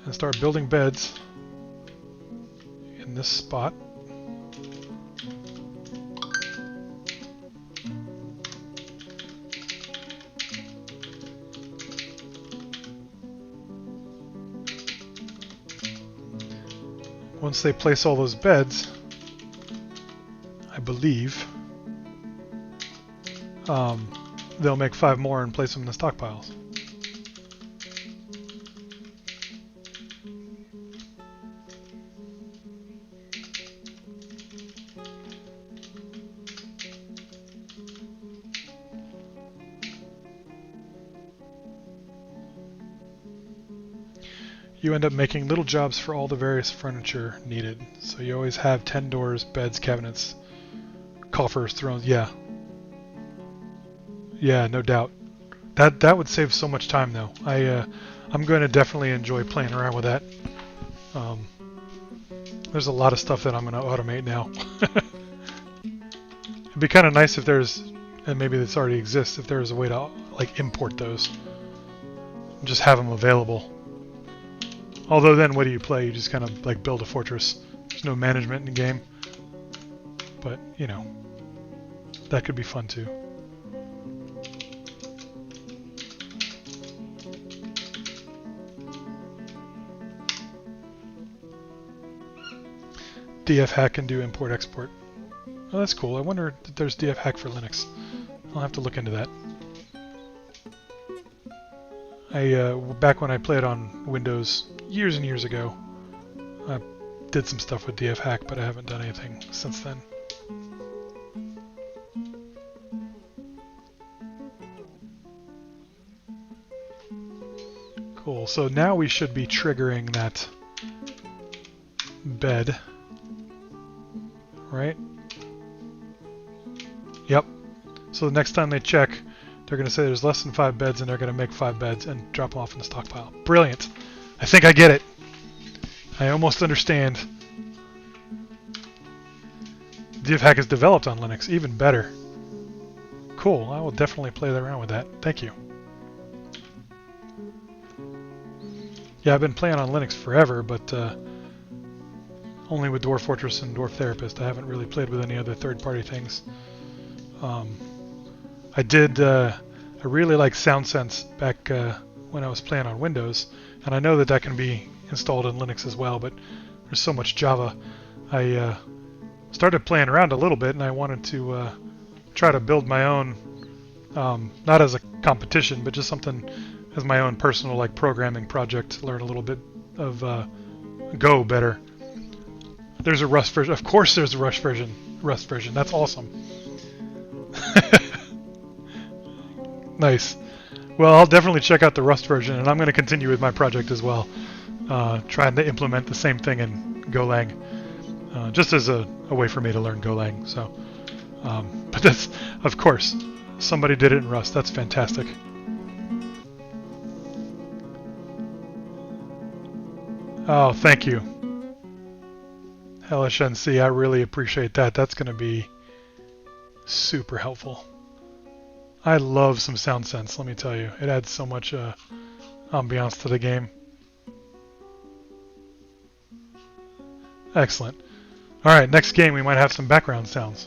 and start building beds in this spot, once they place all those beds, I believe, they'll make 5 more and place them in the stockpiles. You end up making little jobs for all the various furniture needed. So you always have 10 doors, beds, cabinets, coffers, thrones. Yeah. Yeah, no doubt. That would save so much time though. I'm going to definitely enjoy playing around with that. There's a lot of stuff that I'm going to automate now. It'd be kind of nice if there's, and maybe this already exists, if there's a way to like import those. Just have them available. Although then, what do you play? You just kind of like build a fortress. There's no management in the game. But, you know, that could be fun too. DF hack can do import export. Oh, that's cool. I wonder if there's DF hack for Linux. I'll have to look into that. Back when I played on Windows years and years ago, I did some stuff with DF hack, but I haven't done anything since then. Cool. So now we should be triggering that bed, right? Yep. So the next time they check, they're going to say there's less than 5 beds, and they're going to make 5 beds and drop them off in the stockpile. Brilliant. I think I get it. I almost understand. DF hack is developed on Linux. Even better. Cool. I will definitely play around with that. Thank you. Yeah, I've been playing on Linux forever, but only with Dwarf Fortress and Dwarf Therapist. I haven't really played with any other third-party things. I really like SoundSense back when I was playing on Windows, and I know that that can be installed in Linux as well, but there's so much Java. I started playing around a little bit, and I wanted to try to build my own, not as a competition, but just something as my own personal like programming project, learn a little bit of Go better. There's a Rust version. Of course there's a Rust version. That's awesome. Nice. Well, I'll definitely check out the Rust version, and I'm going to continue with my project as well, trying to implement the same thing in Golang, just as a way for me to learn Golang. So, but that's, of course, somebody did it in Rust. That's fantastic. Oh, thank you. LSNC, I really appreciate that. That's going to be super helpful. I love some SoundSense, let me tell you. It adds so much ambiance to the game. Excellent. Alright, next game we might have some background sounds.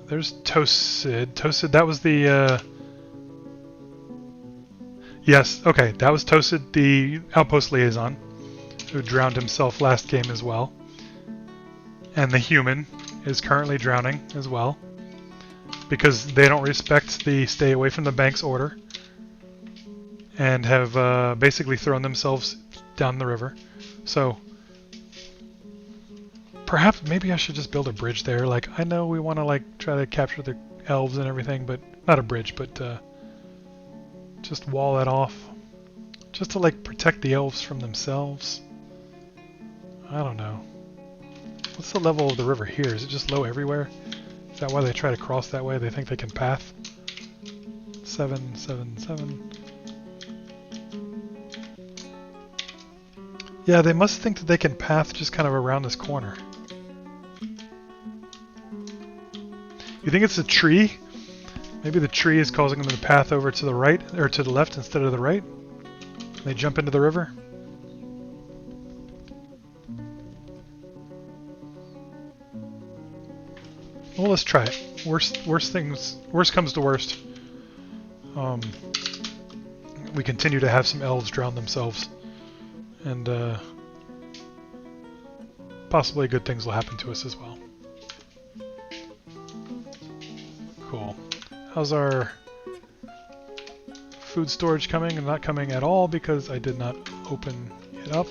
There's Tosid. Tosid, that was the... Yes, okay, that was Tosid, the outpost liaison, who drowned himself last game as well. And the human is currently drowning as well, because they don't respect the stay away from the bank's order, and have basically thrown themselves down the river. So perhaps maybe I should just build a bridge there. Like, I know we want to like try to capture the elves and everything, but not a bridge, but just wall that off, just to like protect the elves from themselves. I don't know. What's the level of the river here? Is it just low everywhere? Is that why they try to cross that way? They think they can path? 7, 7, 7. Yeah, they must think that they can path just kind of around this corner. You think it's a tree? Maybe the tree is causing them to path over to the right, or to the left instead of the right? They jump into the river? Well, let's try it. Worst comes to worst. we continue to have some elves drown themselves, and possibly good things will happen to us as well. Cool. How's our food storage coming? And not coming at all because I did not open it up.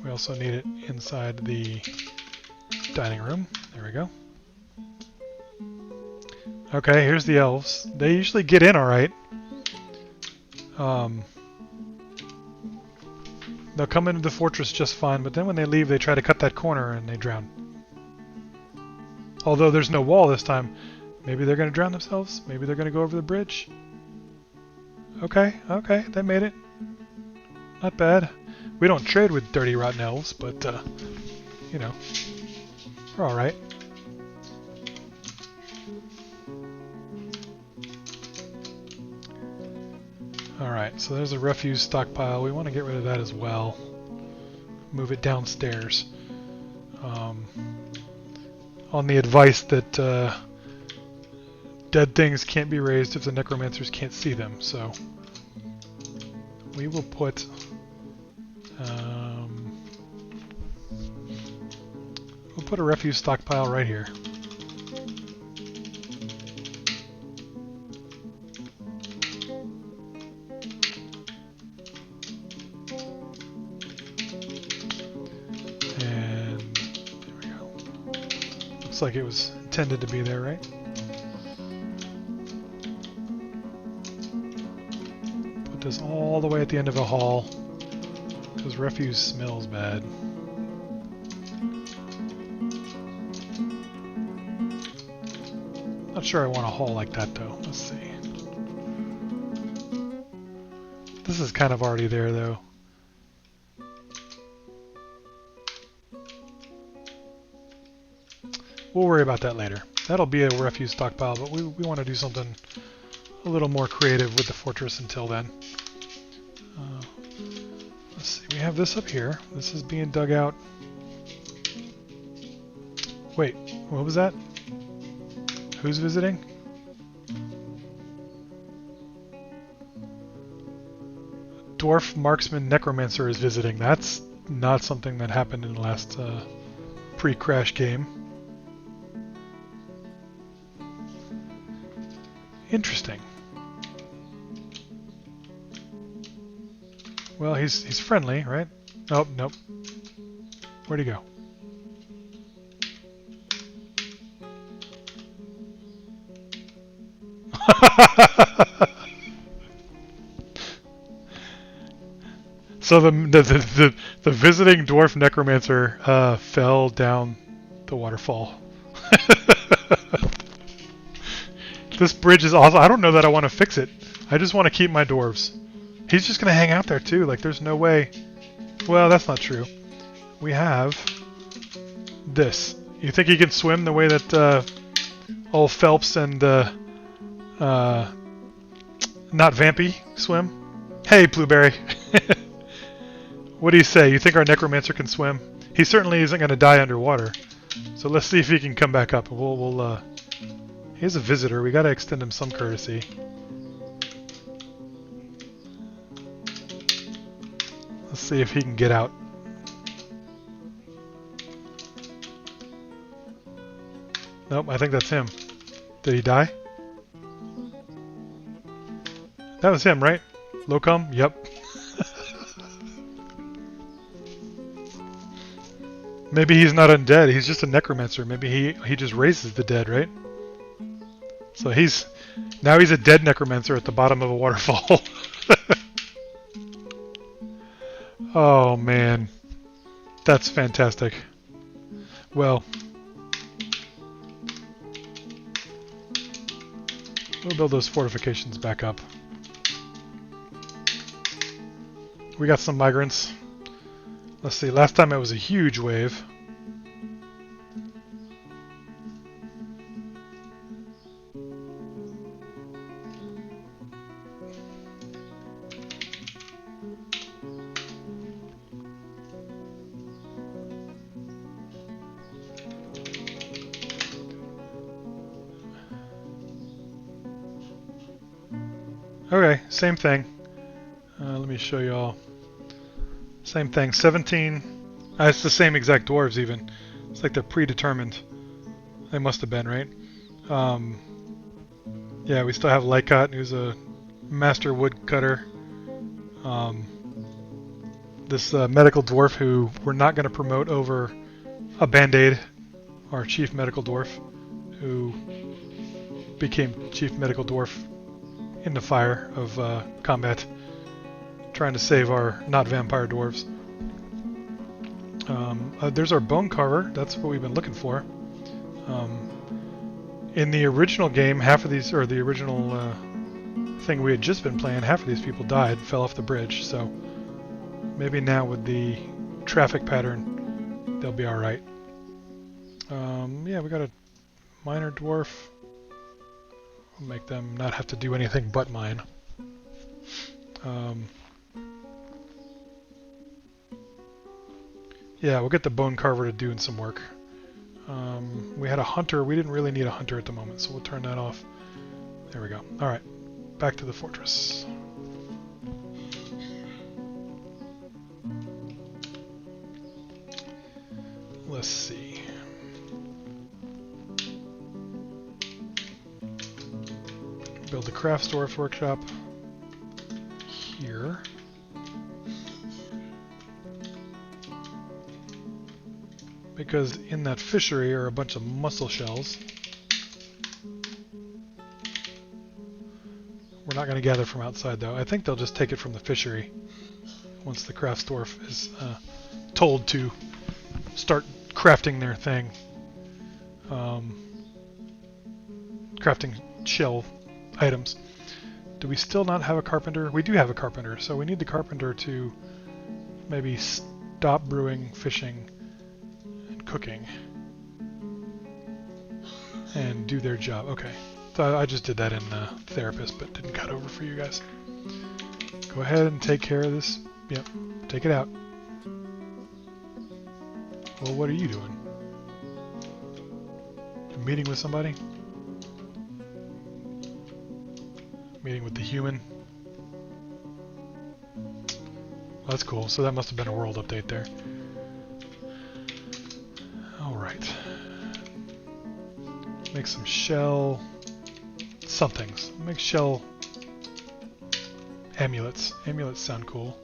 We also need it inside the dining room. There we go. Okay, here's the elves. They usually get in alright. They'll come into the fortress just fine, but then when they leave they try to cut that corner and they drown. Although there's no wall this time. Maybe they're going to drown themselves? Maybe they're going to go over the bridge? Okay, okay, they made it. Not bad. We don't trade with dirty rotten elves, but, you know, we're alright. Alright, so there's a refuse stockpile. We want to get rid of that as well. Move it downstairs. On the advice that dead things can't be raised if the necromancers can't see them, so we will put we'll put a refuse stockpile right here. Like it was intended to be there, right? Put this all the way at the end of a hall because refuse smells bad. Not sure I want a hall like that though. Let's see. This is kind of already there though. We'll worry about that later. That'll be a refuse stockpile, but we want to do something a little more creative with the fortress until then. Let's see, we have this up here. This is being dug out. Wait, what was that? Who's visiting? Dwarf Marksman Necromancer is visiting. That's not something that happened in the last pre-crash game. Interesting. Well, he's friendly, right? Oh, nope. Where'd he go? So the visiting dwarf necromancer fell down the waterfall. This bridge is awesome. I don't know that I want to fix it. I just want to keep my dwarves. He's just going to hang out there too. Like there's no way. Well, that's not true. We have this. You think he can swim the way that old Phelps and not Vampy swim? Hey, Blueberry. What do you say? You think our necromancer can swim? He certainly isn't going to die underwater. So let's see if he can come back up. He's a visitor. We got to extend him some courtesy. Let's see if he can get out. Nope, I think that's him. Did he die? That was him, right? Locum? Yep. Maybe he's not undead. He's just a necromancer. Maybe he just raises the dead, right? So he's a dead necromancer at the bottom of a waterfall. Oh man, that's fantastic. Well, we'll build those fortifications back up. We got some migrants. Let's see, last time it was a huge wave. Okay, same thing. Let me show you all. Same thing, 17. It's the same exact dwarves even. It's like they're predetermined. They must have been, right? Yeah, we still have Lycott, who's a master woodcutter. This medical dwarf who we're not going to promote over a Band-Aid, our chief medical dwarf, who became chief medical dwarf in the fire of combat, trying to save our not vampire dwarves. There's our bone carver. That's what we've been looking for. In the original game, half of these, or the original thing we had just been playing, half of these people died, fell off the bridge. So maybe now with the traffic pattern, they'll be all right. Yeah, we got a miner dwarf. We'll make them not have to do anything but mine. Yeah, we'll get the bone carver to doing some work. We had a hunter. We didn't really need a hunter at the moment, so we'll turn that off. There we go. All right, back to the fortress. Let's see. Build the craft dwarf workshop here. Because in that fishery are a bunch of mussel shells. We're not going to gather from outside though. I think they'll just take it from the fishery once the craft dwarf is told to start crafting their thing. Crafting shell items. Do we still not have a carpenter? We do have a carpenter, so we need the carpenter to maybe stop brewing, fishing, and cooking. And do their job. Okay. So I just did that in Therapist, but didn't cut over for you guys. Go ahead and take care of this. Yep. Take it out. Well, what are you doing? You're meeting with somebody? Meeting with the human? Well, that's cool. So that must have been a world update there. Alright. Make some shell... somethings. Make shell... amulets. Amulets sound cool.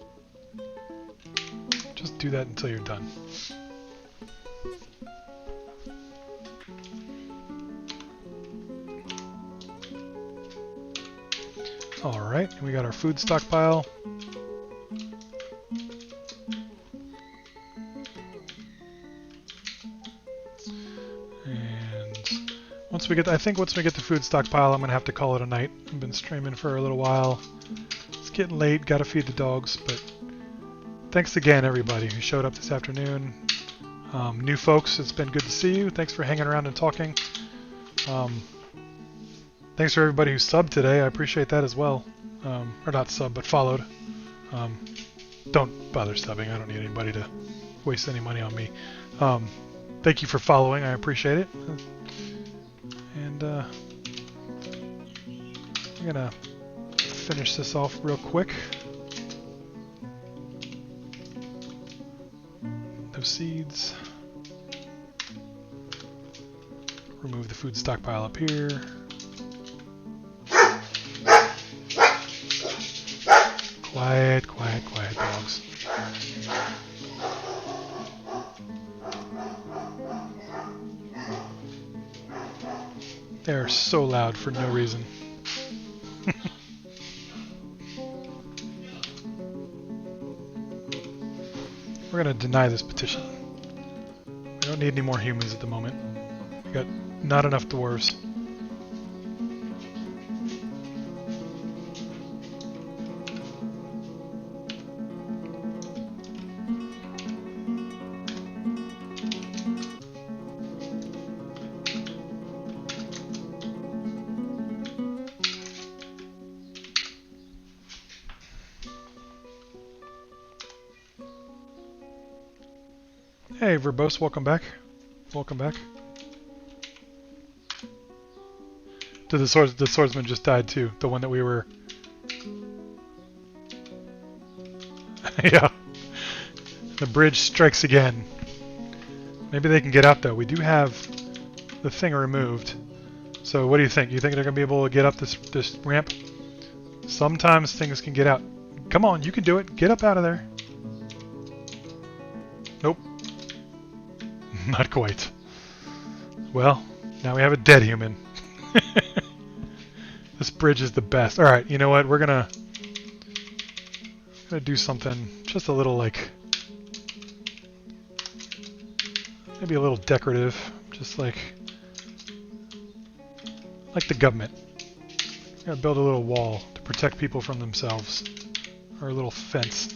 Just do that until you're done. Alright, we got our food stockpile. And once we get, I think once we get the food stockpile, I'm going to have to call it a night. I've been streaming for a little while. It's getting late, got to feed the dogs, but thanks again everybody who showed up this afternoon. New folks, it's been good to see you. Thanks for hanging around and talking. Thanks for everybody who subbed today. I appreciate that as well. Or not subbed, but followed. Don't bother subbing. I don't need anybody to waste any money on me. Thank you for following. I appreciate it. And I'm going to finish this off real quick. No seeds. Remove the food stockpile up here. Quiet, quiet, quiet, dogs. They're so loud for no reason. We're going to deny this petition. We don't need any more humans at the moment. We got not enough dwarves. Hey, Verbose, welcome back. Welcome back. The swordsman just died too. The one that we were Yeah. The bridge strikes again. Maybe they can get out though. We do have the thing removed. So what do you think? You think they're going to be able to get up this ramp? Sometimes things can get out. Come on, you can do it. Get up out of there. Nope. Not quite. Well, now we have a dead human. This bridge is the best. Alright, you know what? We're gonna do something just a little like... maybe a little decorative. Just like the government. We're gonna build a little wall to protect people from themselves. Or a little fence.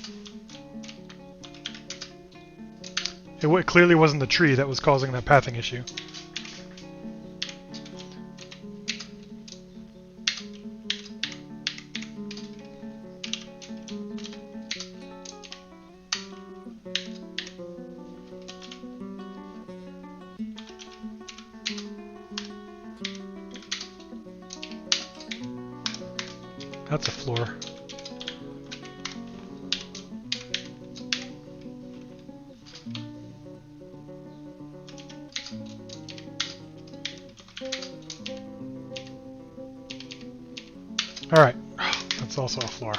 It clearly wasn't the tree that was causing that pathing issue. That's a floor. Alright, that's also a floor.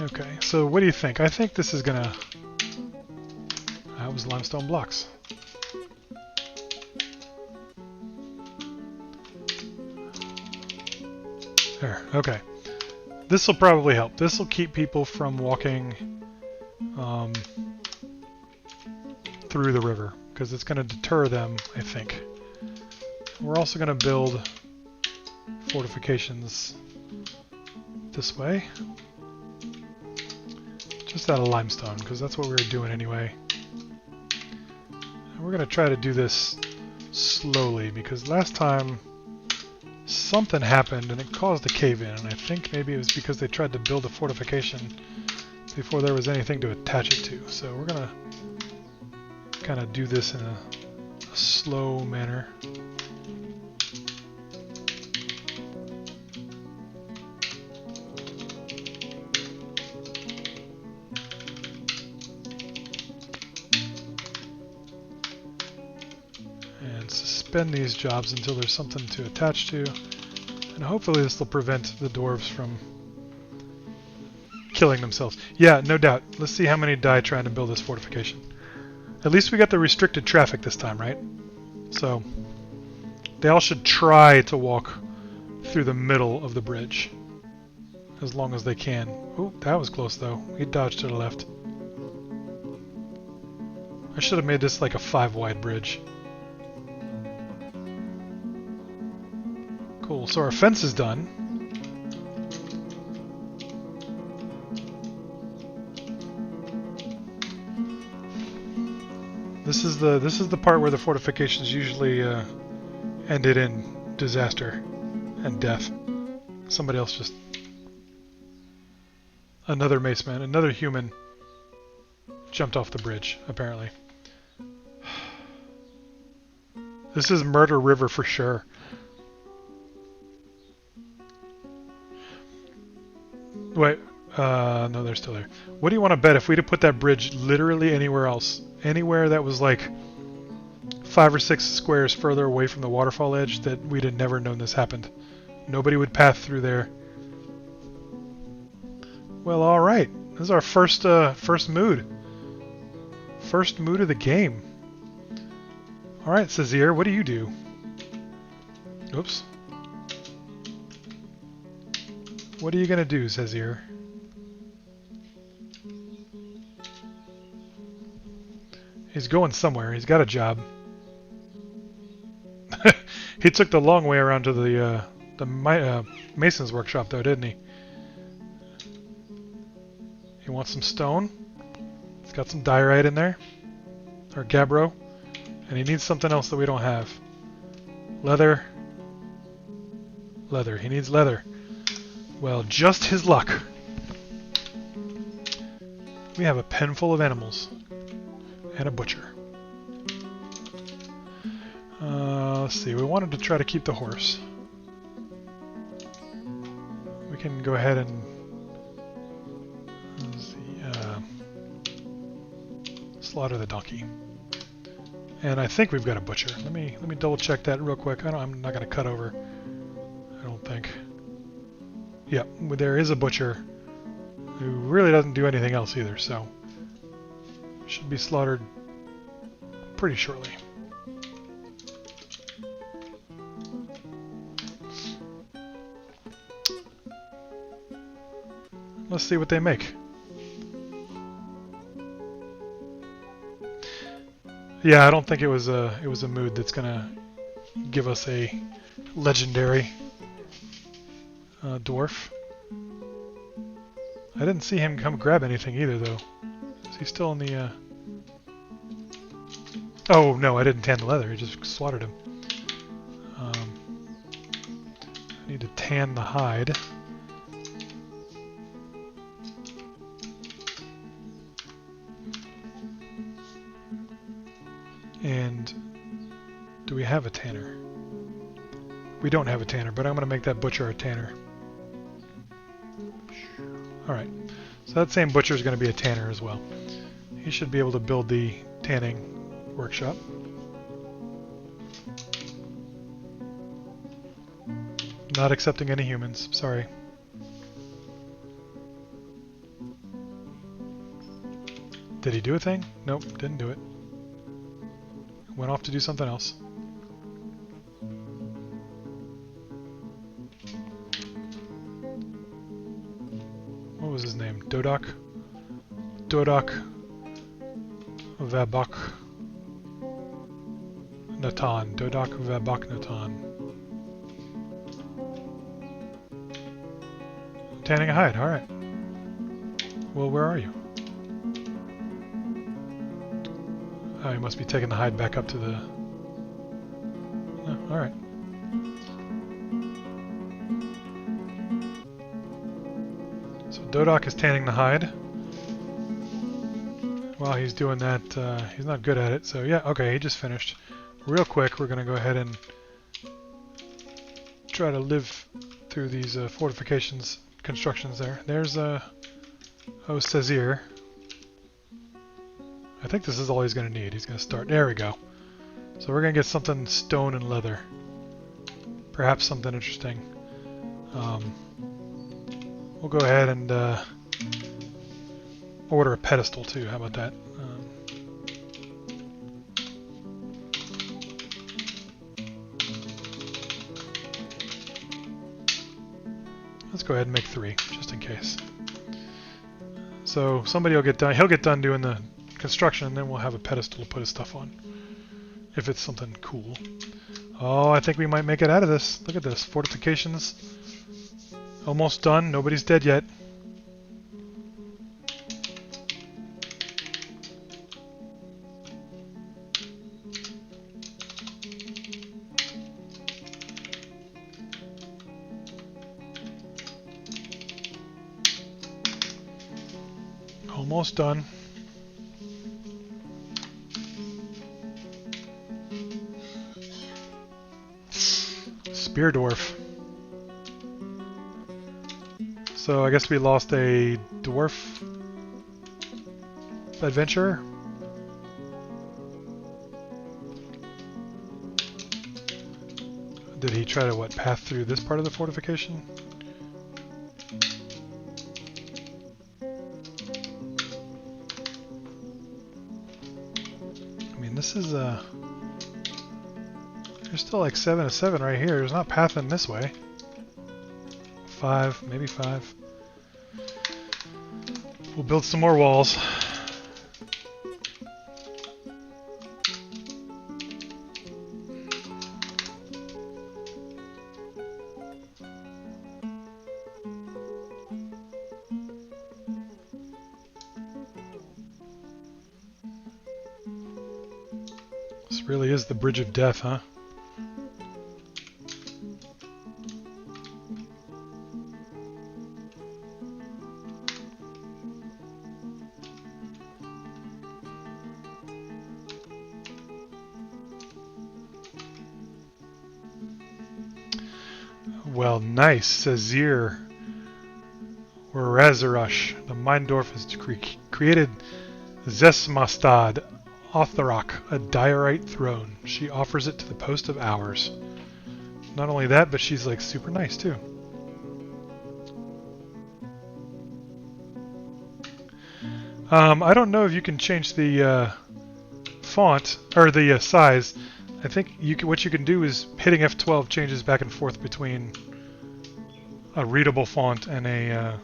Okay, so what do you think? I think this is gonna... that was limestone blocks. There, okay. This will probably help. This will keep people from walking through the river, because it's going to deter them, I think. We're also going to build fortifications this way. Just out of limestone, because that's what we were doing anyway. And we're going to try to do this slowly, because last time something happened and it caused a cave-in, and I think maybe it was because they tried to build a fortification before there was anything to attach it to. So we're going to kind of do this in a slow manner. And suspend these jobs until there's something to attach to. And hopefully this will prevent the dwarves from killing themselves. Yeah, no doubt. Let's see how many die trying to build this fortification. At least we got the restricted traffic this time, right? So they all should try to walk through the middle of the bridge as long as they can. Oh, that was close though. He dodged to the left. I should have made this like a 5-wide bridge. Cool, so our fence is done. This is the part where the fortifications usually ended in disaster and death. Somebody else just... another maceman, another human jumped off the bridge, apparently. This is Murder River for sure. Wait, no, they're still there. What do you want to bet if we'd have put that bridge literally anywhere else? Anywhere that was like 5 or 6 squares further away from the waterfall edge, that we'd have never known this happened. Nobody would path through there. Well, alright. This is our first mood. First mood of the game. Alright, Sazir, what do you do? Oops. What are you gonna do, Sazir? He's going somewhere. He's got a job. He took the long way around to the mason's workshop, though, didn't he? He wants some stone. He's got some diorite in there, or gabbro, and he needs something else that we don't have. Leather. Leather. He needs leather. Well, just his luck. We have a pen full of animals. And a butcher. Let's see, we wanted to try to keep the horse. can go ahead and let's see, slaughter the donkey. And I think we've got a butcher. Let me double check that real quick. I'm not going to cut over. I don't think. Yep, there is a butcher who really doesn't do anything else either, so should be slaughtered pretty shortly. Let's see what they make. Yeah, I don't think it was a mood that's gonna give us a legendary dwarf. I didn't see him come grab anything either, though. Is he still in the? Oh no, I didn't tan the leather. I just slaughtered him. I need to tan the hide. And do we have a tanner? We don't have a tanner, but I'm going to make that butcher a tanner. Alright, so that same butcher is going to be a tanner as well. He should be able to build the tanning workshop. Not accepting any humans, sorry. Did he do a thing? Nope, didn't do it. Went off to do something else. What was his name? Dodak? Dodak Vabak Natan. Dodak Vabak Natan. Tanning a hide, alright. Well, where are you? Oh, he must be taking the hide back up to the... Oh, alright. So Dodak is tanning the hide. While he's doing that, he's not good at it, so yeah, okay, he just finished. Real quick, we're going to go ahead and try to live through these fortifications, constructions there. There's, Sazir. I think this is all he's going to need. He's going to start... There we go. So we're going to get something stone and leather. Perhaps something interesting. We'll go ahead and order a pedestal too. How about that? Let's go ahead and make 3, just in case. So somebody will get done. He'll get done doing the construction, and then we'll have a pedestal to put his stuff on. If it's something cool. Oh, I think we might make it out of this. Look at this. Fortifications. Almost done. Nobody's dead yet. Almost done. Spear Dwarf. So I guess we lost a dwarf adventurer. Did he try to, what, path through this part of the fortification? I mean, this is there's still like 7 of 7 right here. There's not pathing this way. 5, maybe 5. We'll build some more walls. This really is the Bridge of Death, huh? Well, nice. Sazir Razarush, the Mindorf has created Zesmastad Otharok, a diorite throne. She offers it to the Post of Hours. Not only that, but she's like super nice too. I don't know if you can change the font or the size. I think what you can do is hitting F12 changes back and forth between a readable font and a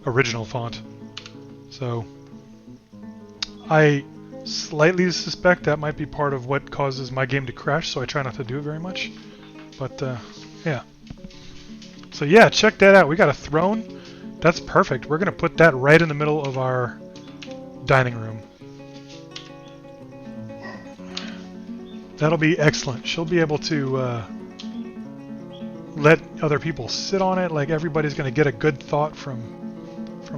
original font. So I slightly suspect that might be part of what causes my game to crash, so I try not to do it very much. But yeah. So yeah, check that out. We got a throne. That's perfect. We're going to put that right in the middle of our dining room. That'll be excellent. She'll be able to let other people sit on it. Like everybody's going to get a good thought from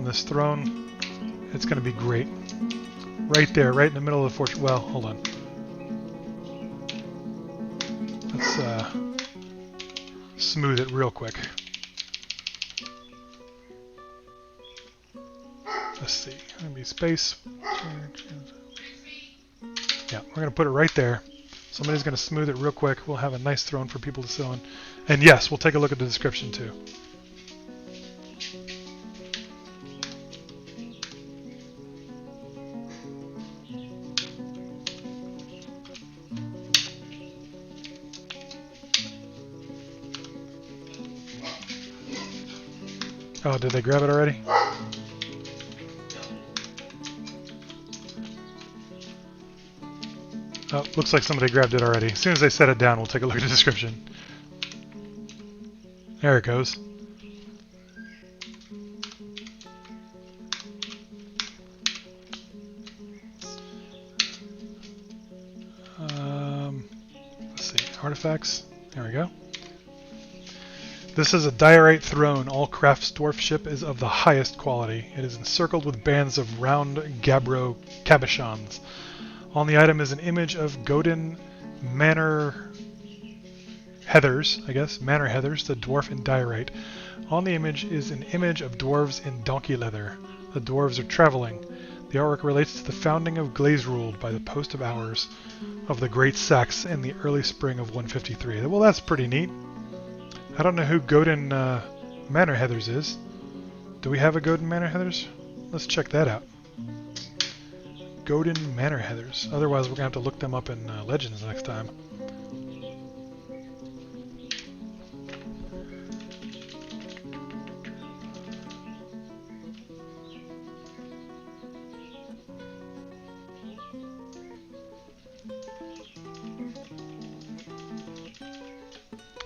this throne. It's going to be great. Right there, right in the middle of the fortress. Well, hold on. Let's smooth it real quick. Let's see. Maybe space. Yeah, we're going to put it right there. Somebody's going to smooth it real quick. We'll have a nice throne for people to sit on. And yes, we'll take a look at the description too. Oh, did they grab it already? Oh, looks like somebody grabbed it already. As soon as they set it down, we'll take a look at the description. There it goes. Let's see, artifacts. There we go. This is a diorite throne. All crafts dwarfship is of the highest quality. It is encircled with bands of round gabbro cabochons. On the item is an image of Godin Manor Heathers, Manor Heathers, the dwarf in diorite. On the image is an image of dwarves in donkey leather. The dwarves are traveling. The artwork relates to the founding of Glazeruld by the Post of Hours of the Great Sax in the early spring of 153. Well, that's pretty neat. I don't know who Godin Manor Heathers is. Do we have a Godin Manor Heathers? Let's check that out. Godin Manor Heathers. Otherwise, we're going to have to look them up in Legends next time.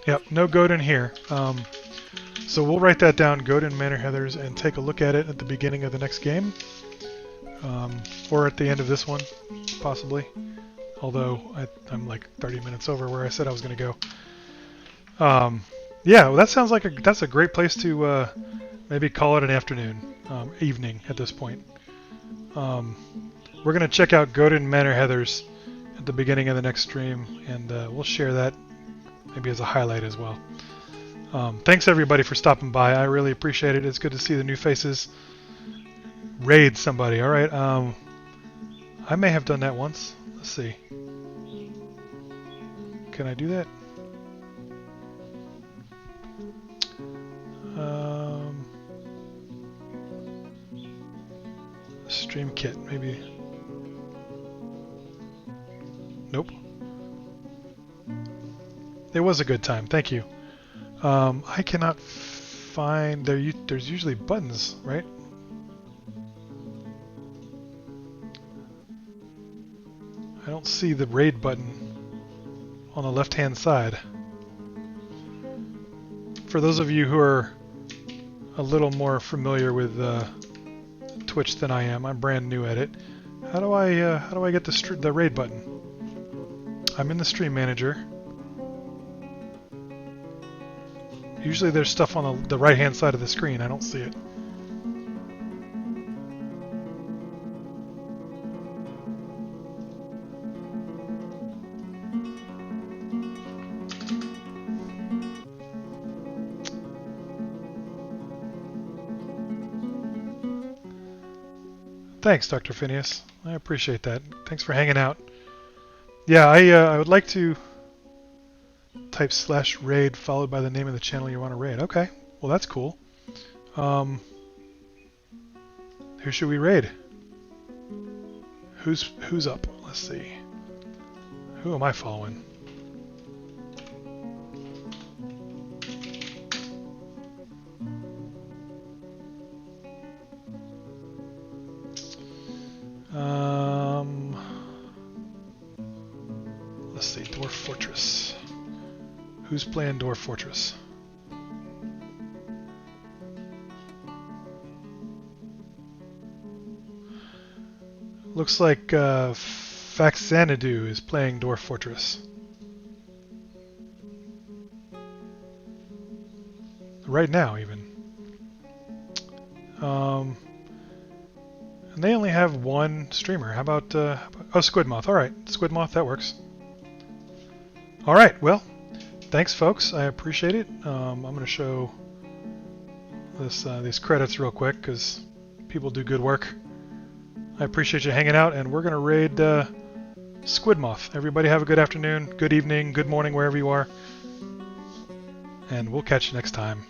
Yep, no Godin here. So we'll write that down, Godin Manor Heathers, and take a look at it at the beginning of the next game. Or at the end of this one, possibly. Although I'm like 30 minutes over where I said I was going to go. Yeah, well, that sounds like that's a great place to maybe call it an afternoon, evening at this point. We're going to check out Godin Manor Heathers at the beginning of the next stream, and we'll share that maybe as a highlight as well. Thanks everybody for stopping by. I really appreciate it. It's good to see the new faces. Raid somebody. All right. I may have done that once. Let's see. Can I do that? Stream kit, maybe. Nope. It was a good time. Thank you. I cannot find... There's usually buttons, right? I don't see the raid button on the left-hand side. For those of you who are a little more familiar with Twitch than I am, I'm brand new at it. How do I get the raid button? I'm in the stream manager. Usually there's stuff on the right-hand side of the screen. I don't see it. Thanks, Dr. Phineas. I appreciate that. Thanks for hanging out. Yeah, I would like to type /raid followed by the name of the channel you want to raid. Okay, well that's cool. Who should we raid? Who's up? Let's see. Who am I following? Let's see, Dwarf Fortress. Who's playing Dwarf Fortress? Looks like Faxanadu is playing Dwarf Fortress. Right now, even. And they only have one streamer. How about oh, Squidmoth. Alright, Squidmoth, that works. Alright, well, thanks folks, I appreciate it. I'm going to show this these credits real quick, because people do good work. I appreciate you hanging out, and we're going to raid Squidmoth. Everybody have a good afternoon, good evening, good morning, wherever you are. And we'll catch you next time.